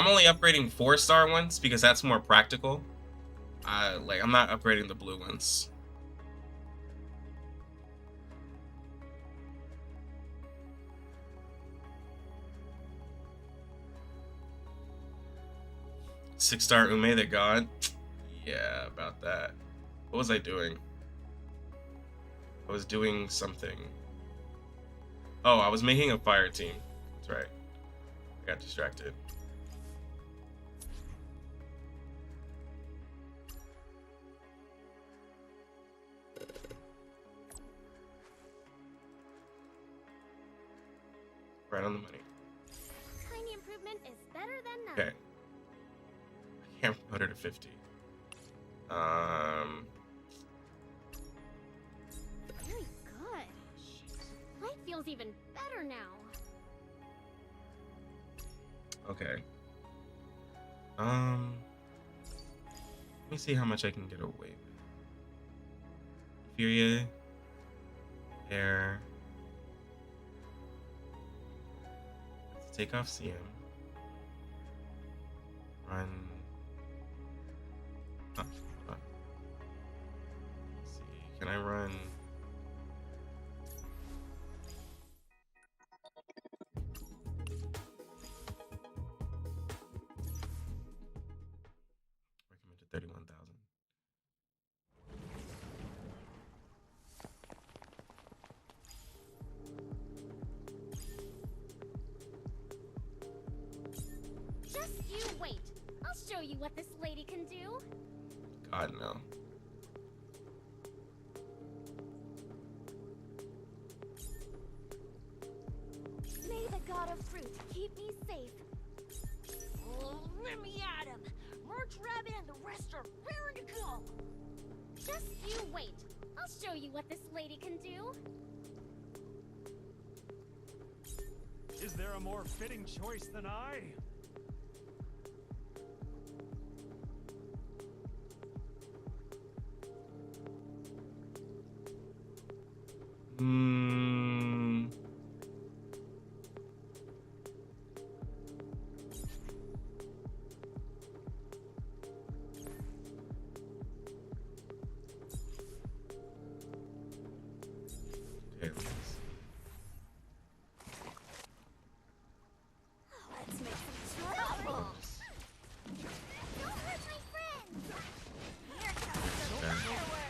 only upgrading 4-star ones because that's more practical. Like I'm not upgrading the blue ones. Six-star Ume the God. Yeah, about that. What was I doing? I was doing something. Oh, I was making a fire team. That's right. I got distracted. Right on the money. Tiny improvement is better than none. Okay. I can't put her to 50. Very good. Life feels even better now. Okay. Let me see how much I can get away with. Furia. Air. Let's take off CM. Run. Oh, hold on. Let's see. Can I run? Recommended 31,000. Just you wait. I'll show you what this lady can do. God, no. May the god of fruit keep me safe. Oh, let me at him. March Rabbit and the rest are raring to go. Just you wait. I'll show you what this lady can do. Is there a more fitting choice than I? Let's make some trouble. Don't hurt my friend. Here comes the fireworks.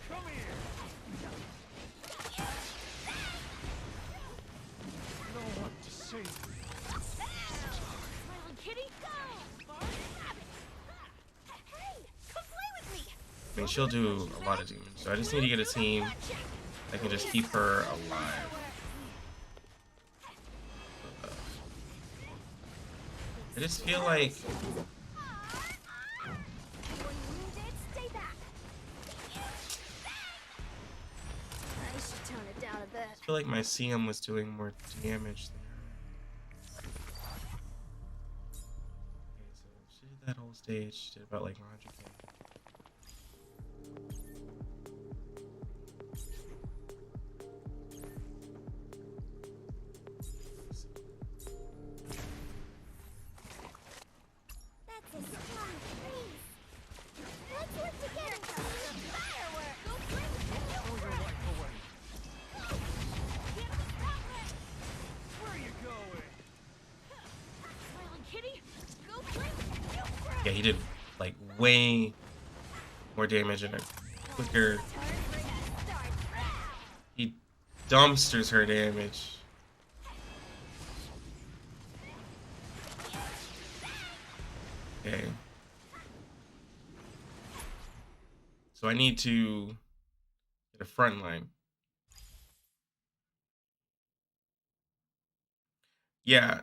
Come here! No one to save me. Smiling kitty, go! Barn rabbit. Hey, come play with me. I mean, she'll do a lot of damage, so I just need to get a team that can just keep her alive. I just feel like When wounded, stay back. I should tone it down a bit. I feel like my CM was doing more damage there. Okay, so she did that whole stage. She did about like 100k. That's a strong breeze. Let's work together. Firework. Go bring Throw your life away. Get the spotlight. Where are you going? Smiling kitty, go bring Yeah, he did like way more damage and a quicker. He dumpsters her damage. Okay. So I need to get a front line. Yeah.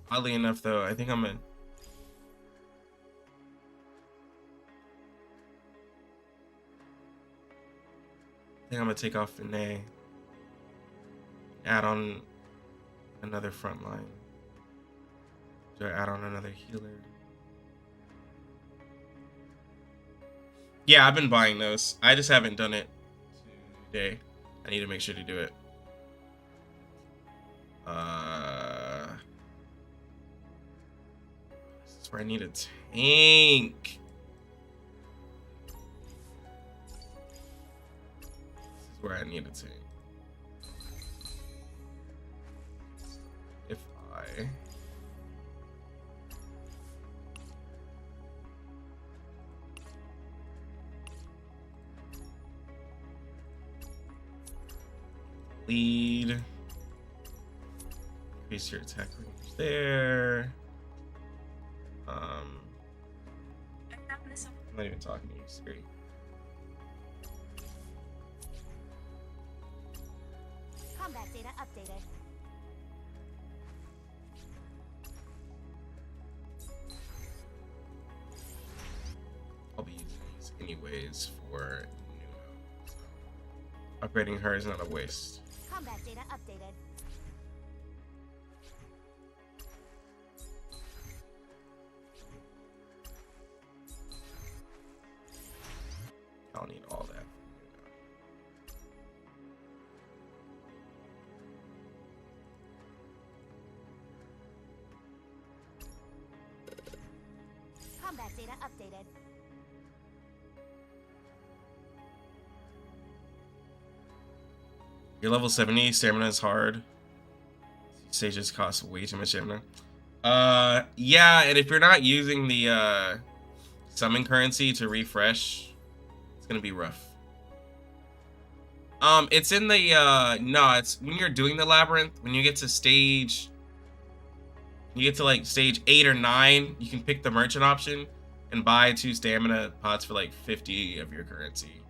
Oddly enough, though, I think I'm gonna take off Finay. Add on another front line. Do I add on another healer? Yeah, I've been buying those. I just haven't done it today. I need to make sure to do it. This is where I need a tank. This is where I need a tank. If I lead, increase your attack range there. I'm not even talking to you, Siri. Combat data updated. I'll be using these anyways for Nuno. So upgrading her is not a waste. Combat data updated. I'll need all that. Combat data updated. You're level 70, stamina is hard. Stages cost way too much stamina. Yeah, and if you're not using the summon currency to refresh, it's gonna be rough. It's in the no, it's when you're doing the labyrinth, when you get to stage, you get to like stage 8 or 9, you can pick the merchant option and buy 2 stamina pots for like 50 of your currency,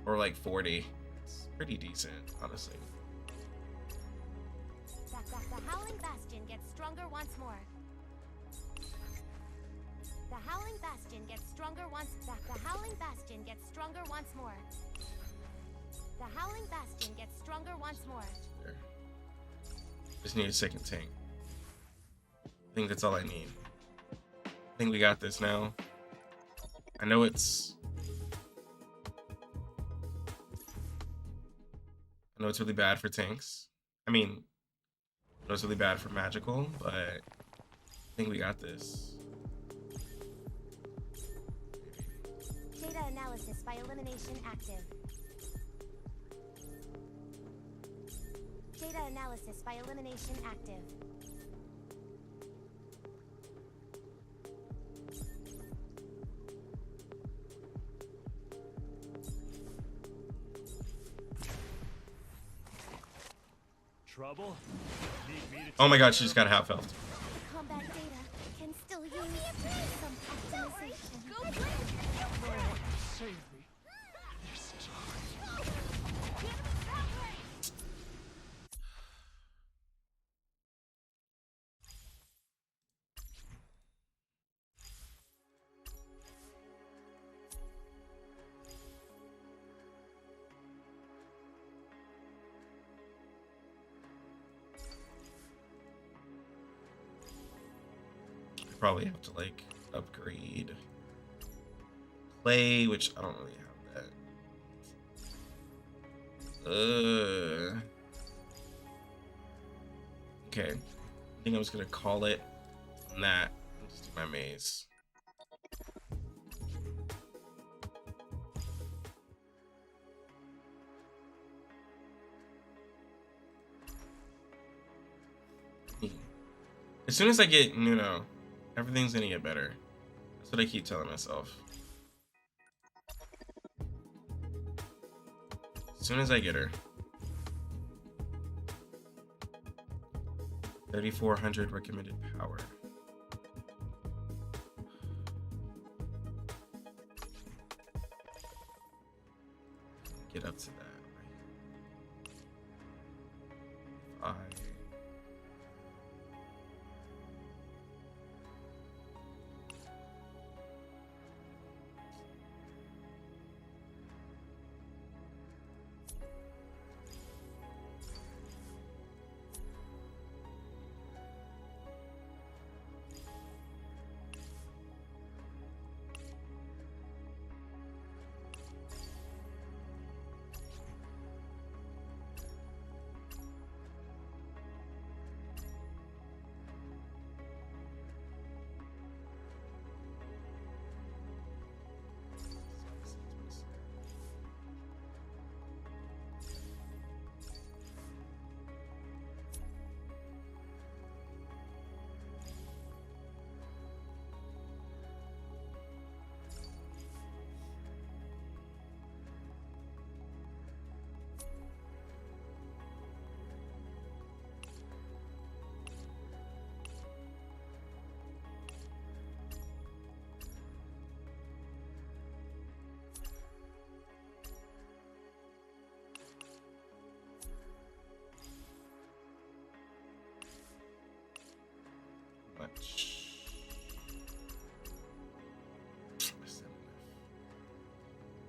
or like 40. It's pretty decent, honestly. The Howling Bastion gets stronger once more. The Howling Bastion gets stronger once. The Howling Bastion gets stronger once more. The Howling Bastion gets stronger once more. There. Just need a second tank. I think that's all I need. I think we got this now. I know it's really bad for tanks. I mean, I know it's really bad for magical, but I think we got this. Data analysis by elimination active. Data analysis by elimination active. Trouble? Need me to Oh my take god, she care just of got half health. Combat data can still use some optimization. Go it? Save me. This time. Probably have to like upgrade play, which I don't really have that. Okay, I think I'm just gonna call it on that and just do my maze. As soon as I get Nuno, everything's gonna get better. That's what I keep telling myself. As soon as I get her. 3,400 recommended power. Get up to that, right?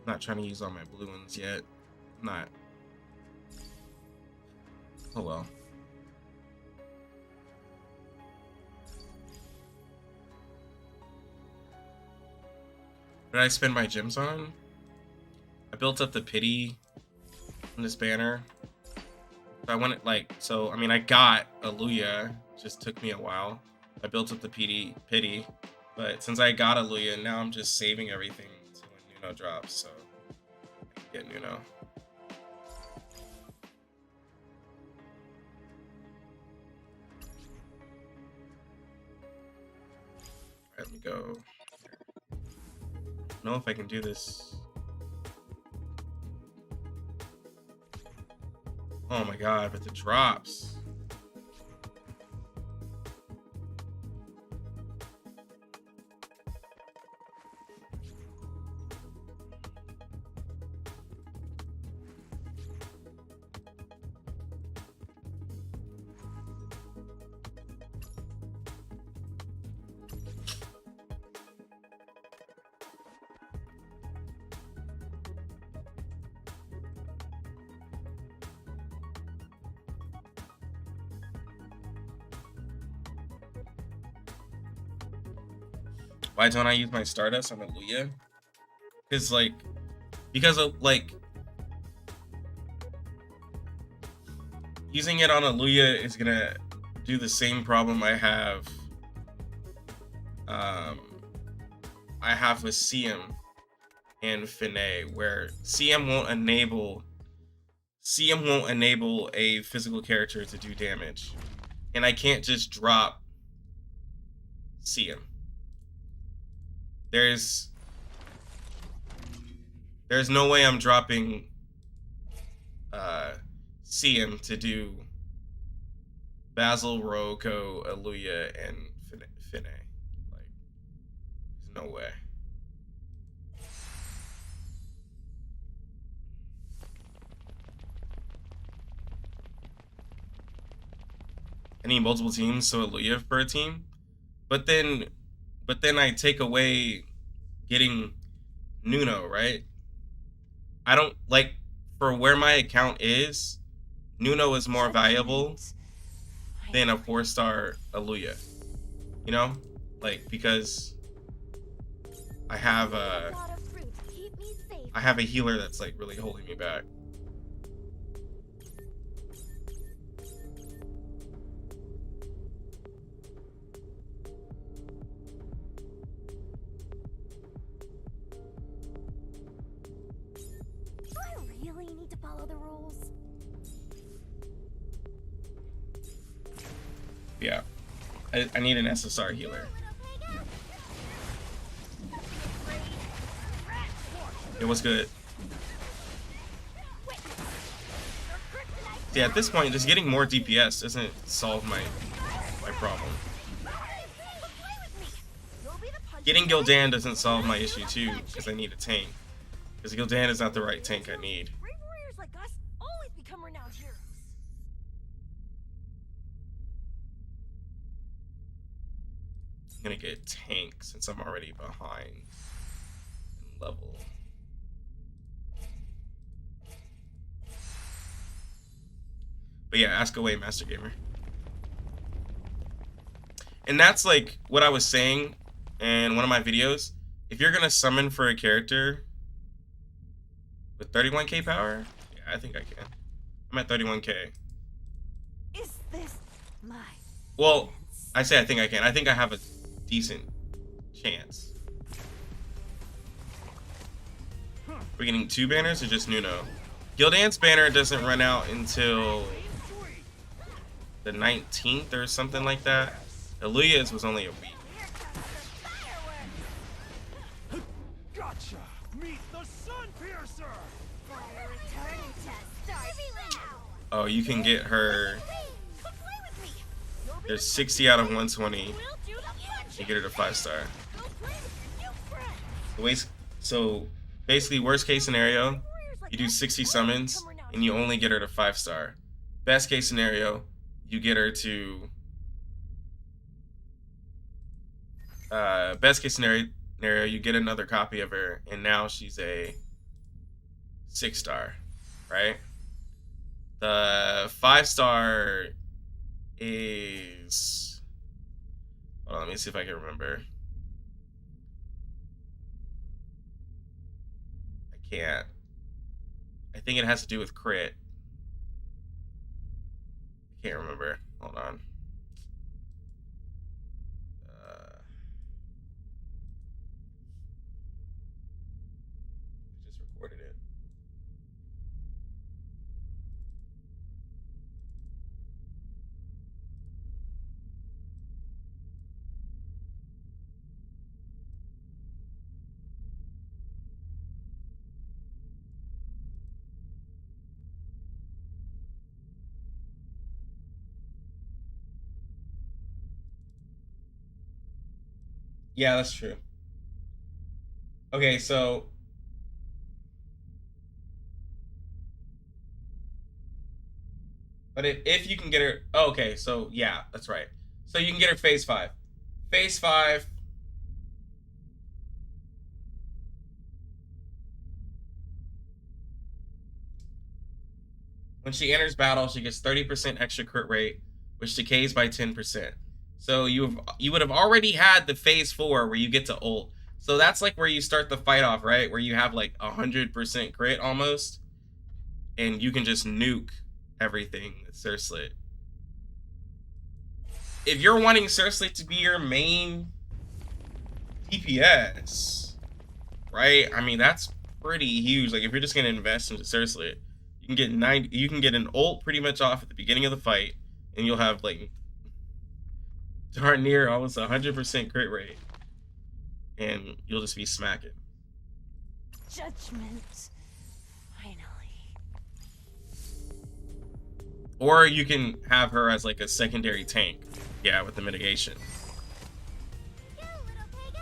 Not trying to use all my blue ones yet. Not. Oh well. What did I spend my gems on? I built up the pity on this banner. I wanted I mean I got Aluya, just took me a while. I built up the pity, but since I got Aluya, now I'm just saving everything to when Nuno drops, so I can get Nuno. Alright, let me go. I don't know if I can do this. Oh my god, but the drops. Why don't I use my Stardust on Aluya? Because using it on Aluya is gonna do the same problem I have with CM and Finay, where CM won't enable a physical character to do damage, and I can't just drop CM. There's no way I'm dropping CM to do Basil, Roko, Aluya, and Finay. Like, there's no way. I need multiple teams, so Aluya per team. But then I take away getting Nuno, right? I don't like, for where my account is, Nuno is more valuable than a 4-star Aluya. You know? Like, because I have a healer that's like really holding me back. Yeah, I need an SSR healer. It was good. Yeah, at this point, just getting more DPS doesn't solve my problem. Getting Gildan doesn't solve my issue too, because I need a tank. Because Gildan is not the right tank I need. I'm gonna get tank since I'm already behind in level. But yeah, ask away, Master Gamer. And that's like what I was saying in one of my videos. If you're gonna summon for a character with 31k power, yeah, I think I can. I'm at 31k. Is this my Well, I say I think I can. I think I have a decent chance. We're getting 2 banners or just Nuno? Gildan's banner doesn't run out until the 19th or something like that. Aluya's was only a week. Gotcha. Meet the Sun Piercer. Oh, you can get her. There's 60 out of 120. You get her to 5-star. So basically, worst case scenario, you do 60 summons and you only get her to 5-star. Best case scenario, you get her to best case scenario, you get another copy of her, and now she's a 6-star, right? The 5-star is, hold on, let me see if I can remember. I can't. I think it has to do with crit. I can't remember. Hold on. I just recorded it. Yeah, that's true. Okay, so but if you can get her, oh, okay, so yeah, that's right. So you can get her phase 5. Phase 5. When she enters battle, she gets 30% extra crit rate, which decays by 10%. So you would have already had the phase 4 where you get to ult. So that's like where you start the fight off, right? Where you have like 100% crit almost, and you can just nuke everything with Surfslit. If you're wanting Surfslit to be your main DPS, right? I mean, that's pretty huge. Like if you're just gonna invest into Surfslit, you can get you can get an ult pretty much off at the beginning of the fight, and you'll have like darn near almost 100% crit rate, and you'll just be smacking. Judgment. Finally. Or you can have her as like a secondary tank, yeah, with the mitigation. Go, little pig.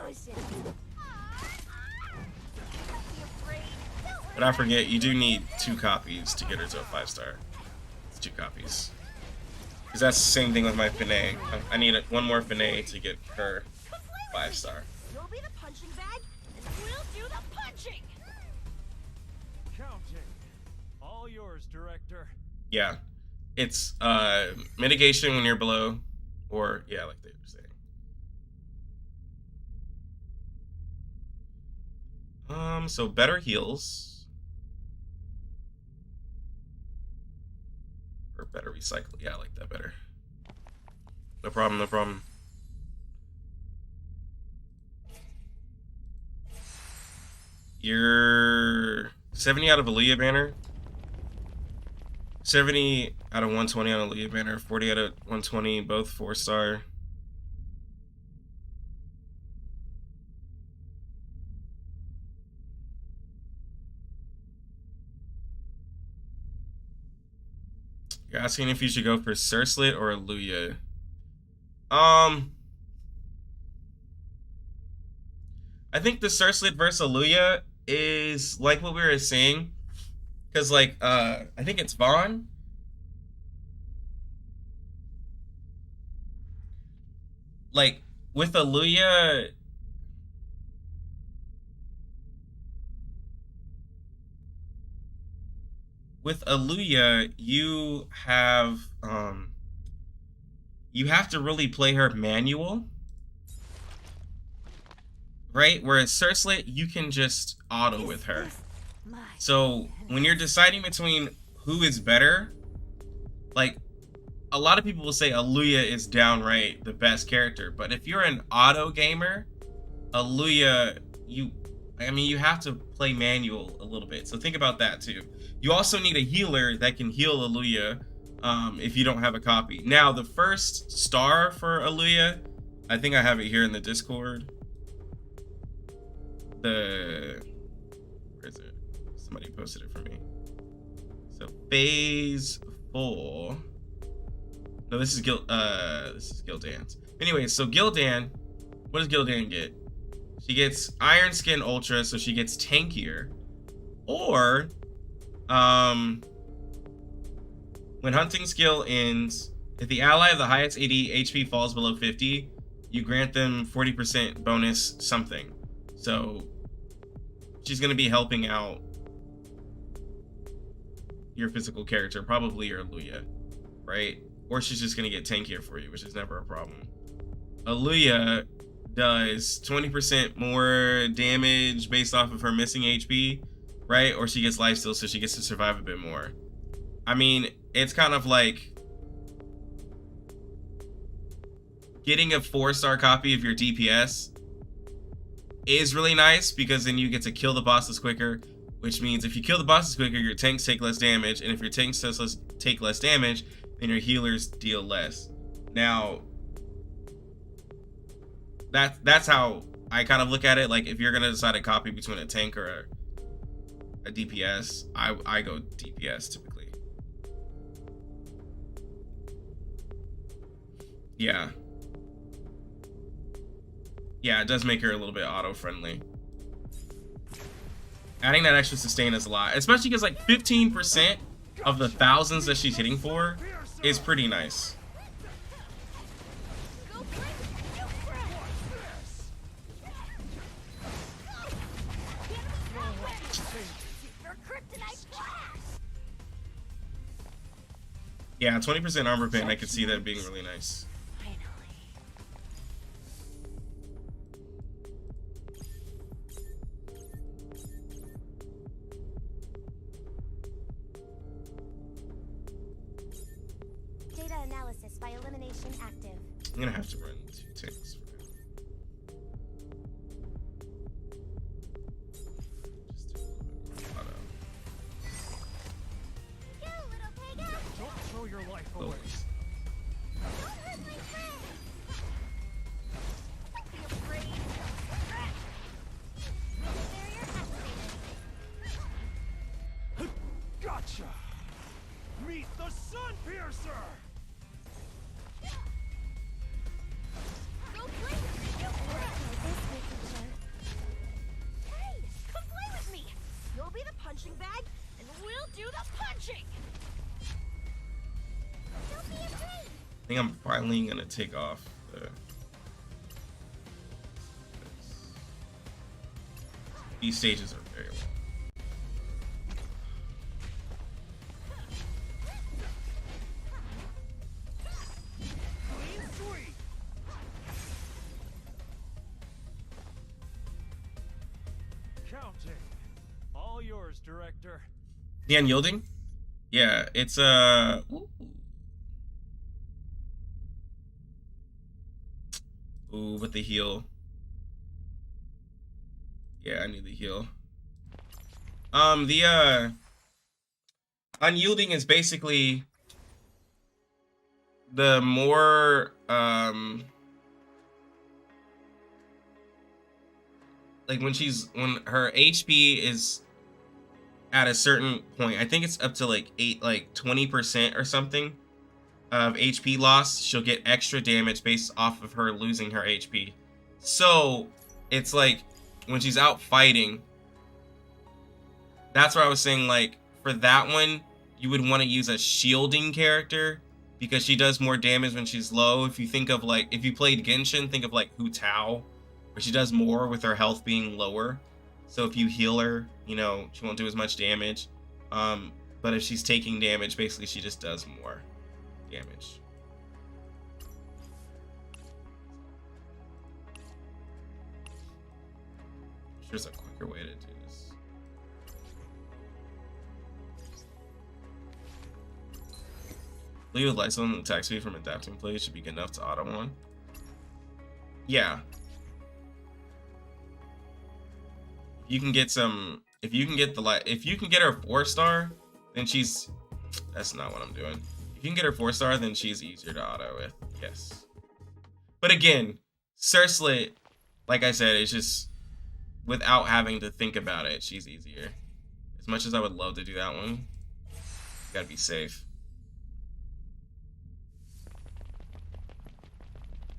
Explosion. Don't be afraid. Don't But I forget, you do need 2 copies to get her to a 5-star. It's 2 copies. Because that's the same thing with my Finay. I need one more Finay to get her 5-star. You'll be the punching bag, and we'll do the punching. Counting. All yours, director. Yeah. It's mitigation when you're below, or yeah, like they were saying. So better heals. Or better recycle. Yeah, I like that better. No problem, no problem. You're 70 out of Aaliyah banner. 70 out of 120 on Aaliyah banner. 40 out of 120, both 4-star. You're asking if you should go for Surfslit or Aaliyah. I think the Surfslit versus Aaliyah is like what we were saying. Because, like, I think it's Vaughn. Like, with Aaliyah... With Aaliyah, you have to really play her manual, right? Whereas Surfslit, you can just auto with her. So when you're deciding between who is better, like a lot of people will say Aaliyah is downright the best character, but if you're an auto gamer, Aaliyah, you have to play manual a little bit. So think about that too. You also need a healer that can heal Aaliyah if you don't have a copy. Now, the first star for Aaliyah, I think I have it here in the Discord. Where is it? Somebody posted it for me. So phase 4. No, this is Gildan's. Anyway, so Gildan, what does Gildan get? She gets Iron Skin Ultra, so she gets tankier. Or when hunting skill ends, if the ally of the highest AD HP falls below 50, you grant them 40% bonus something. So she's going to be helping out your physical character, probably your Aaliyah, right? Or she's just going to get tankier for you, which is never a problem. Aaliyah does 20% more damage based off of her missing HP, right? Or she gets lifesteal, so she gets to survive a bit more. I mean, it's kind of like getting a 4-star copy of your DPS is really nice, because then you get to kill the bosses quicker, which means if you kill the bosses quicker, your tanks take less damage, and if your tanks take less damage, then your healers deal less. Now, that's how I kind of look at it. Like, if you're gonna decide a copy between a tank or a DPS, I go DPS typically. Yeah, it does make her a little bit auto-friendly. Adding that extra sustain is a lot, especially because like 15% of the thousands that she's hitting for is pretty nice. Yeah, 20% armor pen. I could see that being really nice. Data analysis by elimination active. I'm gonna have to run 2 tanks. Don't throw your life away. Don't hurt my friend. Don't be afraid. Barrier activated. Gotcha. Meet the Sun Piercer. Go play with me. Hey, come play with me. You'll be the punching bag, and we'll do the punching. Don't be afraid. I think I'm finally gonna take off the. These stages are very long. Clean sweep. Counting. All yours, director. The unyielding? Yeah, it's Ooh, with the heal. Yeah, I need the heal. The unyielding is basically the more like when her HP is at a certain point, I think it's up to like 20% or something of HP loss, she'll get extra damage based off of her losing her HP. So it's like when she's out fighting, that's where I was saying, like, for that one, you would want to use a shielding character because she does more damage when she's low. If you think of, like, if you played Genshin, think of like Hu Tao, where she does more with her health being lower. So if you heal her, you know, she won't do as much damage. But if she's taking damage, basically she just does more damage. There's a quicker way to do this. Leave with lights on, attack speed from adapting plays should be good enough to auto one. Yeah. You can get some. If you can get her 4-star, then she's. That's not what I'm doing. If you can get her 4-star, then she's easier to auto with. Yes. But again, Cerslet, like I said, it's just without having to think about it, she's easier. As much as I would love to do that one, you gotta be safe.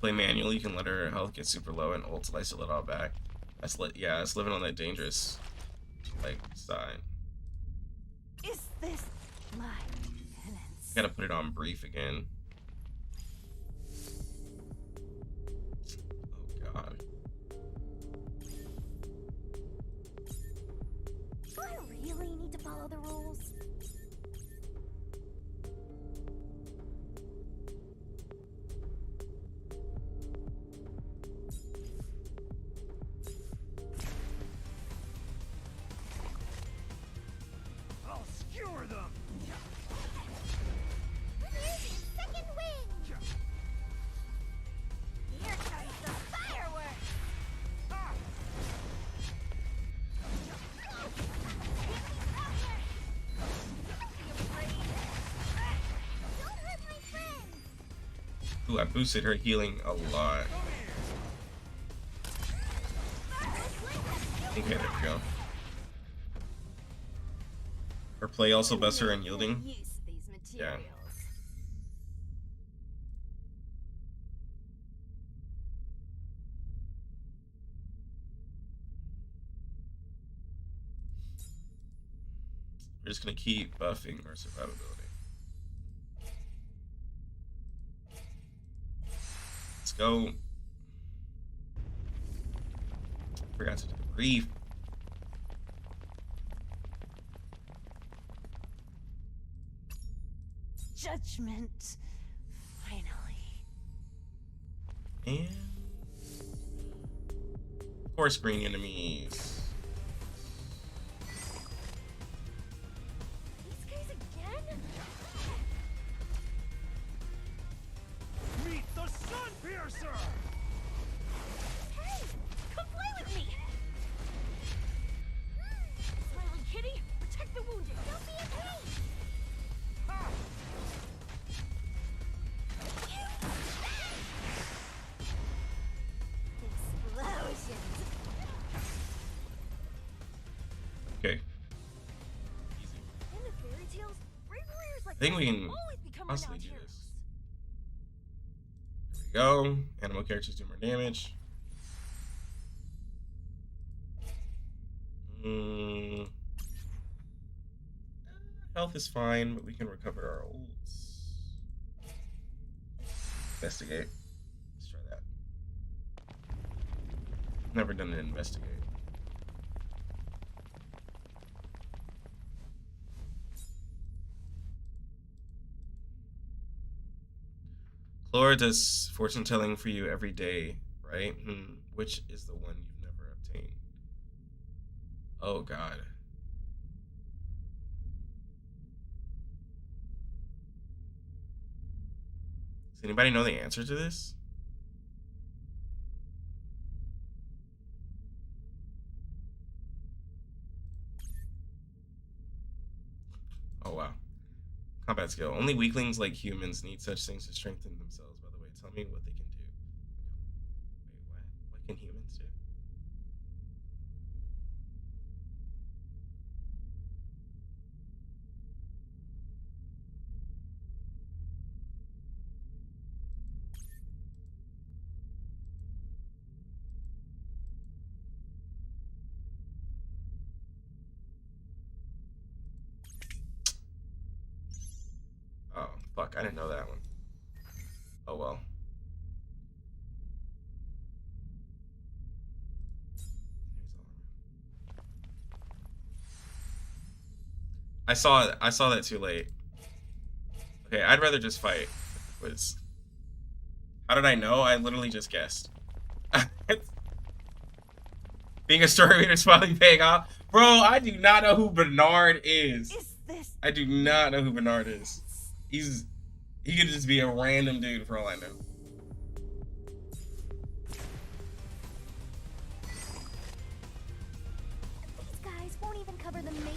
Play manually, you can let her health get super low and ult slice it all back. That's living on that dangerous like side. Is this my penance? Gotta put it on brief again. Oh god. Do I really need to follow the rules? I'll skewer them. Second wind! Here comes the fireworks! Ah! Don't hurt my friend! Ooh, I boosted her healing a lot. Okay, there we go. Her play also busts her in yielding. Use these Yeah. materials. We're just gonna keep buffing our survivability. Let's go. Forgot to do the brief. Judgment. Finally. And of course, green enemies. These guys again? Meet the Sun Piercer! Hey! Come play with me! Smiling kitty, protect the wounded. Don't be a pain! Ha! Explosions! Okay. Easy. In the fairy tales, brave warriors like I think we this can always become possibly renowned do heroes. this. There we go. Animal characters do more damage. Health is fine, but we can recover our ults. Investigate. Let's try that. Never done an investigate. Chlora does fortune telling for you every day, right? Which is the one you've never obtained? Oh God. Does anybody know the answer to this? Oh wow. Combat skill. Only weaklings like humans need such things to strengthen themselves, by the way. Tell me what they can do. Wait, what? What can humans do? Oh, fuck. I didn't know that one. Oh well. I saw it. I saw that too late. Okay, I'd rather just fight. Was how did I know? I literally just guessed. Being a story reader is finally paying off. Bro, I do not know who Bernard is. Is this I do not know who Bernard is. He could just be a random dude for all I know. these guys won't even cover the mate?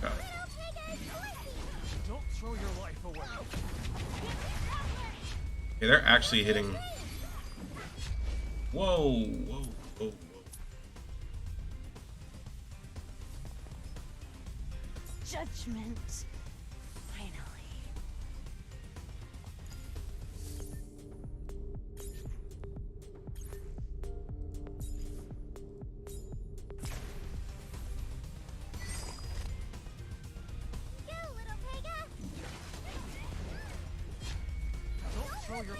God. Don't throw your life away. Okay, they're actually hitting. Whoa, whoa, whoa, whoa. Judgment. Finally. Go, little pega. Don't throw your...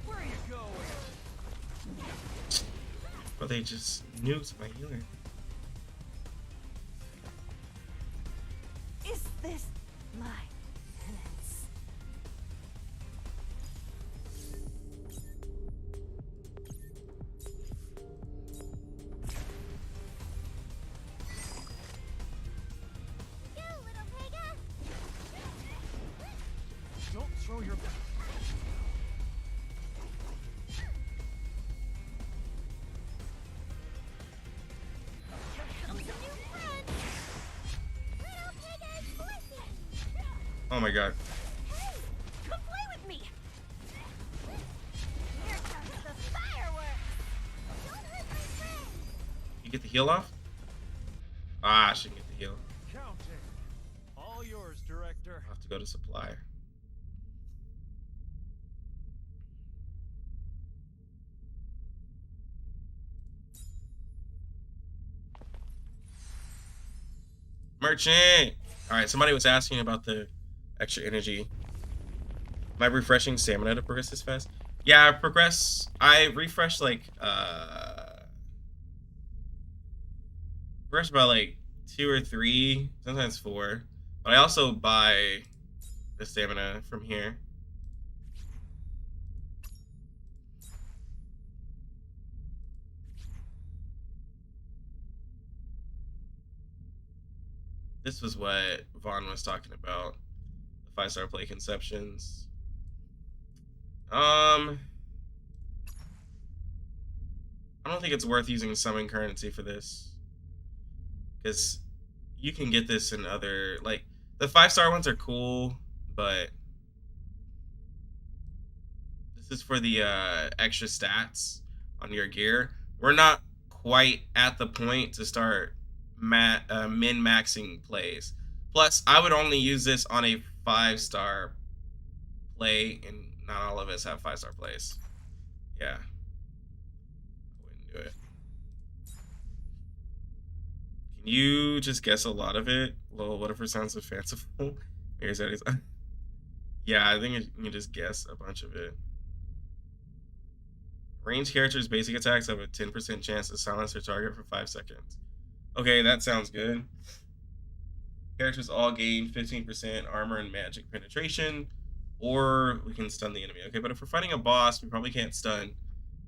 Where are you going? But they just nuked my healer. Is this my penance? Go, little pega. Don't throw your... Comes a new friend. Little pega is blessed. Oh my god. Hey, come play with me. Here comes the fireworks. Don't hurt my friend. You get the heal off? Ah, she can get the heal. Counting. All yours, Director. I'll have to go to supply. Merchant! Alright, somebody was asking about the extra energy. Am I refreshing stamina to progress this fast? Yeah, I refreshed like First about like 2 or 3, sometimes 4. But I also buy the stamina from here. This was what Vaughn was talking about. The 5-star play conceptions. I don't think it's worth using summon currency for this. Because you can get this in other, like, the 5-star ones are cool, but this is for the extra stats on your gear. We're not quite at the point to start min-maxing plays. Plus, I would only use this on a 5-star play, and not all of us have 5-star plays. Yeah. I wouldn't do it. Can you just guess a lot of it? Lol, whatever sounds so fanciful. Here's that. Yeah, I think you can just guess a bunch of it. Ranged characters' basic attacks have a 10% chance to silence their target for 5 seconds. Okay, that sounds good. Characters all gain 15% armor and magic penetration, or we can stun the enemy. Okay, but if we're fighting a boss, we probably can't stun.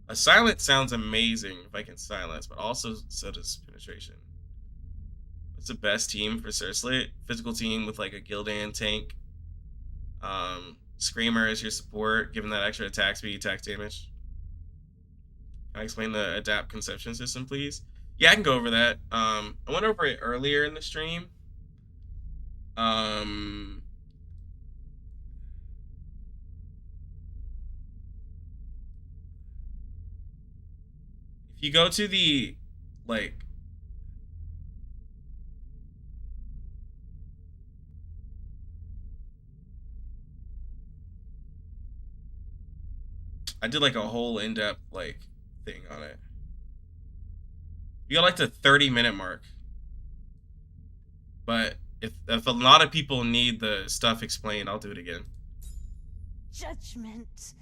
A silence sounds amazing if I can silence, but also so does penetration. What's the best team for Cerslet? Physical team with like a Gildan tank. Screamer is your support, given that extra attack speed, attack damage. Can I explain the adapt conception system, please? Yeah, I can go over that. I went over it earlier in the stream. If you go to the, like, I did like a whole in-depth like thing on it. You got like the 30-minute mark. But if a lot of people need the stuff explained, I'll do it again. Judgment.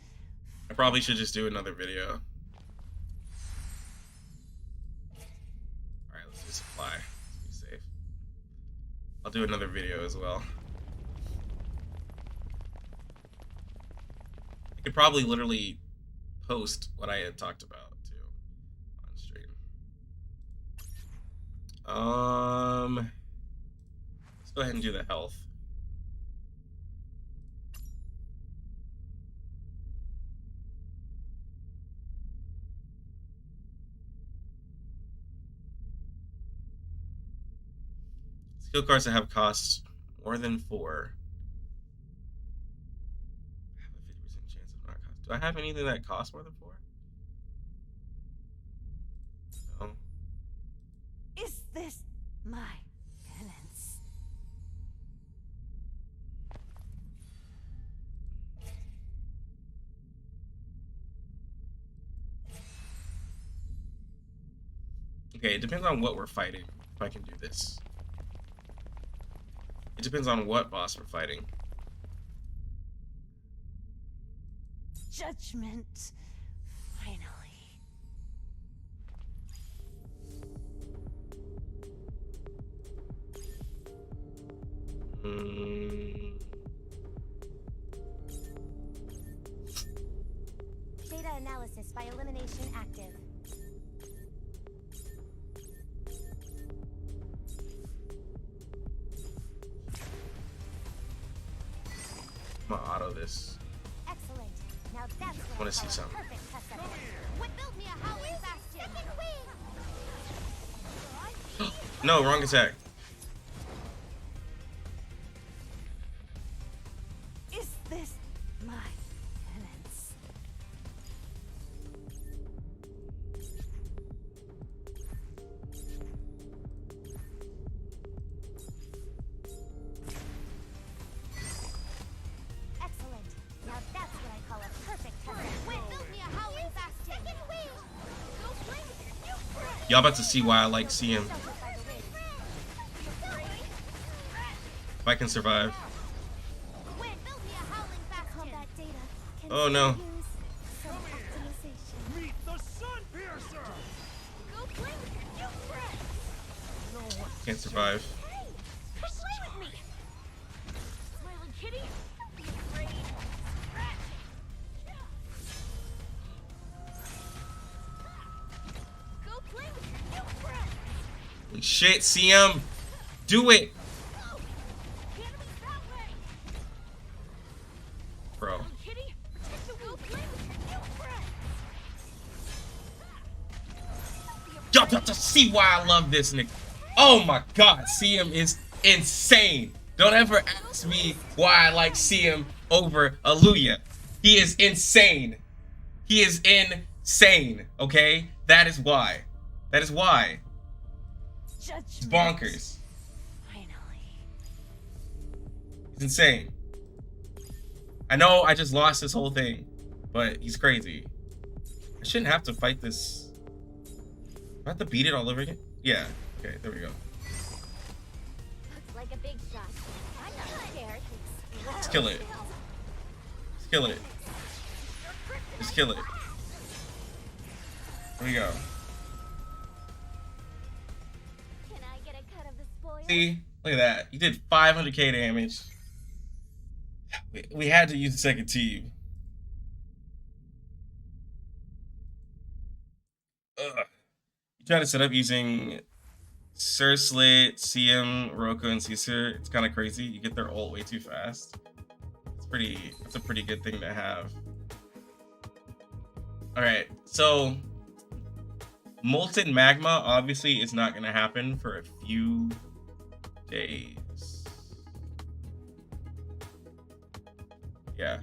I probably should just do another video. Alright, let's do supply. Let's be safe. I'll do another video as well. I could probably literally post what I had talked about too on stream. Let's go ahead and do the health. Skill cards that have costs more than 4. I have a 50% chance of not cost. Do I have anything that costs more than 4? No. Is this my penance? Okay, it depends on what we're fighting, if I can do this. It depends on what boss we're fighting. Judgment. Finally. Data analysis by elimination active. I'm gonna auto this. Excellent. Now that's what I wanna see something. Perfect test set. What built me a howling bastion? No, wrong attack. Is this my penance? Excellent. Now that's what I call a perfect test. What built me a howling bastion? Y'all about to see why I like CM. If I can survive. Oh no. Meet the Sun Piercer! Can't survive. Hey, come play with me. Smiling kitty, don't be afraid. Go play with your new friend. Holy shit, CM. Do it. The enemy's that way. Bro. Smiling kitty, protect the go play with your new friend. Y'all got to see why I love this nigga. Oh my god, CM is insane. Don't ever ask me why I like CM over Aluya. He is insane. He is insane, okay? That is why. That is why. It's bonkers. Finally. He's insane. I know I just lost this whole thing, but he's crazy. I shouldn't have to fight this. Do I have to beat it all over again? Yeah. Okay, there we go. Looks like a big shot. I'm not scared. Let's kill it. Let's kill it. Let's kill it. Here we go. Can I get a cut of the spoil? See? Look at that. You did 500k damage. We had to use the second team. Ugh. You try to set up using Sir Slit, CM, Roku, and Caesar. It's kind of crazy. You get their ult way too fast. That's a pretty good thing to have. Alright, so Molten Magma obviously is not going to happen for a few days. Yeah.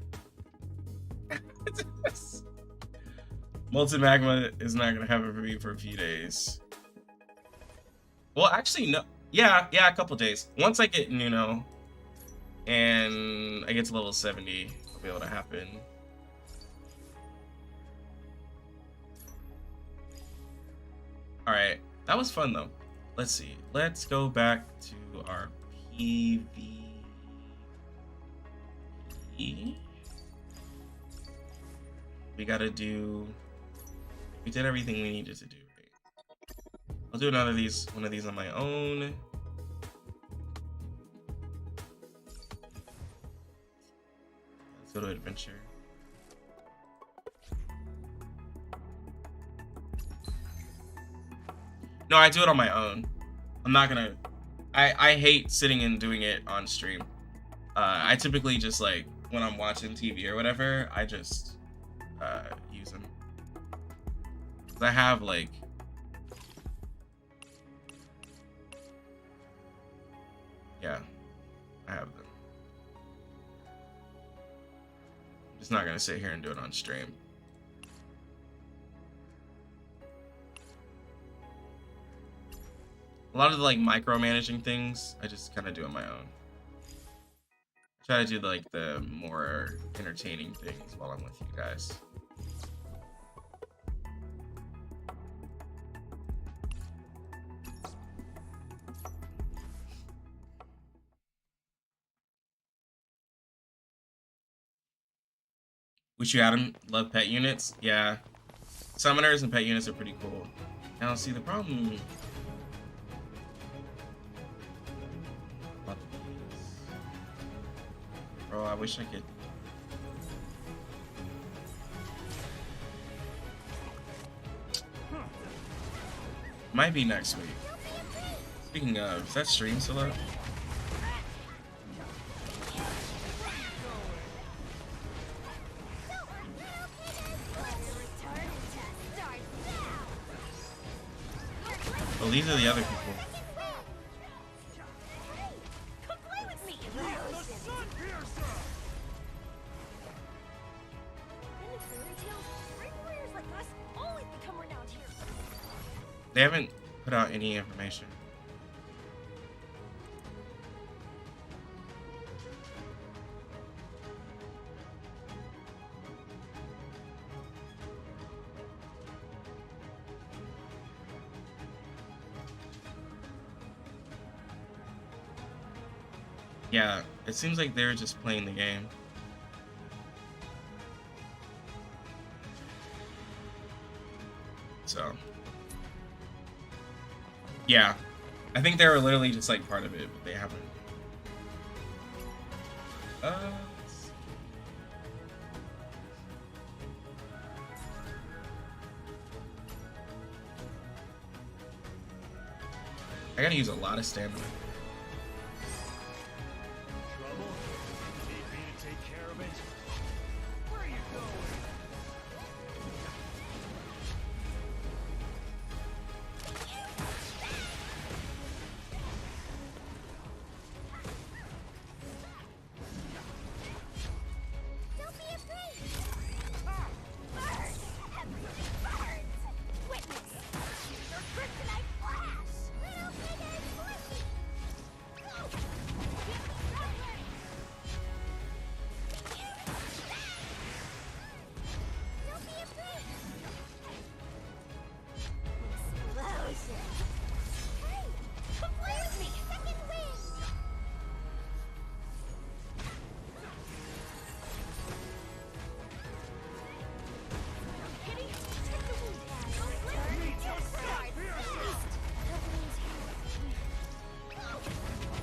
Molten Magma is not going to happen for me for a few days. Well, actually, no. Yeah, a couple days. Once I get Nuno and I get to level 70, it'll be able to happen. Alright, that was fun though. Let's see. Let's go back to our PvP. We gotta do... We did everything we needed to do. I'll do one of these on my own. Let's go to adventure. No, I do it on my own. I'm not gonna... I hate sitting and doing it on stream. I typically just like, when I'm watching TV or whatever, I just use them. 'Cause I have like... Yeah, I have them. I'm just not gonna sit here and do it on stream. A lot of the like micromanaging things, I just kind of do on my own. I try to do like the more entertaining things while I'm with you guys. Wish you had them. Love pet units. Yeah. Summoners and pet units are pretty cool. I don't see the problem. Bro, I wish I could. Might be next week. Speaking of, is that stream still up? Well, these are the other people. Come play with me. In fairy tales, great warriors like us always become renowned here. They haven't put out any information. Yeah, it seems like they're just playing the game. So, yeah, I think they were literally just like part of it, but they haven't. I gotta use a lot of stamina. Trouble? Need me to take care of it? Where are you going? Don't be afraid. Burn! Everything burns! Witness! Your kryptonite flash! Little Higan Eruthyll! Go! Get the traveler! Don't be afraid. Explosion! Hey! Come play with me! Second wind! Kitty, take the wound. Don't let me get started. Beast. Go.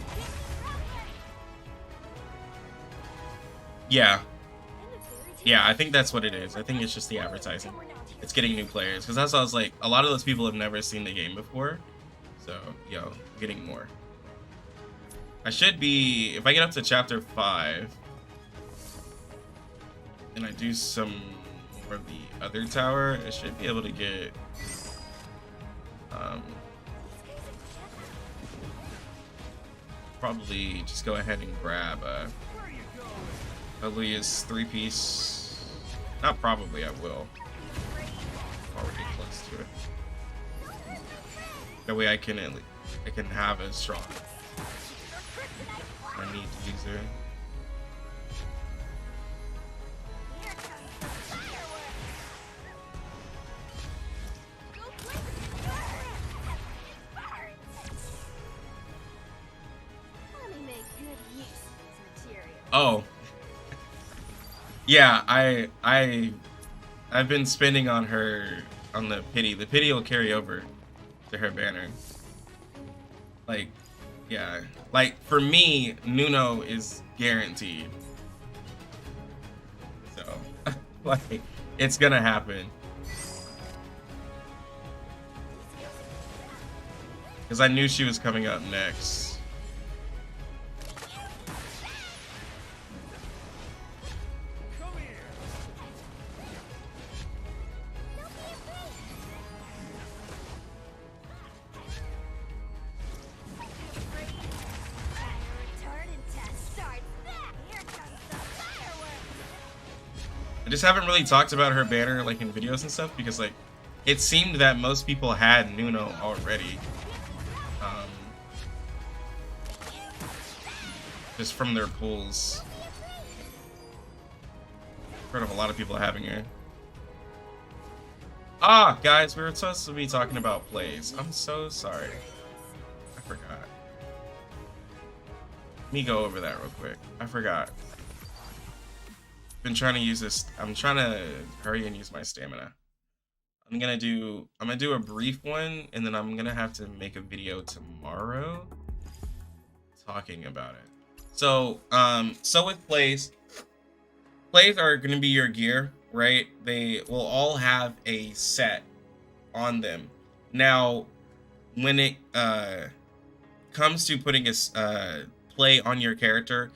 Get the traveler. Yeah, And the fairy tale. yeah, I think that's what it is. I think it's just the advertising. It's getting new players, because that's what I was like, a lot of those people have never seen the game before. So, yo, getting more. I should be, if I get up to chapter 5, and I do some more of the other tower, I should be able to get, probably just go ahead and grab, Where are you going? Aaliyah's 3-piece. Not probably, I will. Already close to it. That way I can have a strong. I need to use her. Here comes the fireworks. Go play with the fire. Burns. Let me make good use of this material. Oh. Yeah, I've been spending on her on the pity. The pity will carry over to her banner. Like, yeah. Like for me, Nuno is guaranteed. So like it's gonna happen. Because I knew she was coming up next. Come here. Don't be afraid. Fire retardant test starts now. Here comes the fireworks. I just haven't really talked about her banner like in videos and stuff because like it seemed that most people had Nuno already. Just from their pools. Heard of a lot of people having her. Ah, guys, we were supposed to be talking about plays. I'm so sorry. I forgot. Let me go over that real quick. I forgot. Been trying to use this. I'm trying to hurry and use my stamina. I'm gonna do a brief one, and then I'm gonna have to make a video tomorrow talking about it. So, so with plays are gonna be your gear, right? They will all have a set on them. Now, when it comes to putting a play on your character,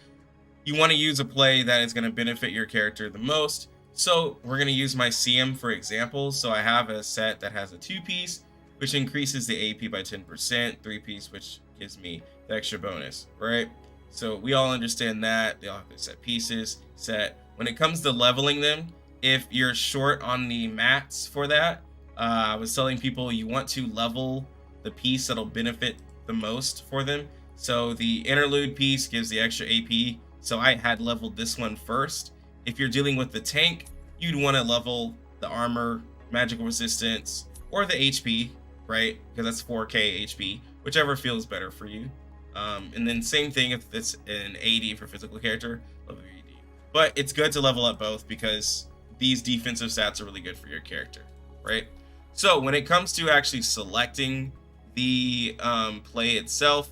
you want to use a play that is going to benefit your character the most. So we're going to use my CM for example. So I have a set that has a 2-piece, which increases the AP by 10%, 3-piece, which gives me the extra bonus, right? So we all understand that. They all have to set pieces, set. When it comes to leveling them, if you're short on the mats for that, I was telling people you want to level the piece that'll benefit the most for them. So the interlude piece gives the extra AP. So I had leveled this one first. If you're dealing with the tank, you'd want to level the armor, magical resistance, or the HP, right? Because that's 4k HP, whichever feels better for you. And then same thing if it's an AD for physical character, level your AD. But it's good to level up both because these defensive stats are really good for your character, right? So when it comes to actually selecting the play itself,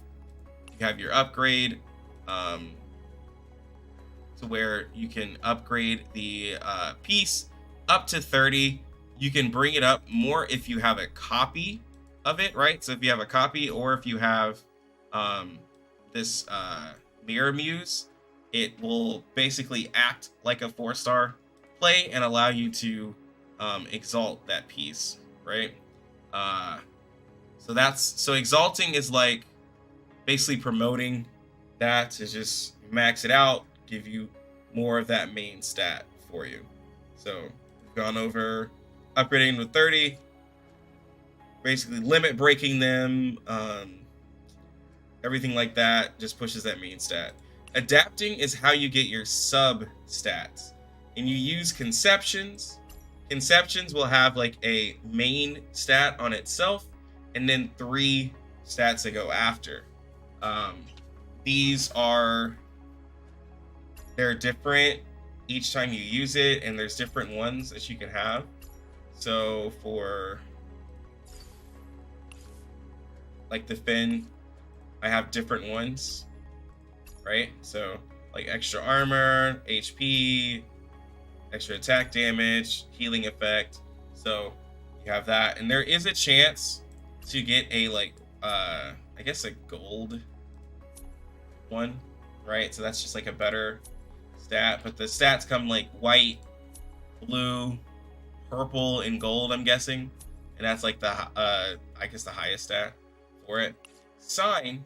you have your upgrade to where you can upgrade the piece up to 30. You can bring it up more if you have a copy of it, right? So if you have a copy, or if you have this Mirror Muse, it will basically act like a 4-star play and allow you to exalt that piece, right? So exalting is like basically promoting that to just max it out, give you more of that main stat for you. So we've gone over upgrading with 30, basically limit breaking them, everything like that just pushes that main stat. Adapting is how you get your sub stats, and you use conceptions. Conceptions will have like a main stat on itself, and then 3 stats that go after. They're different each time you use it, and there's different ones that you can have. So for like the fin, I have different ones, right? So like extra armor, HP, extra attack damage, healing effect. So you have that, and there is a chance to get a like I guess a gold one, right? So that's just like a better stat, but the stats come like white, blue, purple, and gold, I'm guessing, and that's like the I guess the highest stat for it. Sign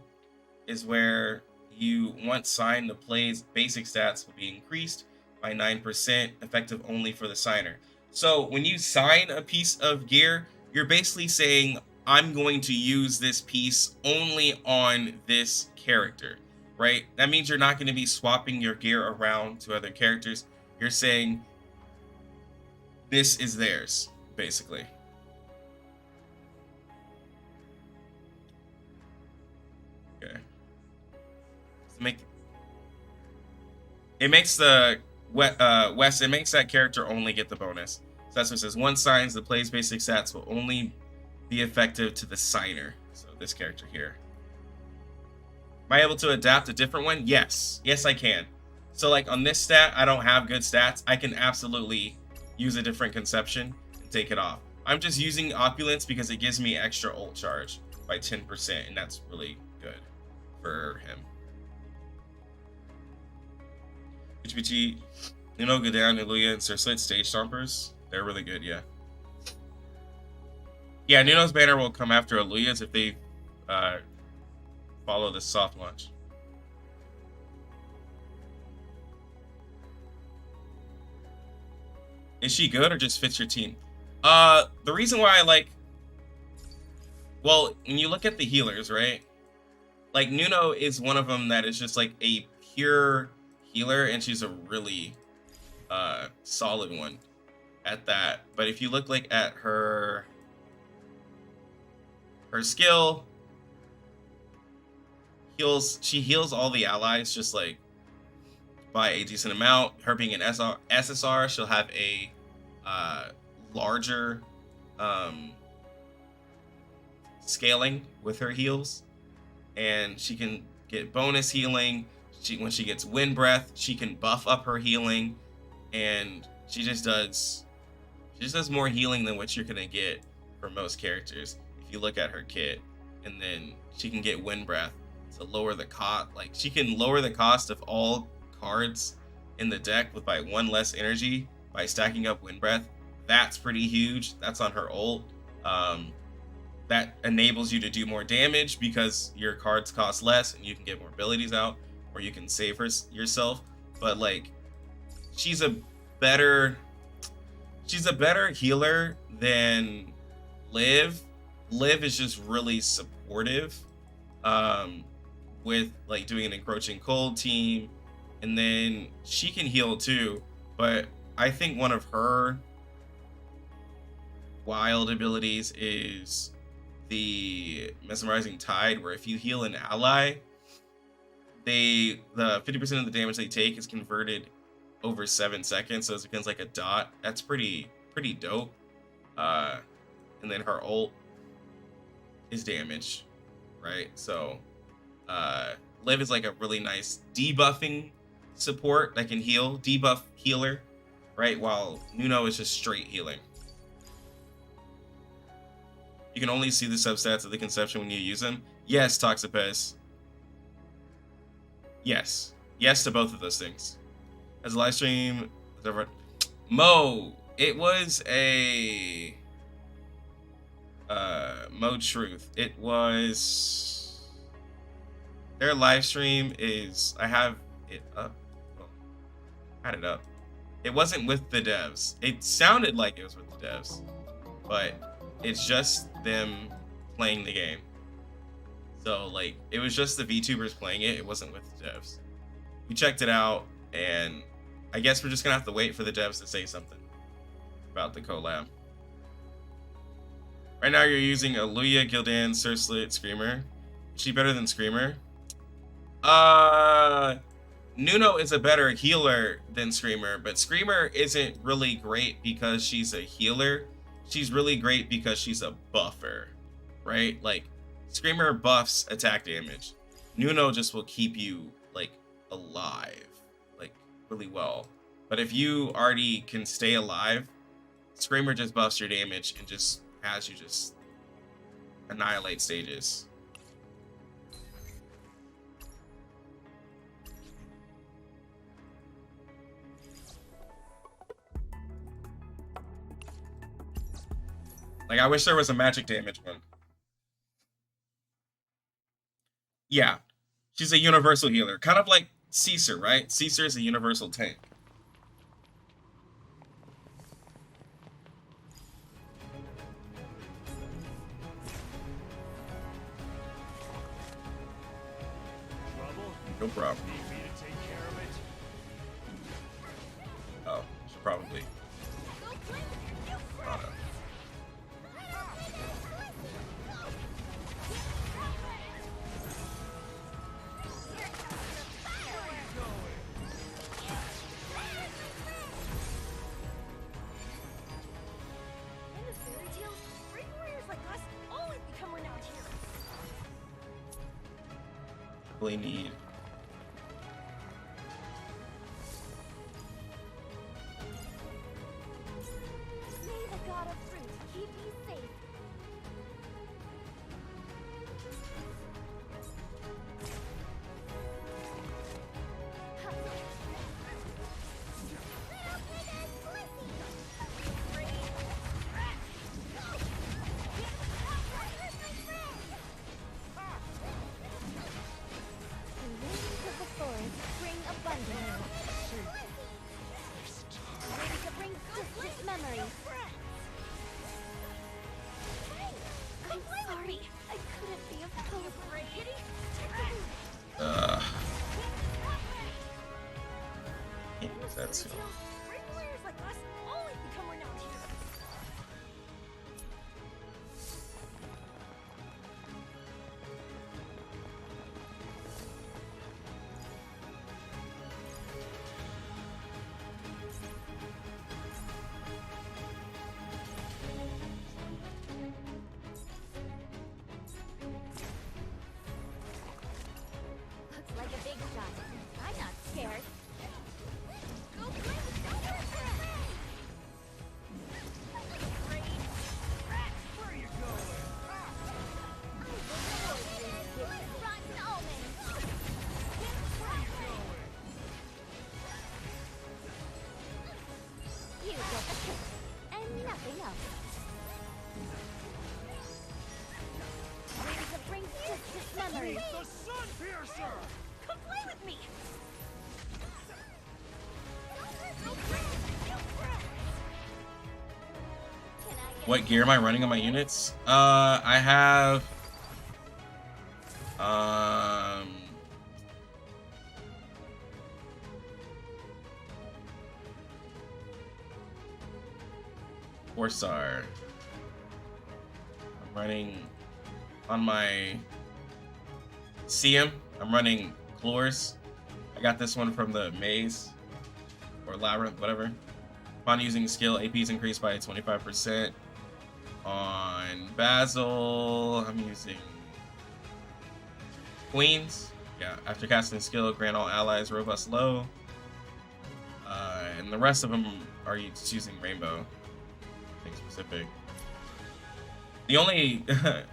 is where you want sign, the play's basic stats will be increased by 9%, effective only for the signer. So when you sign a piece of gear, you're basically saying, I'm going to use this piece only on this character, right? That means you're not going to be swapping your gear around to other characters. You're saying this is theirs, basically. Okay. So it makes the West, it makes that character only get the bonus. So that's what it says. Once signs, the play's basic stats will only be effective to the signer. So this character here. Am I able to adapt a different one? Yes. Yes, I can. So like on this stat, I don't have good stats. I can absolutely use a different conception and take it off. I'm just using Opulence because it gives me extra ult charge by 10%, and that's really good for him. HBT, you know, go down, Nulia, and Surslate Stage Stompers. They're really good, yeah. Yeah, Nuno's banner will come after Aluya's if they follow the soft launch. Is she good or just fits your team? The reason why I like... Well, when you look at the healers, right? Like, Nuno is one of them that is just like a pure healer, and she's a really solid one at that. But if you look like at her skill, she heals all the allies just like by a decent amount. Her being an SSR, she'll have a larger scaling with her heals, and she can get bonus healing. When she gets wind breath, she can buff up her healing, and she just does more healing than what you're gonna get for most characters. If you look at her kit, and then she can get wind breath to lower the cost. Like, she can lower the cost of all cards in the deck with by 1 less energy by stacking up wind breath. That's pretty huge. That's on her ult. That enables you to do more damage because your cards cost less and you can get more abilities out, or you can save yourself. But like, she's a better healer than Liv. Liv is just really supportive with like doing an encroaching cold team, and then she can heal too. But I think one of her wild abilities is the Mesmerizing Tide, where if you heal an ally, the 50% of the damage they take is converted over 7 seconds, so it becomes like a dot. That's pretty dope. And then her ult is damage, right? So Liv is like a really nice debuffing support that can heal, debuff healer, right? While Nuno is just straight healing. You can only see the substats of the conception when you use them. Yes, Toxipez. Yes. Yes to both of those things. As a live stream, Mo, it was a Mo Truth. It was their live stream is, I have it up. Well, I had it up. It wasn't with the devs. It sounded like it was with the devs, but it's just them playing the game. So like it was just the VTubers playing it. It wasn't with the devs. We checked it out, and I guess we're just gonna have to wait for the devs to say something about the collab. Right now you're using Aluya, Gildan, Surslit, Screamer. Is she better than Screamer? Nuno is a better healer than Screamer, but Screamer isn't really great because she's a healer. She's really great because she's a buffer, right? Like Screamer buffs attack damage. Nuno just will keep you like alive, like really well. But if you already can stay alive, Screamer just buffs your damage and just has you just annihilate stages. Like I wish there was a magic damage one. Yeah, she's a universal healer, kind of like Caesar, right? Caesar is a universal tank. Trouble? No problem. Need me to take care of it? Oh, should probably. Oh, no. In the fairy tales, great warriors like us always become renowned heroes. Really need. May the god of fruit keep you safe. The winds of the forest bring abundance. Winds that bring distant memories. I'm sorry. I couldn't be of help. Can't use that soon. Great warriors like us always become renowned heroes. Looks like a big shot. I'm not scared. Go play with Where are you going? rotten almond. You get the kick and nothing else. Winds that bring distant memories. The Sun Piercer! Come play with me. What gear am I running on my units? I have Four-star. I'm running on my CM. I'm running Chlors. I got this one from the Maze or Labyrinth, whatever. Upon using skill, AP is increased by 25%. On Basil, I'm using Queens. Yeah, after casting skill, grant all allies robust low. And the rest of them are just using Rainbow. Nothing specific. The only the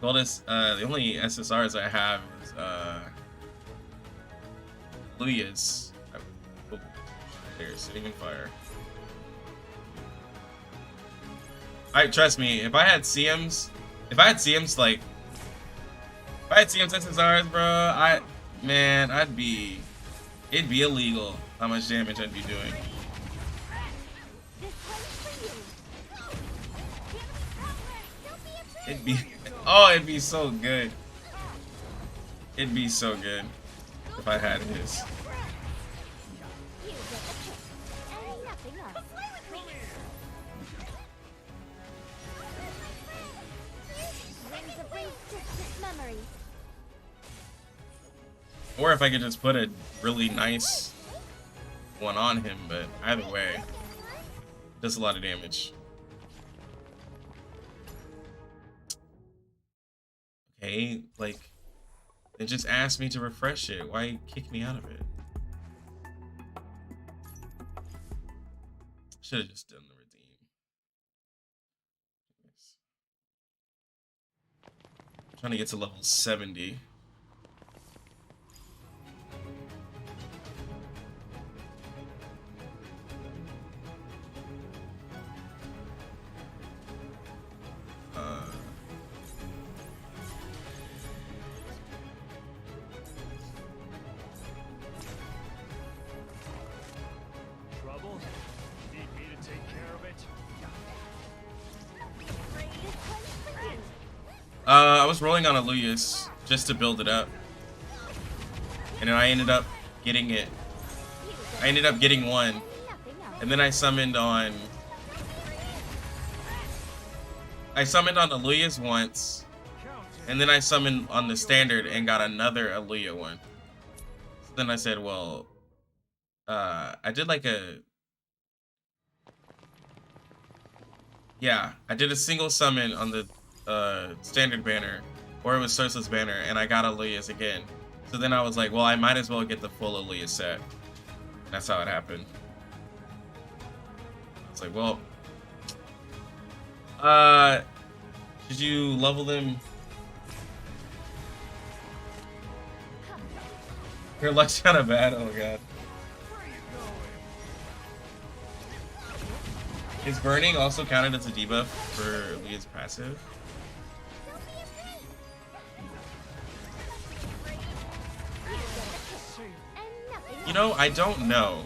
only SSRs I have is Luya's. Oh, there's sitting in fire. Trust me, if I had CMs like, if I had CMs SSRs, bro, it'd be illegal how much damage I'd be doing. It'd be so good. It'd be so good if I had his. Or if I could just put a really nice one on him, but either way, does a lot of damage. Okay, like, it just asked me to refresh it. Why kick me out of it? Should have just done the redeem. I'm trying to get to level 70. Trouble? Need me to take care of it? I was rolling on Alulius just to build it up, and then I ended up getting it. I ended up getting one, and then I summoned on Alulius once, and then I summoned on the standard and got another Alulia one. So then I said, well, I did like I did a single summon on the standard banner, or it was Sourceless banner, and I got Alulius again. So then I was like, well, I might as well get the full Alulius set. That's how it happened. It's like, well, did you level them? Your luck's kind of bad. Oh god. Is burning also counted as a debuff for Leah's passive? You know, I don't know.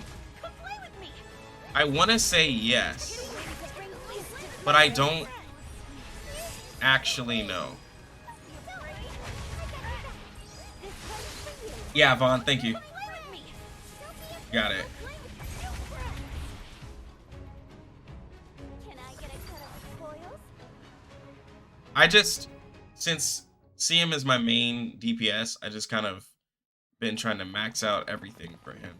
I want to say yes, but I don't actually know. Yeah, Vaughn, thank you. Got it. I just, since CM is my main DPS, I just kind of been trying to max out everything for him.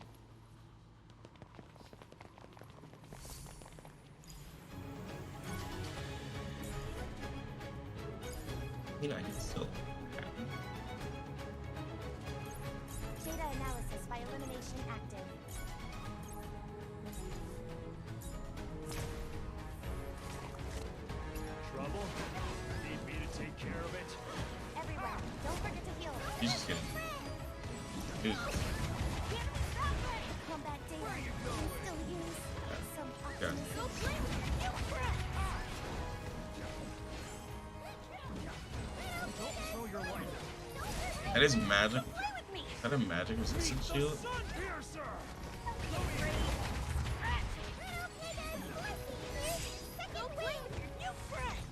You know, I can still happen. Data analysis by elimination active. Trouble? Need me to take care of it? Everyone, don't forget to heal. He's just kidding. Dude. Combat data can still use some Okay. Don't throw your life. That is magic. Is that a magic resistance shield? Sun Piercer! Don't play with your new friends.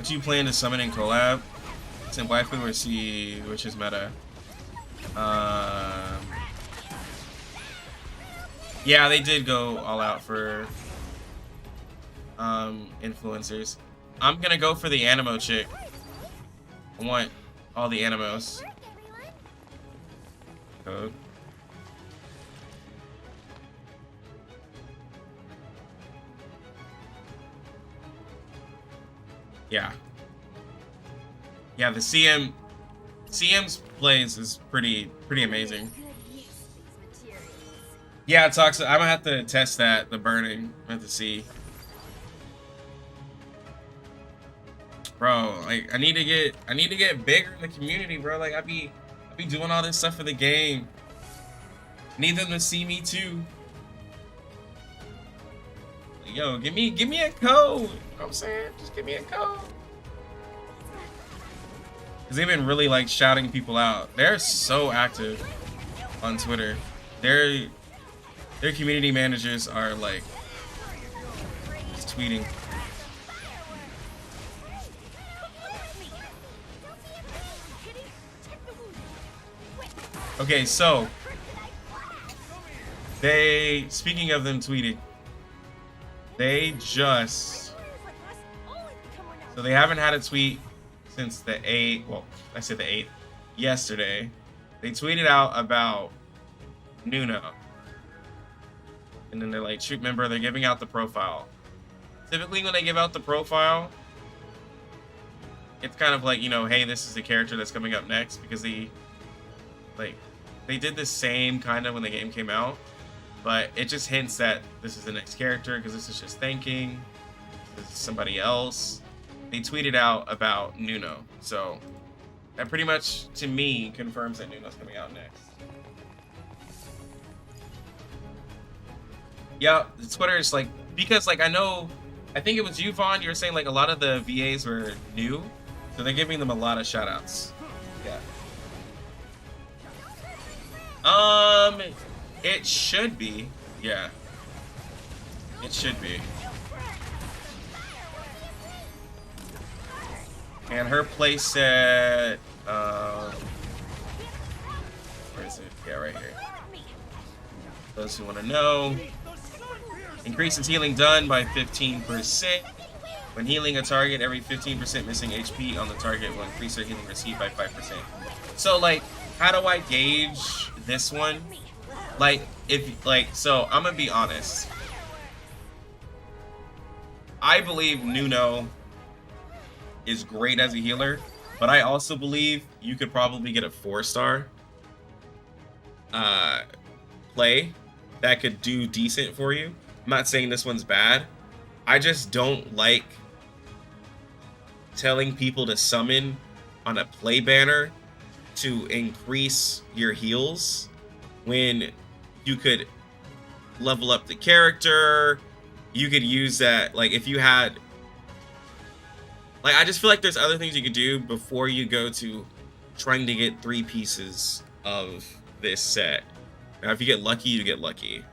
What you plan to summon in collab? It's in waifu or C, which is meta. Yeah, they did go all out for influencers. I'm gonna go for the animo chick. I want all the animos. Code. Yeah. Yeah, the CM's plays is pretty amazing. Yeah, it talks. I'm gonna have to test that, the burning. I have to see. Bro, like I need to get bigger in the community, bro. Like I be doing all this stuff for the game. Need them to see me too. Yo, give me a code. You know what I'm saying? Just give me a code. Cause they've been really like shouting people out. They're so active on Twitter. Their community managers are like just tweeting. Okay, so speaking of them tweeting, they just, so they haven't had a tweet since the 8th, well, I said the 8th, yesterday. They tweeted out about Nuno. And then they're like, remember, they're giving out the profile. Typically when they give out the profile, it's kind of like, you know, hey, this is the character that's coming up next, because they did the same kind of when the game came out, but it just hints that this is the next character, because this is just thanking, this is somebody else. They tweeted out about Nuno, so that pretty much, to me, confirms that Nuno's coming out next. Yeah, Twitter is like, because like I think it was you, Vaughn, you were saying like a lot of the VAs were new, so they're giving them a lot of shout outs. Yeah. It should be. Yeah. It should be. And her playset, where is it? Yeah, right here. Those who want to know. Increases healing done by 15%. When healing a target, every 15% missing HP on the target will increase their healing received by 5%. So, like, how do I gauge this one? Like, so I'm gonna be honest. I believe Nuno is great as a healer, but I also believe you could probably get a 4-star play that could do decent for you. I'm not saying this one's bad. I just don't like telling people to summon on a play banner to increase your heals when you could level up the character. You could use that, like, if you had, like, I just feel like there's other things you could do before you go to trying to get 3 pieces of this set. Now, if you get lucky, you get lucky.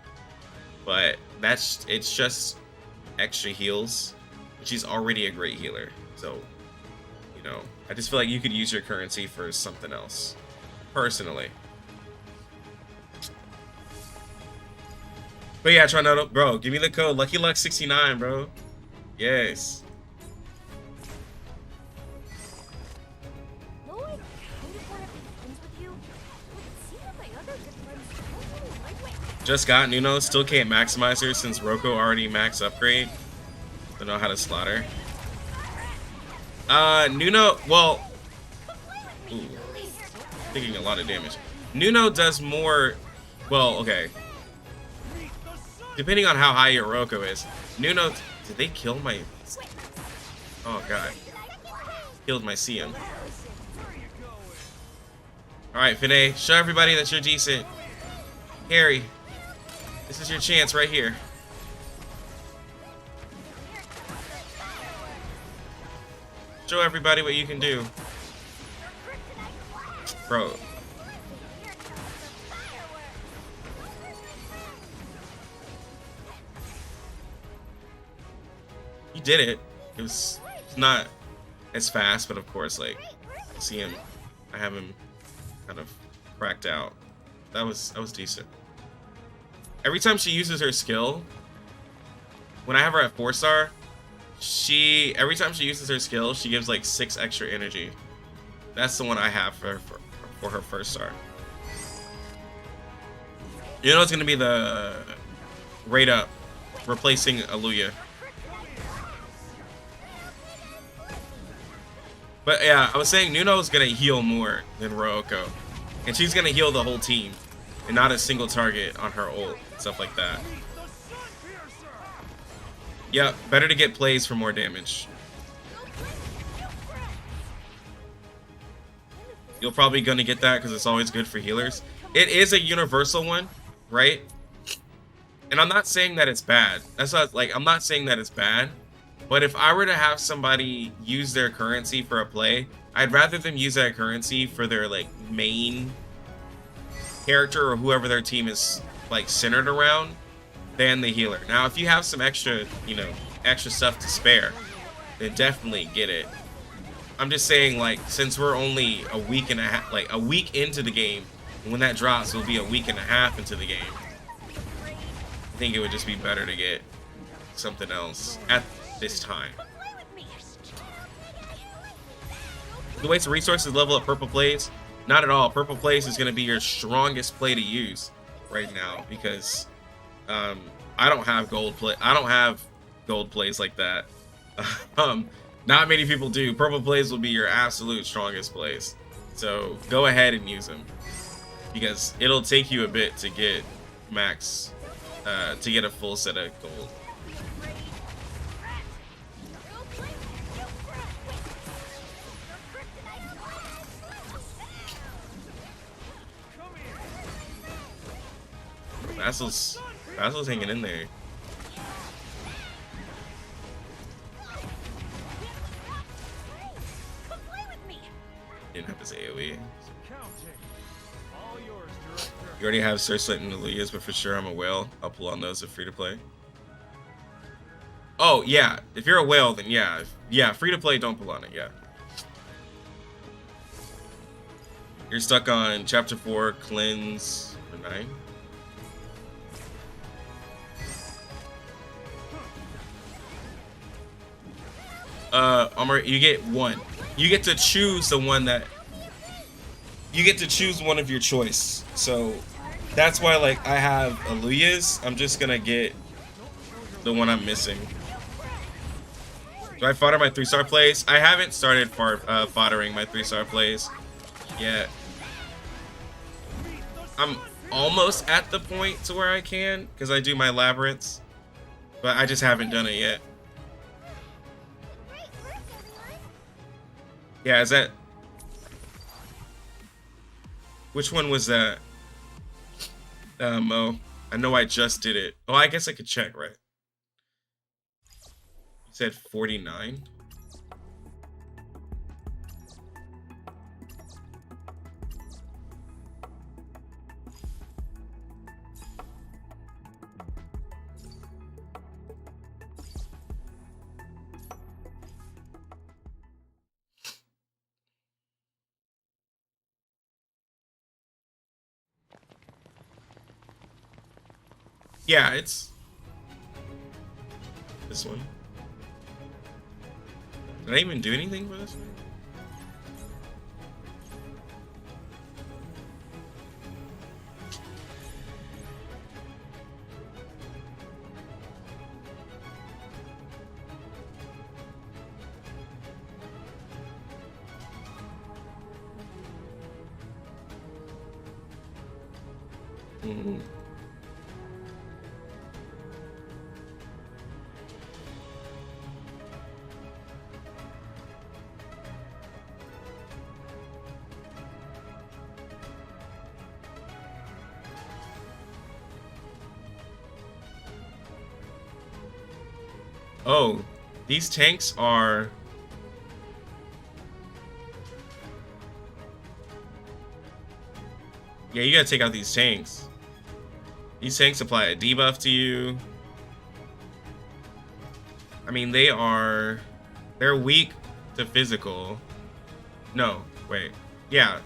But it's just extra heals. She's already a great healer. So, you know, I just feel like you could use your currency for something else. Personally. But yeah, try not, bro, give me the code. Lucky Luck 69, bro. Yes. Just got Nuno, still can't maximize her since Roko already max upgrade. Don't know how to slaughter. Nuno, well, ooh, taking a lot of damage. Nuno does more, well, okay. Depending on how high your Roko is. Nuno, did they kill my, oh god. Killed my CM. Alright, Finay, show everybody that you're decent. Harry, this is your chance right here. Show everybody what you can do. Bro. You did it. It's not as fast, but of course, like, see him, I have him kind of cracked out. That was decent. Every time she uses her skill, when I have her at 4-star, every time she uses her skill, she gives like 6 extra energy. That's the one I have for her 1st-star. You know it's gonna be the rate up, replacing Aluya. But yeah, I was saying Nuno's gonna heal more than Ryoko. And she's gonna heal the whole team. And not a single target on her ult. Stuff like that. Yeah, better to get plays for more damage. You're probably gonna get that because it's always good for healers. It is a universal one, right? And I'm not saying that it's bad. That's not like, I'm not saying that it's bad. But if I were to have somebody use their currency for a play, I'd rather them use that currency for their like main character or whoever their team is like centered around than the healer. Now, if you have some extra, you know, extra stuff to spare, then definitely get it. I'm just saying, like, since we're only a week and a half, like a week into the game, and when that drops, it'll be a week and a half into the game. I think it would just be better to get something else at this time. The waste of resources level up purple plays? Not at all. Purple plays is going to be your strongest play to use right now because I don't have gold play. I don't have gold plays like that. Not many people do. Purple plays will be your absolute strongest plays. So go ahead and use them because it'll take you a bit to get max, to get a full set of gold. Vassal's hanging in there. Didn't have his AoE. You already have Surflet and Aliyah's, but for sure I'm a whale. I'll pull on those if free to play. Oh yeah, if you're a whale, then yeah, free to play, don't pull on it. Yeah. You're stuck on chapter 4, cleanse, or 9. Armor, you get 1. You get to choose the one that you get to choose one of your choice. So that's why, like, I have Aliyah's. I'm just gonna get the one I'm missing. Do I fodder my 3-star plays? I haven't started foddering my 3-star plays yet. I'm almost at the point to where I can because I do my labyrinths, but I just haven't done it yet. Yeah, is that... Which one was that? Mo. I know I just did it. Oh, I guess I could check, right? You said 49? Yeah, it's this one. Did I even do anything for this one? Mm-hmm. Oh, these tanks are... Yeah, you gotta take out these tanks. These tanks apply a debuff to you. I mean, they're weak to physical. No, wait. Yeah.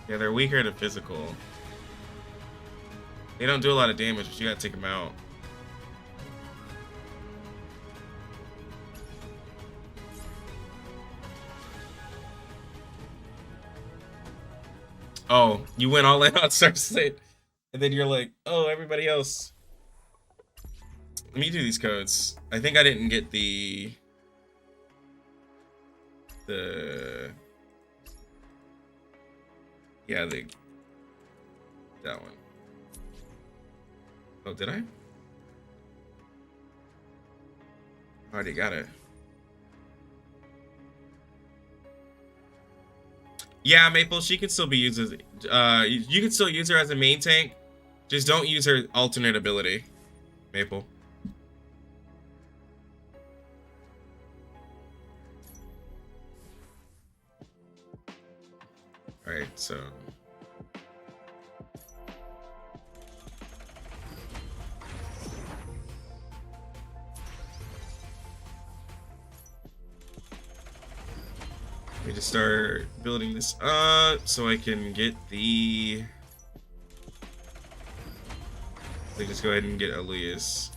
Yeah, they're weaker to physical. They don't do a lot of damage, but you gotta take them out. Oh, you went all in on Starslate, and then you're like, oh, everybody else. Let me do these codes. I think I didn't get the yeah, that one. Oh, did I? Already got it. Yeah, Maple, she can still be used as you can still use her as a main tank. Just don't use her alternate ability, Maple. Alright, so let me just start building this up so I can get the. Let me just go ahead and get Aluyas.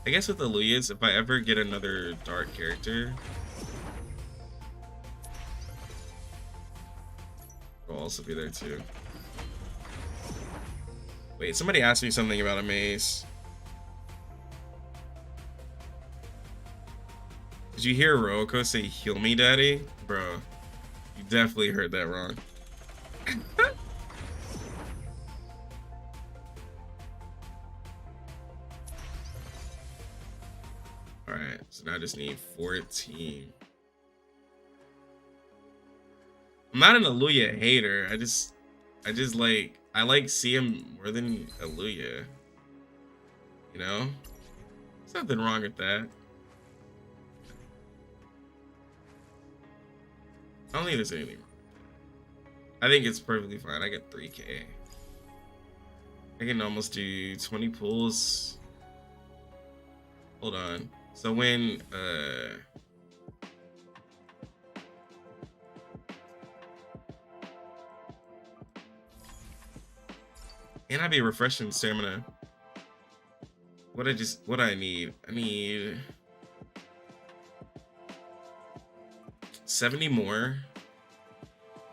I guess with Aluyas, if I ever get another dark character, will also be there too. Wait, somebody asked me something about a maze. Did you hear Rooko say "heal me, daddy"? Bro, you definitely heard that wrong. Alright, so now I just need 14. I'm not an Aluya hater. I just like, I like CM more than Aluya. You know? There's nothing wrong with that. I don't think there's anything wrong. I think it's perfectly fine. I get 3K. I can almost do 20 pulls. Hold on. So when and I'd be refreshing stamina. What I need? I need 70 more.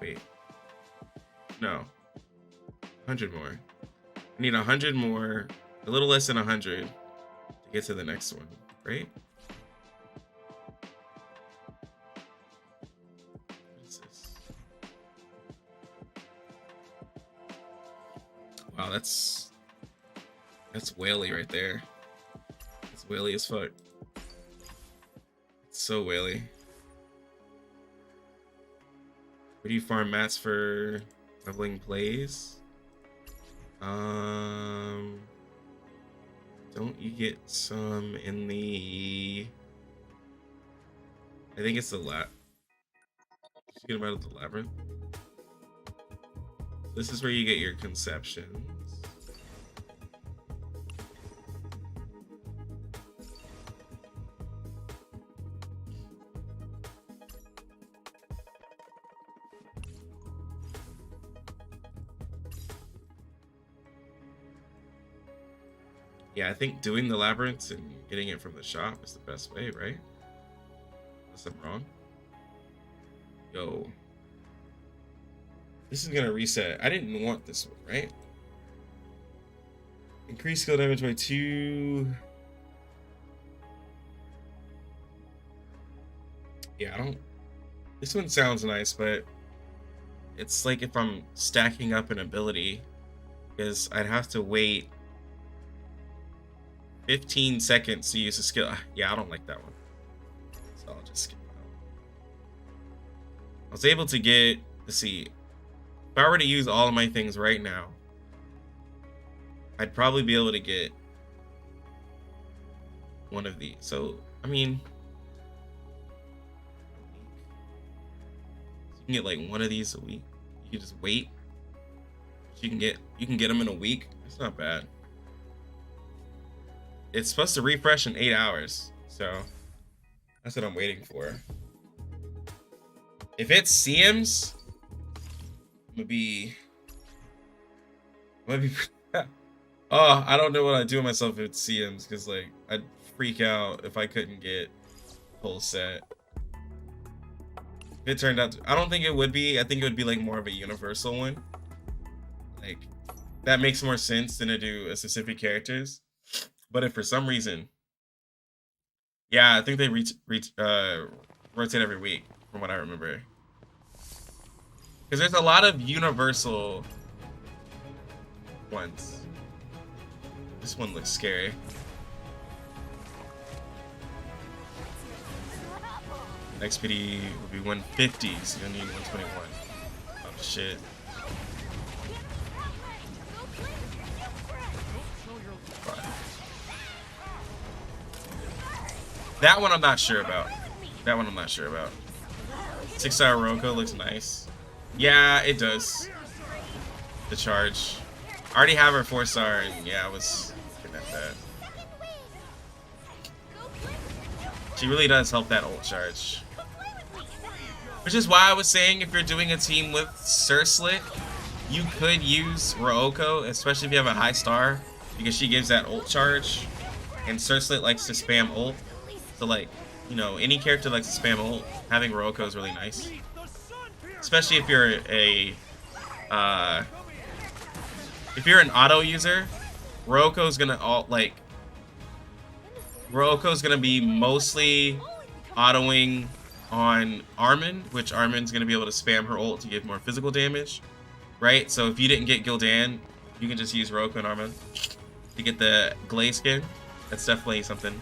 Wait. No. 100 more. I need 100 more. A little less than 100 to get to the next one, right? What is this? Wow, that's whaley right there. It's whaley as fuck. It's so whaley. Where do you farm mats for leveling plays? Don't you get some in the? I think it's the Did you get them out of the Labyrinth? This is where you get your conceptions. Yeah, I think doing the labyrinths and getting it from the shop is the best way, right? Unless I'm wrong. Yo. This is gonna reset. I didn't want this one, right? Increase skill damage by 2. Yeah, I don't. This one sounds nice, but it's like if I'm stacking up an ability, because I'd have to wait 15 seconds to use a skill. Yeah, I don't like that one. So I'll just skip it out. I was able to get, let's see, if I were to use all of my things right now, I'd probably be able to get one of these. So, I mean, you can get like one of these a week. You can just wait. You can get them in a week. It's not bad. It's supposed to refresh in 8 hours, so That's what I'm waiting for. If it's CMs, I'm gonna be oh, I don't know what I'd do with myself if it's CMs, because like I'd freak out if I couldn't get full set. If it turned out to, I don't think it would be. I think it would be like more of a universal one. Like that makes more sense than to do a specific characters. But if for some reason, yeah, I think they rotate every week from what I remember. Because there's a lot of universal ones. This one looks scary. XPD would be 150, so you'll need 121. Oh shit. That one I'm not sure about. That one I'm not sure about. 6-star Roko looks nice. Yeah, it does. The charge. I already have her 4-star, and yeah, I was looking at that. She really does help that ult charge. Which is why I was saying if you're doing a team with Surslit, you could use Ryoko, especially if you have a high star, because she gives that ult charge, and Surslit likes to spam ult. So like, you know, any character likes to spam ult, having Ryoko is really nice. Especially if you're an auto user, Ryoko's gonna be mostly autoing on Armin, which Armin's gonna be able to spam her ult to give more physical damage, right? So if you didn't get Gildan, you can just use Ryoko and Armin to get the Glaze skin. That's definitely something.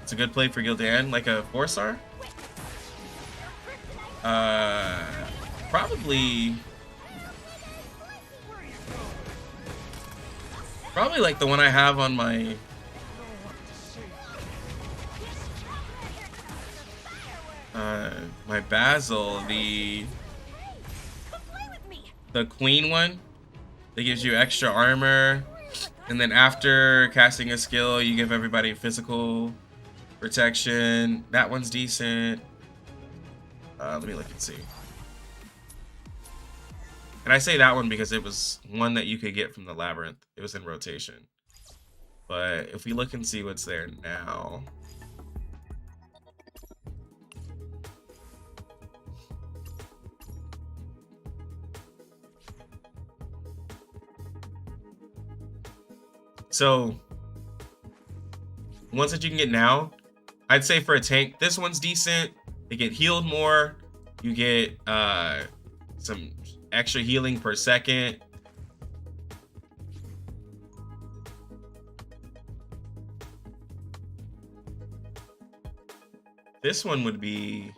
It's a good play for Gildan, like a 4-star. Probably like the one I have on my my Basil, the Queen one that gives you extra armor, and then after casting a skill you give everybody physical protection. That one's decent. Let me look and see. And I say that one because it was one that you could get from the Labyrinth. It was in rotation. But if we look and see what's there now. So, ones that you can get now, I'd say for a tank, this one's decent. They get healed more. You get some extra healing per second. This one would be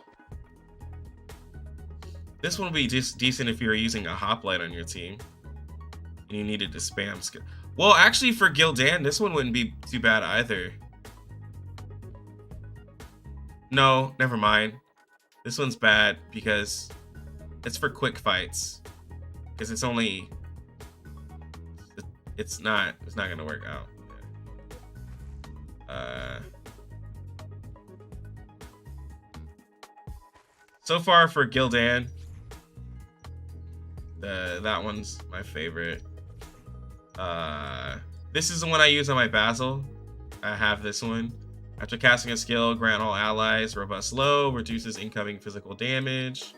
just decent if you were using a hoplite on your team and you needed to spam skill. Well, actually for Gildan, this one wouldn't be too bad either. No, never mind. This one's bad because it's for quick fights. Because it's only, it's not gonna work out. So far for Gildan, that one's my favorite. This is the one I use on my Basil. I have this one. After casting a skill, grant all allies robust low, reduces incoming physical damage.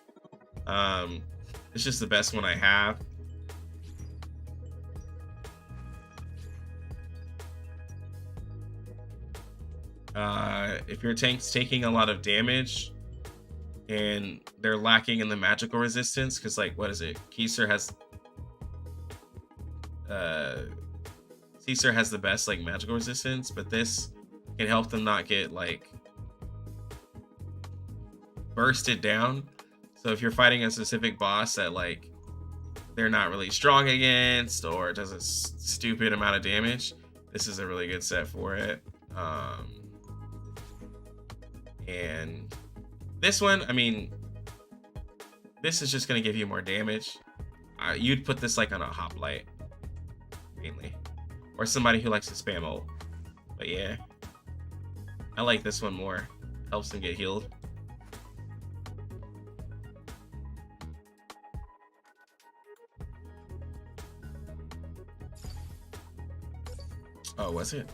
It's just the best one I have. If your tank's taking a lot of damage and they're lacking in the magical resistance, because like, what is it? Caesar has the best like magical resistance, but this can help them not get like bursted down. So if you're fighting a specific boss that like they're not really strong against or does a stupid amount of damage, this is a really good set for it. And this one, I mean, this is just gonna give you more damage. You'd put this like on a hoplite mainly, or somebody who likes to spam ult. But yeah, I like this one more. Helps them get healed. Oh, was it?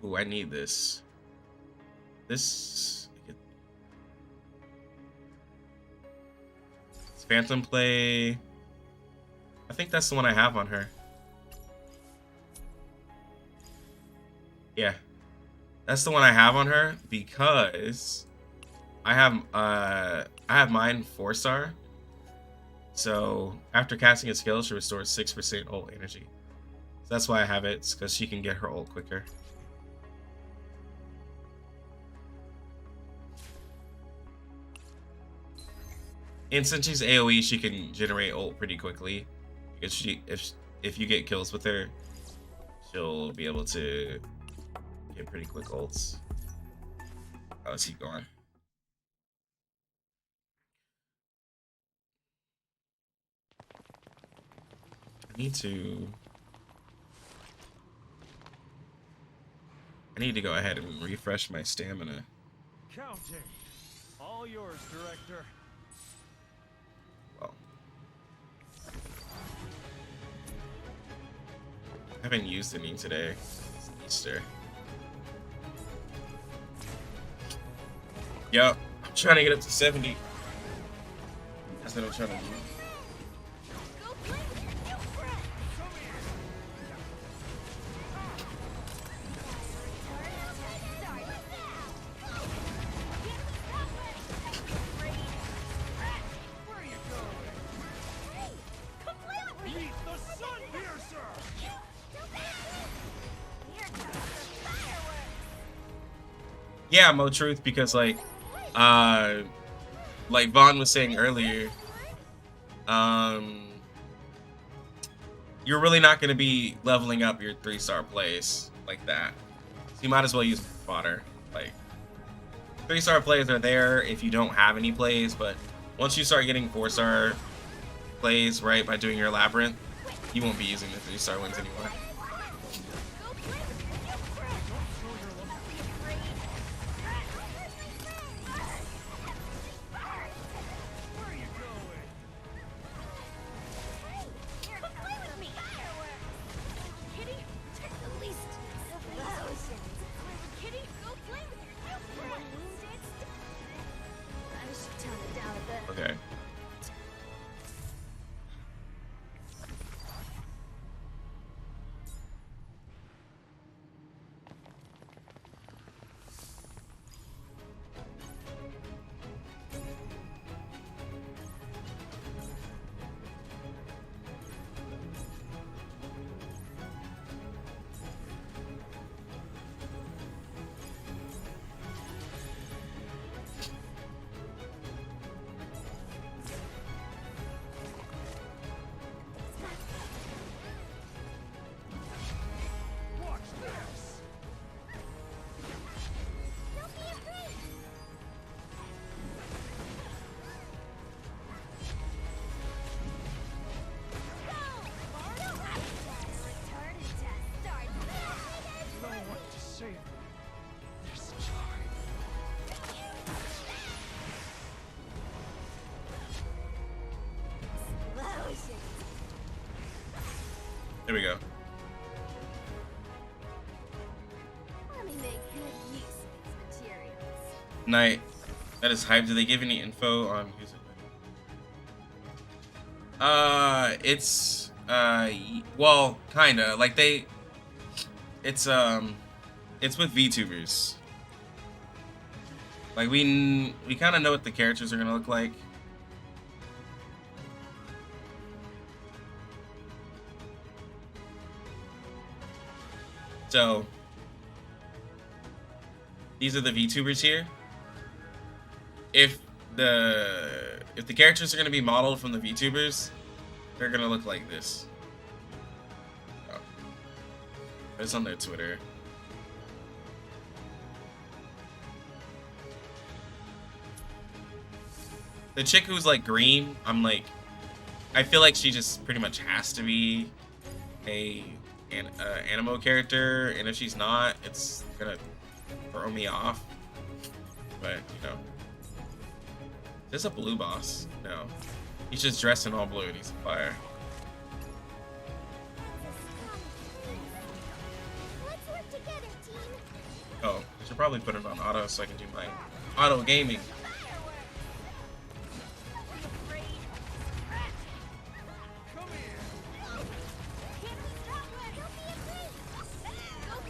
Ooh, I need this. This Phantom Play. I think that's the one I have on her. Yeah, that's the one I have on her because I have mine 4-star. So after casting a skill, she restores 6% ult energy. So that's why I have it, because she can get her ult quicker. And since she's AoE, she can generate ult pretty quickly. Because if you get kills with her, she'll be able to get pretty quick ults. Let's keep going. I need to go ahead and refresh my stamina. Counting. All yours, Director. Well, I haven't used any today. It's Easter. Yep, I'm trying to get up to 70. That's what I'm trying to do. Go play with your new friend. Where are you going? Hey, come play with me. Meet the Sun Piercer! Here comes the fireworks. Yeah, Mo Truth, because like Vaughn was saying earlier, you're really not going to be leveling up your 3-star plays like that. So you might as well use fodder. Like 3-star plays are there if you don't have any plays, but once you start getting 4-star plays, right, by doing your Labyrinth, you won't be using the 3-star ones anymore. Go play with your new friend. Don't be afraid. Where are you going? Hey, here, come play with me. Fireworks. Kitty, take the least. Explosions. Kitty, go play with your new friend. I should tone it down a bit. Okay. Watch this! Don't be afraid. Go! Retarded test starts now. Know what to say. This time. Explosions. Here we go. Let me make good use of these materials. Night. That is hype. Did they give any info on who's it? Well, kinda. Like it's with VTubers. Like we kind of know what the characters are gonna look like. So these are the VTubers here. If the characters are gonna be modeled from the VTubers, they're gonna look like this. Oh. It's on their Twitter. The chick who's like green, I'm like, I feel like she just pretty much has to be an animo character, and if she's not, it's gonna throw me off. But you know, there's a blue boss. No, he's just dressed in all blue and he's a fire. Let's work together, team. Oh, I should probably put it on auto so I can do my auto gaming.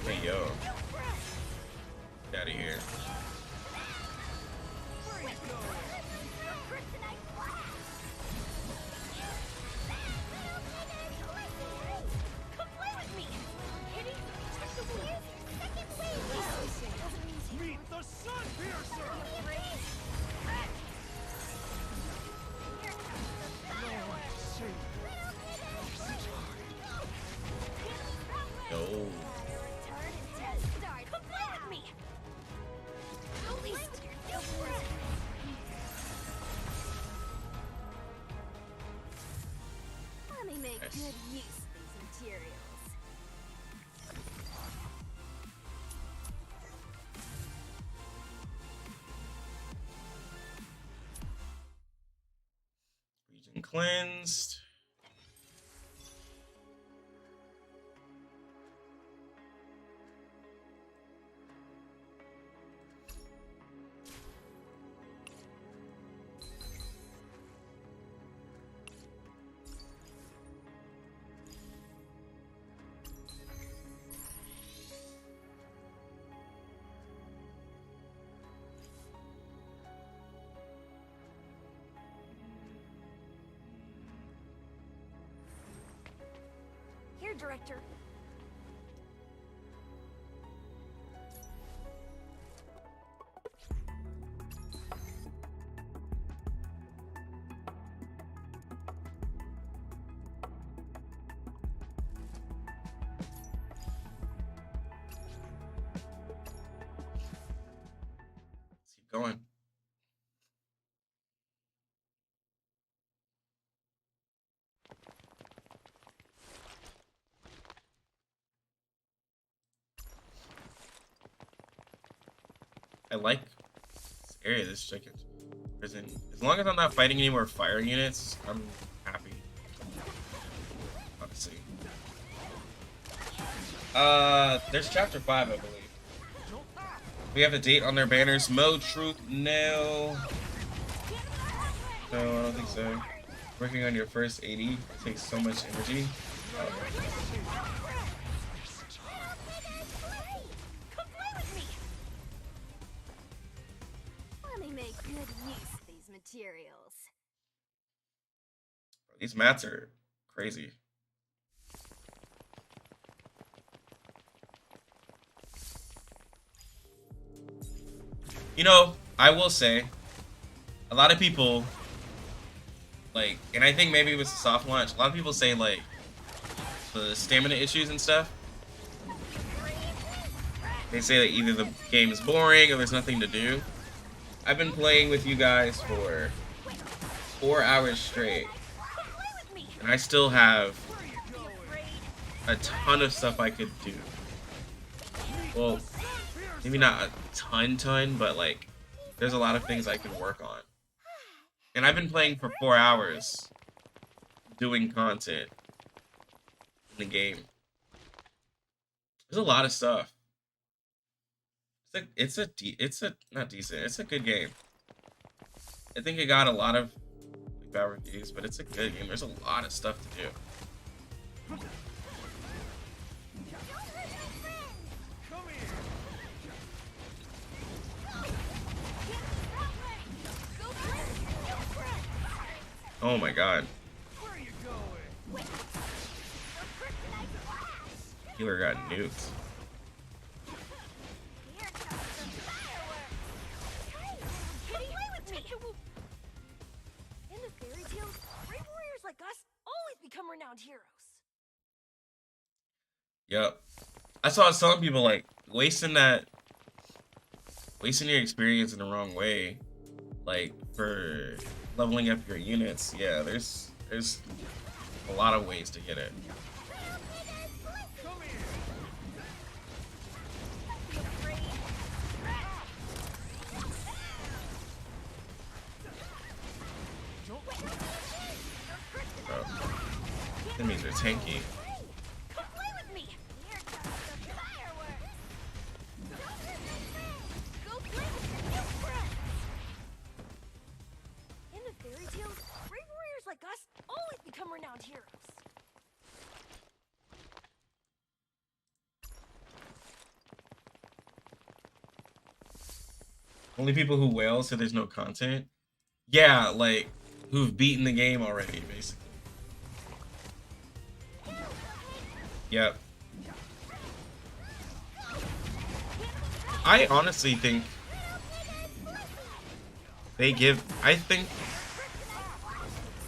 Hey yo, get out of here. Meet the Sun Piercer! Yo. Let me make Nice. good use of these materials. Region cleansed. Here, Director. Let's keep going. I like this area, this chicken prison. As long as I'm not fighting any more fire units, I'm happy. Honestly. There's chapter 5, I believe. We have a date on their banners. Mo Truth, no. No, I don't think so. Working on your first 80 takes so much energy. Let me make good use of these materials. These mats are crazy. You know, I will say, a lot of people, like, and I think maybe it was a soft launch, a lot of people say, like, the stamina issues and stuff. They say that either the game is boring or there's nothing to do. I've been playing with you guys for 4 hours straight, and I still have a ton of stuff I could do. Well, maybe not a ton, but like, there's a lot of things I can work on. And I've been playing for 4 hours, doing content in the game. There's a lot of stuff. It's not decent. It's a good game. I think it got a lot of bad reviews, but it's a good game. There's a lot of stuff to do. Oh my god. Where are you going? Healer got nuked. In the fairy tales, brave warriors like us always become renowned heroes. Yep. I saw some people like wasting your experience in the wrong way like for leveling up your units, yeah, there's a lot of ways to get it. That means they're tanky. In the fairy tales, brave warriors like us always become renowned heroes. Only people who wail so there's no content. Yeah, like who've beaten the game already, basically. Yep. I honestly think they give, I think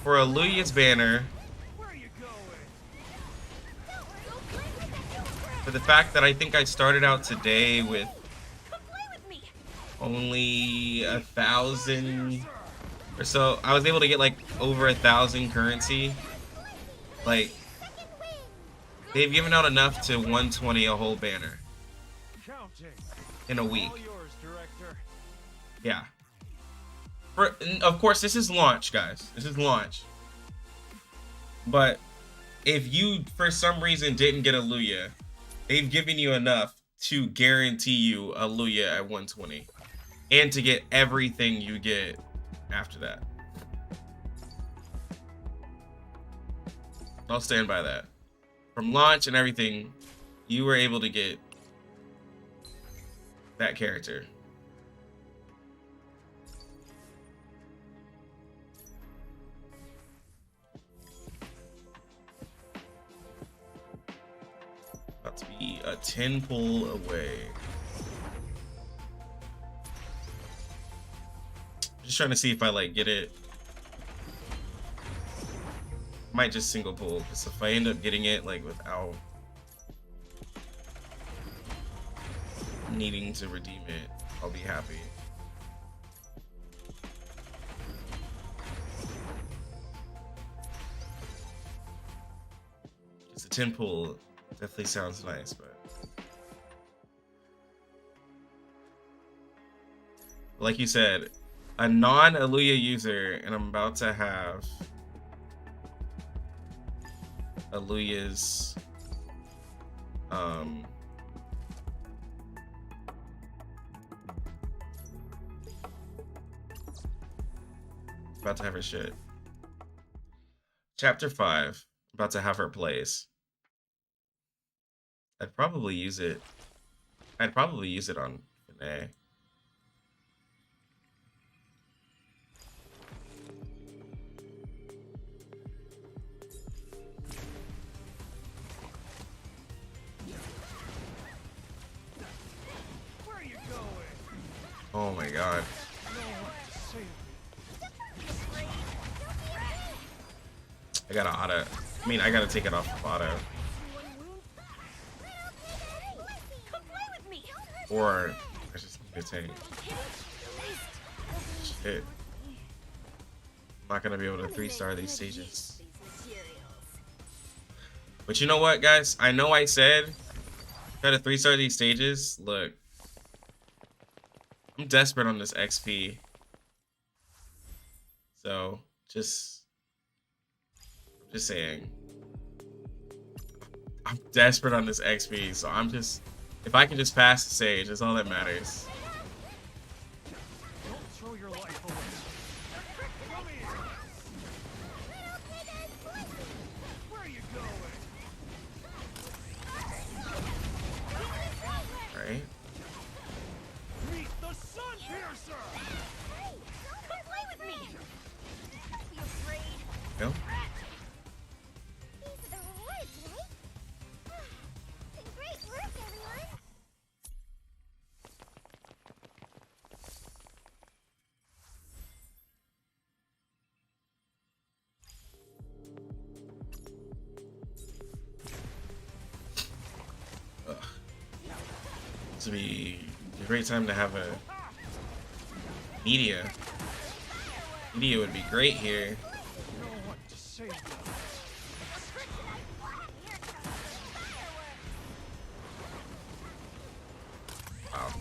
for Aluya's banner, for the fact that I think I started out today with only 1,000 or so, I was able to get like over 1,000 currency. Like, they've given out enough to 120 a whole banner in a week. Yeah. Of course, this is launch, guys. This is launch. But if you, for some reason, didn't get Aluya, they've given you enough to guarantee you Aluya at 120. And to get everything you get after that. I'll stand by that. From launch and everything, you were able to get that character. About to be a 10 pull away. Just trying to see if I like get it. Might just single pull, because if I end up getting it like without needing to redeem it, I'll be happy. Just a 10 pull definitely sounds nice, but like you said, a non-Aluya user, and I'm about to have Aluya's about to have her shit. Chapter 5, about to have her plays. I'd probably use it on Finay. Oh my god. I gotta auto. I mean, I gotta take it off of auto. Or I just need to take. Shit. I'm not gonna be able to 3-star these stages. But you know what, guys? I know I said try to 3-star these stages. Look. I'm desperate on this XP. So, just saying. I'm desperate on this XP, so I'm just, if I can just pass the stage, that's all that matters. Don't throw your life away. Come here. Where are you going? Right? Meet the Sun Piercer. Hey, come play with me. Don't be afraid. No? These are the rewards, right? Great work, everyone. Ugh. This would be a great time to have a media India would be great here. know what to say. Wow.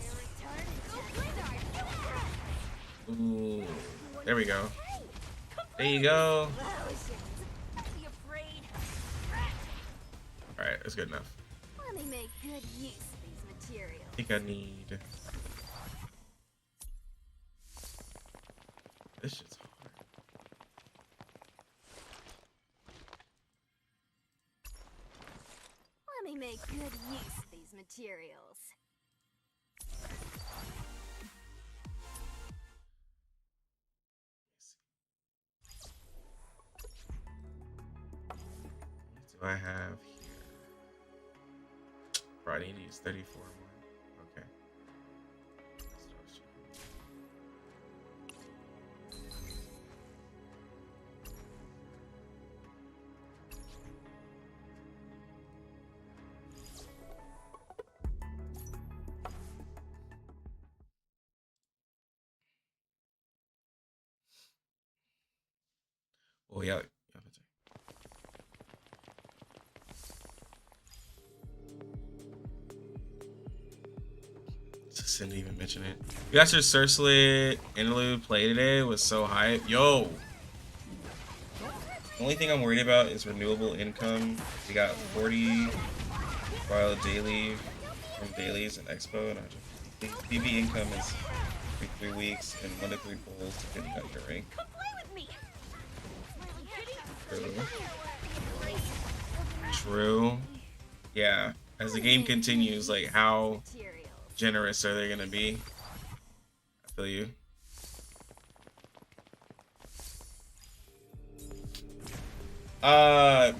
Ooh, there we go. There you go. All right, that's good enough. Let me make good use of these materials. I think I need. This shit's hard. Let me make good use of these materials. What do I have here? Bro, I need to use 34 more. Okay. Oh yeah. Didn't even mention it. You guys heard Cersei interlude play today was so hype. Yo. The only thing I'm worried about is renewable income. We got 40 while daily from dailies and expo, and I just think PV income is every 3 weeks and 1 to 3 polls depending on your rank. True. Yeah. As the game continues, like how generous are they gonna be? I feel you.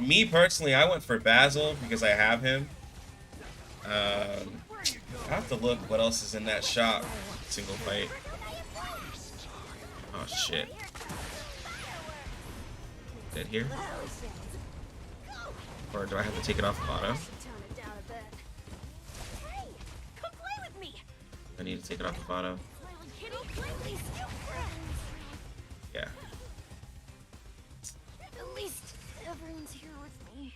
Me personally, I went for Basil because I have him. I have to look what else is in that shop. Single fight. Oh shit. Dead here? Or do I have to take it off of auto? I need to take it off the auto. Yeah. At least everyone's here with me.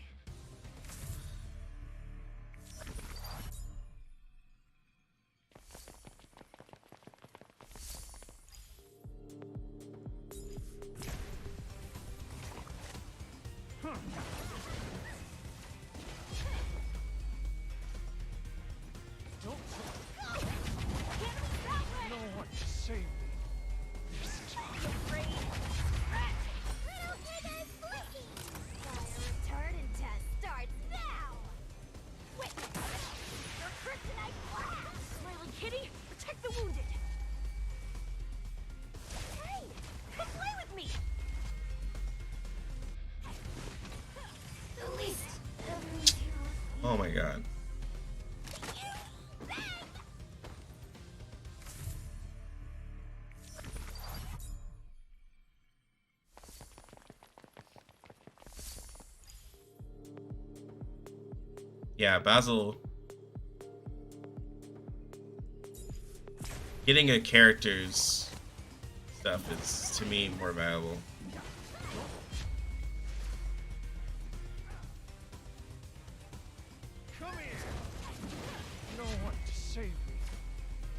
Oh my god. Yeah, Basil. Getting a character's stuff is, to me, more valuable. Come here. No one to save me.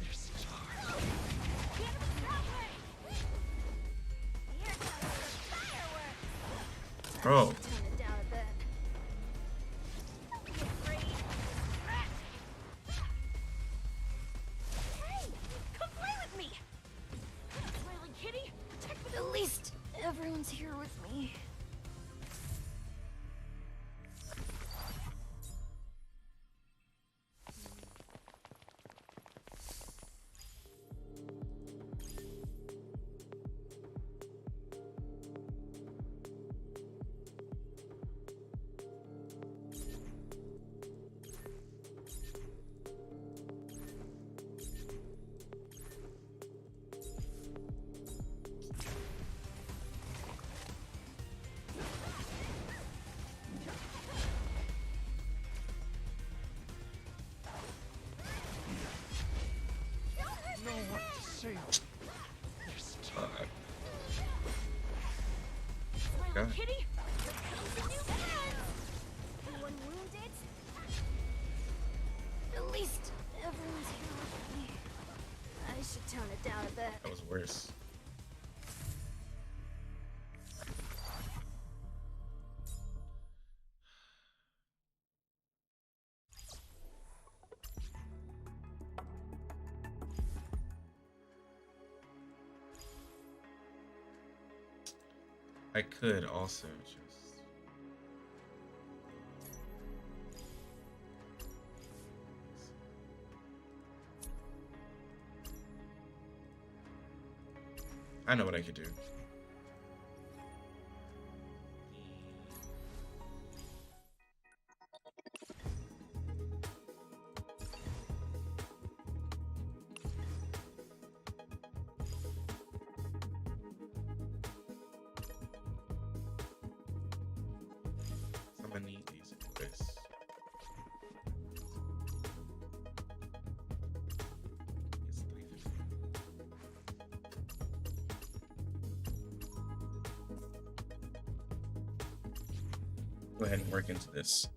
This is hard. Bro. At least everyone's here with me. No one to save me. This is hard. god. Kitty, here comes the new friend. Anyone wounded? At least everyone's here with me. I should tone it down a bit. That was worse. I could also just I know what I could do. I'm gonna need these anyways. It's 350. Go ahead and work into this.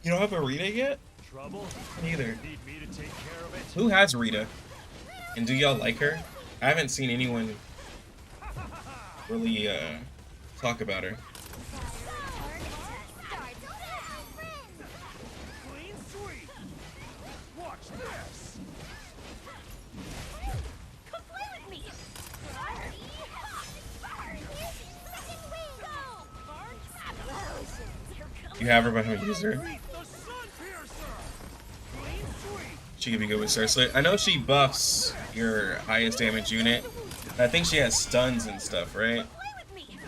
You don't have a Rita yet? Trouble? Neither. Need me to take care of it? Who has Rita? And do y'all like her? I haven't seen anyone really talk about her. Clean sweep! Watch this! Come play with me! You have her, but I haven't used her. Meet the Sun Piercer! Clean sweep! She could be good with Star Slit. I know she buffs your highest damage unit. I think she has stuns and stuff, right? Play with me!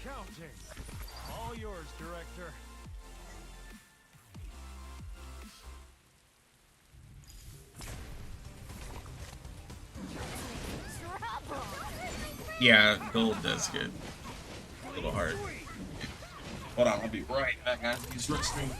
Counting. All yours, Director. Trouble! Yeah, gold does good. A little hard. Hold on, I'll be right back, guys. Use red screen.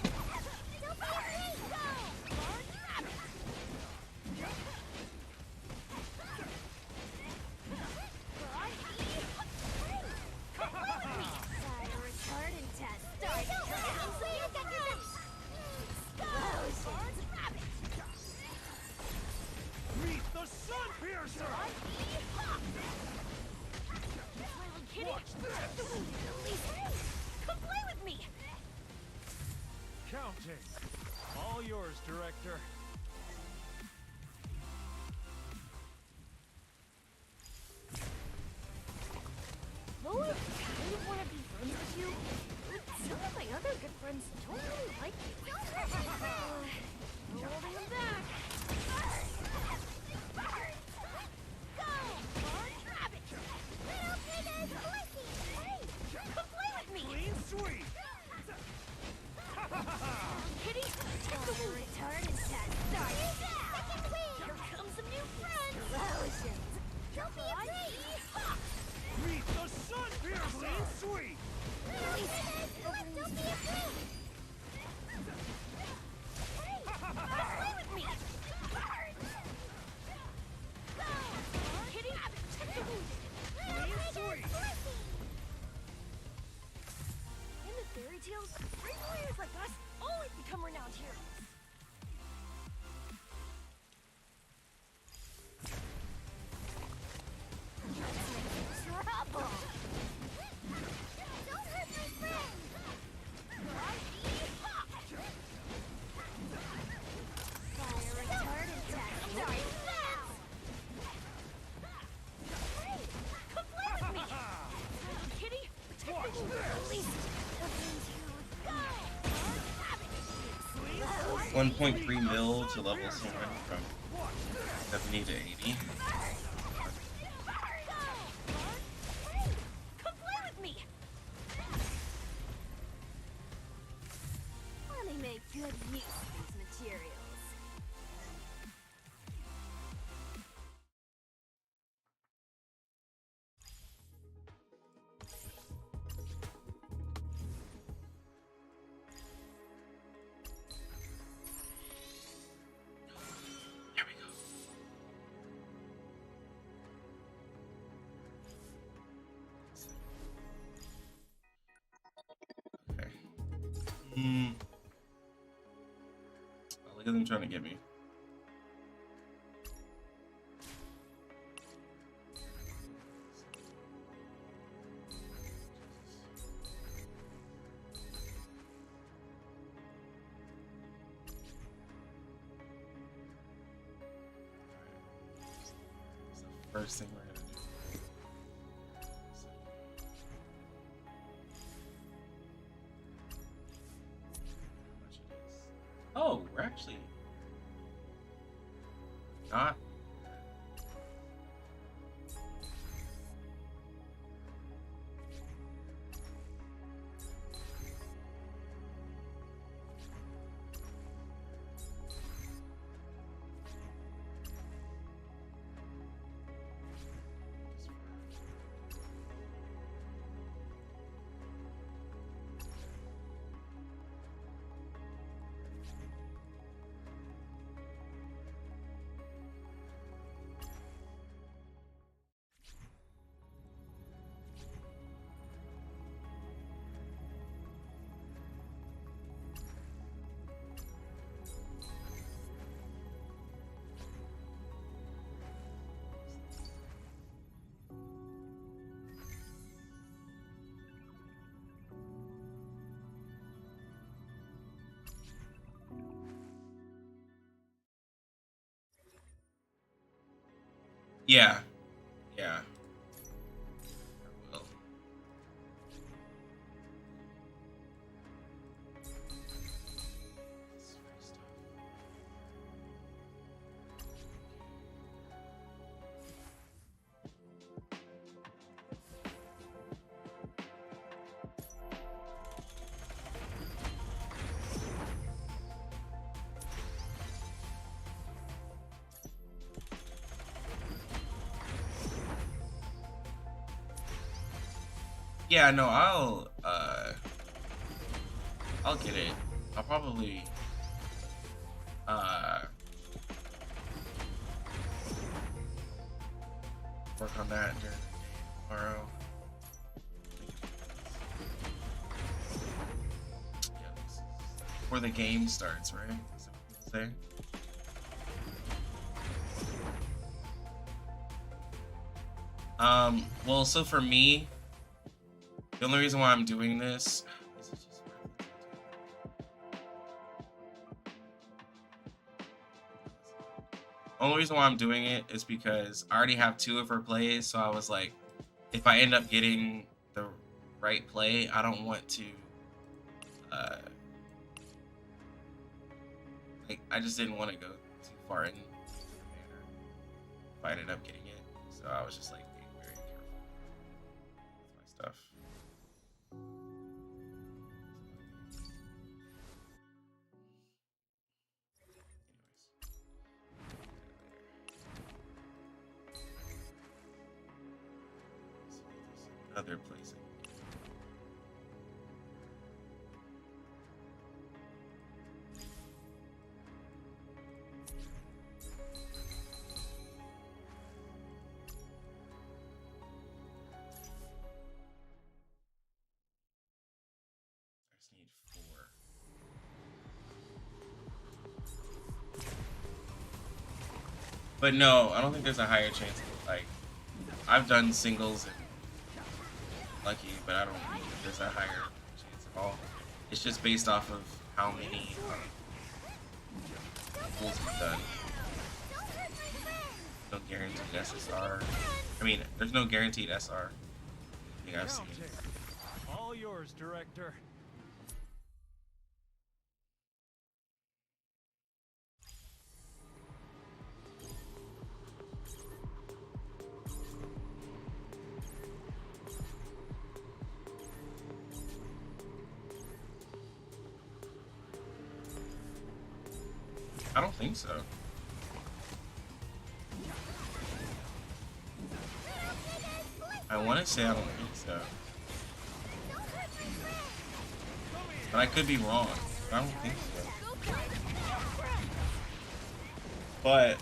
Meet the Sun Piercer! Watch this! Come play with me! Counting. All yours, Director. Though I kind of want to be friends with you, some of my other good friends don't really like you. I'm holding them back. Go! Orange rabbit! Little Peter's blessing! Hey! Come play with me! Clean sweep! Kitty, take the retarded test. Sorry. Here comes some new friends. Lotions. Don't be afraid. Meet the Sun Piercer! Clean sweep! Don't be afraid. Hey, play with me. Kitty, take the wounded. Clean sweep! In the fairy tales, great warriors like us always become renowned heroes. Trouble! Don't hurt my friend! Fire retardant test. Sorry, fast! Hey, come play with me! Kitty, take Watch the wounded. this. At least everyone's here with me. 1.3 mil to level someone from 70 to 80. Come play with me! Let me make good use of these materials. Oh, look at them trying to get me. First thing we're gonna do. Oh, we're actually not. Yeah. Yeah. I will. Yeah, no, I'll get it. I'll probably work on that during the day tomorrow. Yeah, this is before the game starts, right? Is that what people say? Well, so for me, the only reason why I'm doing this is it's just worth it. Only reason why I'm doing it is because I already have 2 of her plays, so I was like, if I end up getting the right play, I don't want to like, I just didn't want to go too far in the manner if I ended up getting it. So I was just like being very careful with my stuff. Other place. I just need 4. But no, I don't think there's a higher chance. Like, I've done singles and lucky, but I don't think there's a higher chance at all. It's just based off of how many pulls we've done. No guaranteed SSR. I mean, there's no guaranteed SR. I think I've seen. All yours, director. I don't think so. I want to say I don't think so. But I could be wrong. I don't think so. But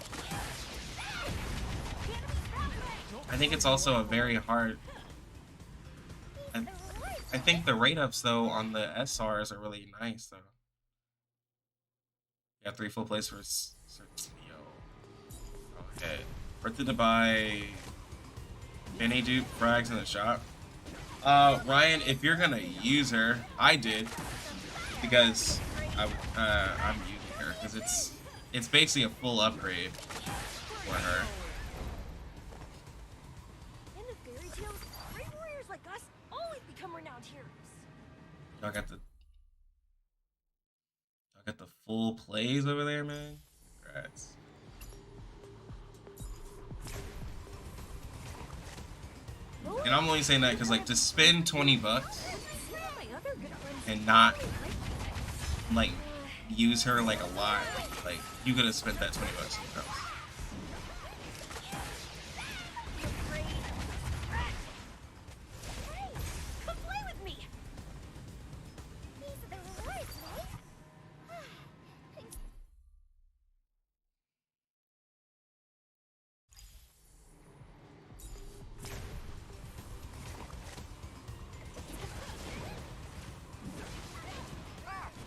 I think it's also a very hard... I I think the rate ups though on the SRs are really nice though. Yeah, 3 full plays for yo. Okay. Worth it to buy Benny dupe frags in the shop. Ryan, if you're gonna use her, I did because I'm using her because it's basically a full upgrade for her. In the fairy tales, brave warriors like us always become renowned heroes. I got the full plays over there, man. Congrats. And I'm only saying that because, like, to spend 20 bucks and not, like, use her, like, a lot, like, you could have spent that 20 bucks somewhere else.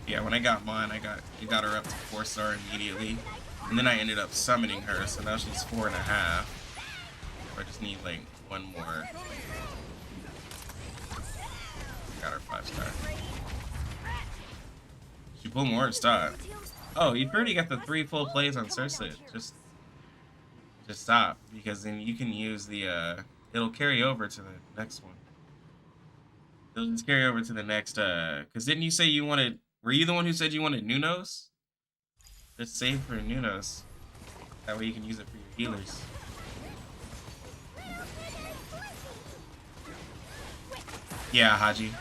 Yeah, when I got mine, you got her up to 4-star immediately, and then I ended up summoning her, so now she's 4.5. I just need like one more. Got her 5-star. She pulled more or stop. Oh, you've already got the 3 full plays on Cersei. Just stop, because then you can use the it'll carry over to the next one. It'll just carry over to the next because didn't you say you wanted? Were you the one who said you wanted Nunos? Just save for Nunos. That way you can use it for your healers. Yeah, Haji.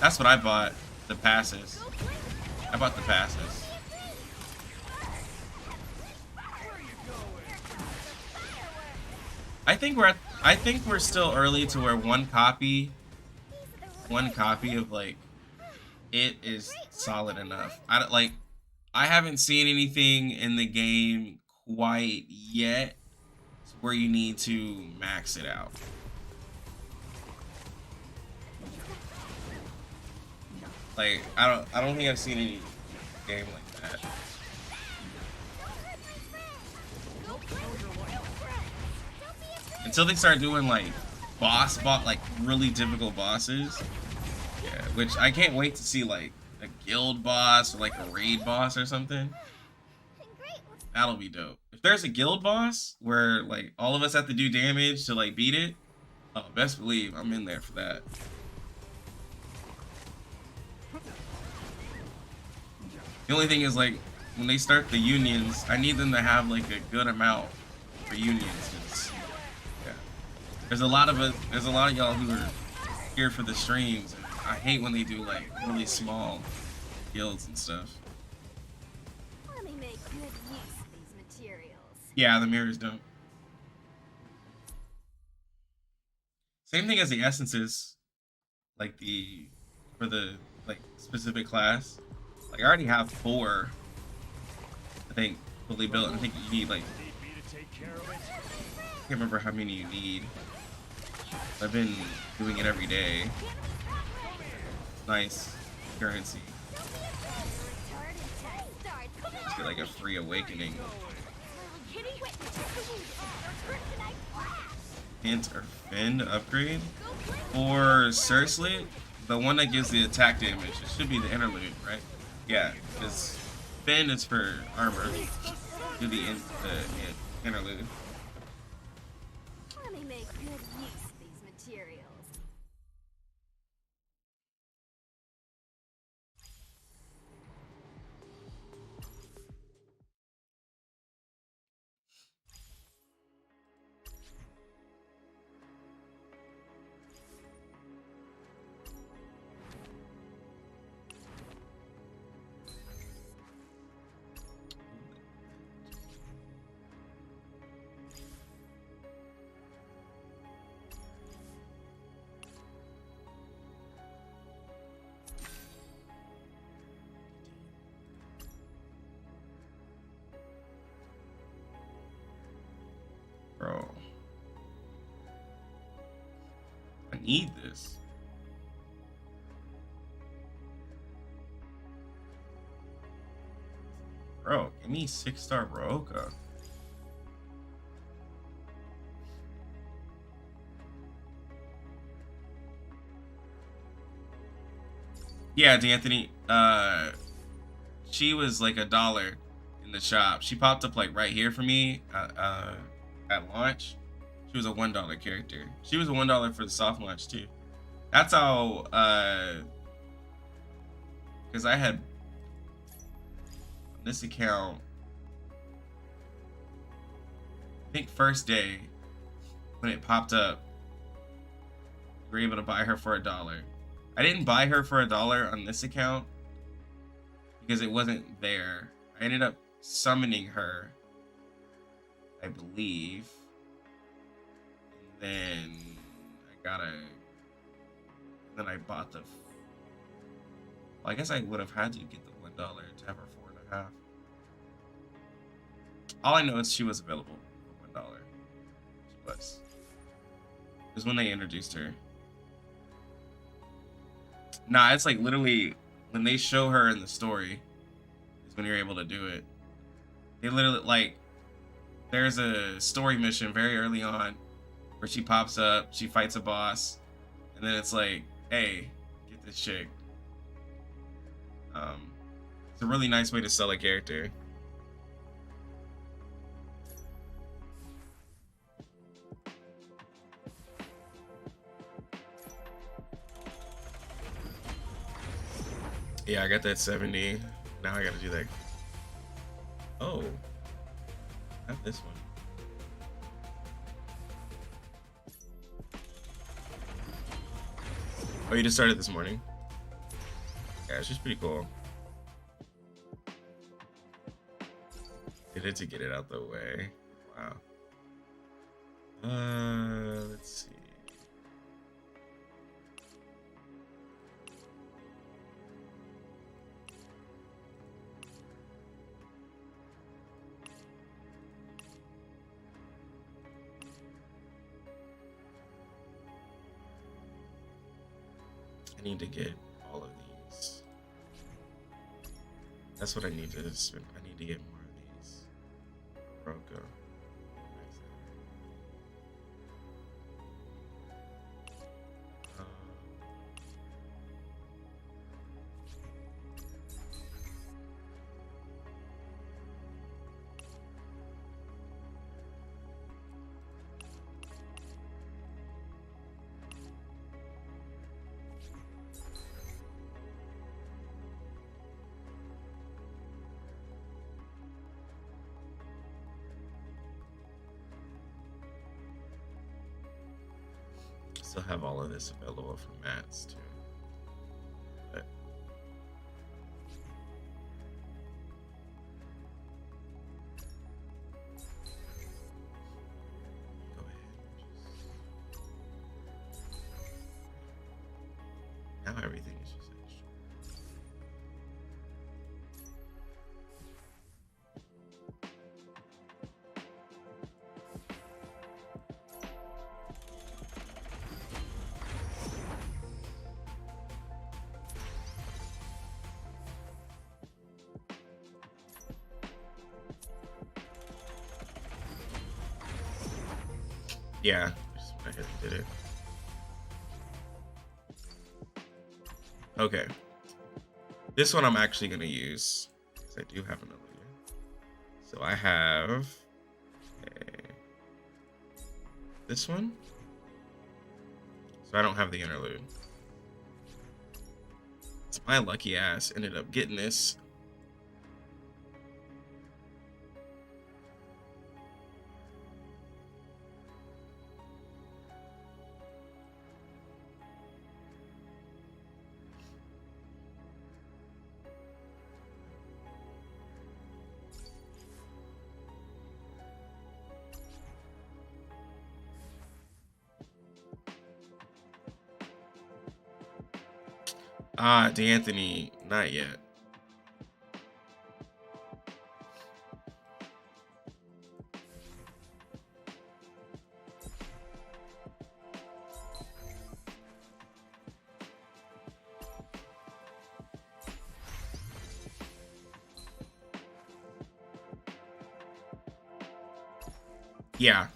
That's what I bought. The passes. I bought the passes. I think we're still early to where one copy of like it is solid enough. I haven't seen anything in the game quite yet where you need to max it out. Like I don't think I've seen any game like that. Until they start doing like like really difficult bosses. Yeah, which I can't wait to see, like a guild boss or like a raid boss or something. That'll be dope. If there's a guild boss where like all of us have to do damage to like beat it, oh, best believe I'm in there for that. The only thing is, like, when they start the unions, I need them to have like a good amount for unions. Yeah, there's a lot of y'all who are here for the streams, and I hate when they do like really small guilds and stuff. Let me make good use of these materials. Yeah, the mirrors don't. Same thing as the essences, like for the like specific class. Like I already have 4, I think, fully built. I think you need like, I can't remember how many you need. I've been doing it every day. Nice currency. Just get like a free awakening. Hint or Finn upgrade for Cersei, the one that gives the attack damage. It should be the interlude, right? Yeah, because Finn is for armor. Do the interlude. Let me make good use of these materials. Bro. I need this. Give me 6-star Broca. Yeah, D'Anthony. She was like $1 in the shop. She popped up like right here for me at launch. She was a $1 character. She was a $1 for the soft launch too. That's how because I had this account, I think first day when it popped up, we were able to buy her for $1. I didn't buy her for $1 on this account because it wasn't there. I ended up summoning her, I believe. And then then I bought the, well, I guess I would have had to get the $1 to have her 4.5. All I know is she was available for $1. She was. It was when they introduced her. Nah, it's like literally when they show her in the story is when you're able to do it. They literally, like, there's a story mission very early on where she pops up, she fights a boss, and then it's like, hey, get this chick. It's a really nice way to sell a character. Yeah, I got that 70. Now I gotta do that. Oh, not this one. Oh, you just started this morning? Yeah, it's just pretty cool. Did it to get it out the way. Wow. Let's see. I need to get all of these. That's what I need to spend. I need to get more of these. Broca. Still have all of this available for mats too. But go ahead. Now everything is just extra. Yeah, just went ahead and did it. Okay. This one I'm actually going to use, because I do have an illusion. So I have this one. So I don't have the interlude. So my lucky ass ended up getting this. Ah, D'Anthony, not yet. Yeah.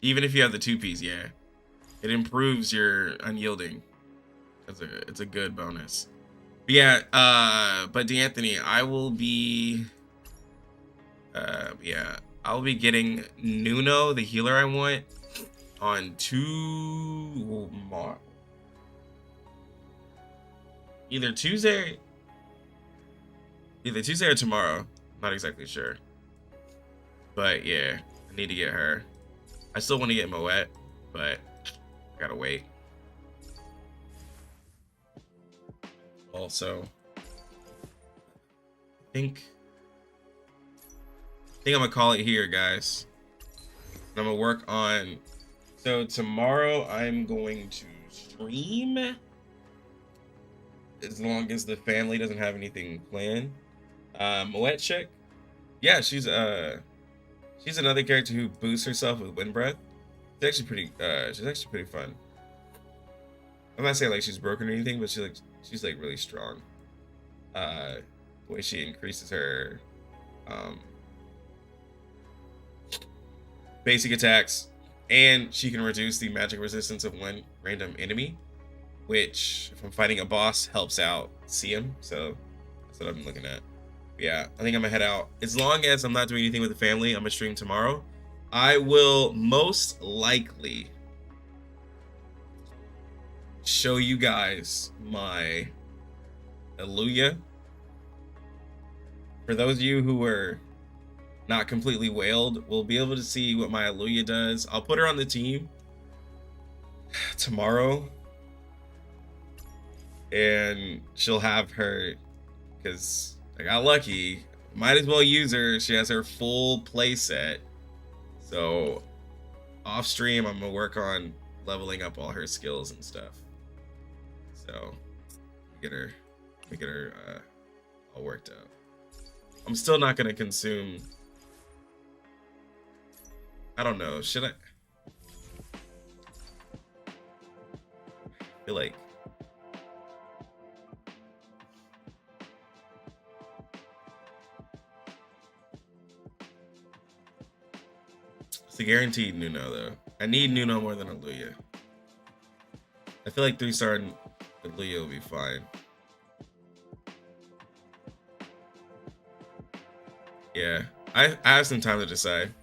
Even if you have the 2Ps, yeah. It improves your unyielding. It's a good bonus. But yeah, but D'Anthony, I will be I'll be getting Nuno, the healer I want, on tomorrow. Either Tuesday or tomorrow. Not exactly sure. But yeah, I need to get her. I still want to get Moet, but I gotta wait. Also, I think I'm gonna call it here, guys. I'm gonna work on. So tomorrow I'm going to stream, as long as the family doesn't have anything planned. Moet chick, yeah, she's another character who boosts herself with wind breath. She's actually pretty fun. I'm not saying like she's broken or anything, but she's like really strong. The way she increases her basic attacks, and she can reduce the magic resistance of one random enemy, which if I'm fighting a boss helps out CM. So that's what I'm looking at. Yeah, I think I'm gonna head out. As long as I'm not doing anything with the family, I'm gonna stream tomorrow. I will most likely show you guys my Alluya. For those of you who are not completely whaled, we'll be able to see what my Alluya does. I'll put her on the team tomorrow, and she'll have her, because I got lucky. Might as well use her. She has her full play set. So off stream, I'm gonna work on leveling up all her skills and stuff. So get her all worked out. I'm still not gonna consume. I don't know. Should I? I feel like. It's a guaranteed Nuno though. I need Nuno more than Alluya. I feel like 3-star Alluya will be fine. Yeah, I have some time to decide.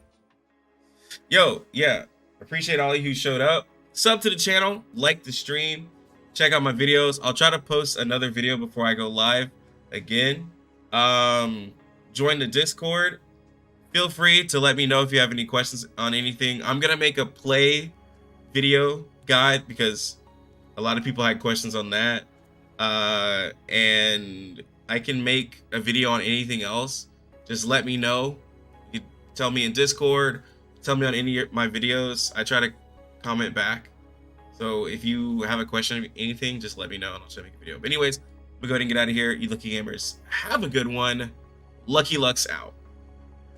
Yo, yeah, appreciate all of you who showed up. Sub to the channel, like the stream, check out my videos. I'll try to post another video before I go live again. Join the Discord. Feel free to let me know if you have any questions on anything. I'm gonna make a play video guide because a lot of people had questions on that. And I can make a video on anything else. Just let me know. You can tell me in Discord, tell me on any of my videos. I try to comment back. So if you have a question or anything, just let me know and I'll try to make a video. But anyways, we'll go ahead and get out of here. You lucky gamers, have a good one. Lucky Lux out.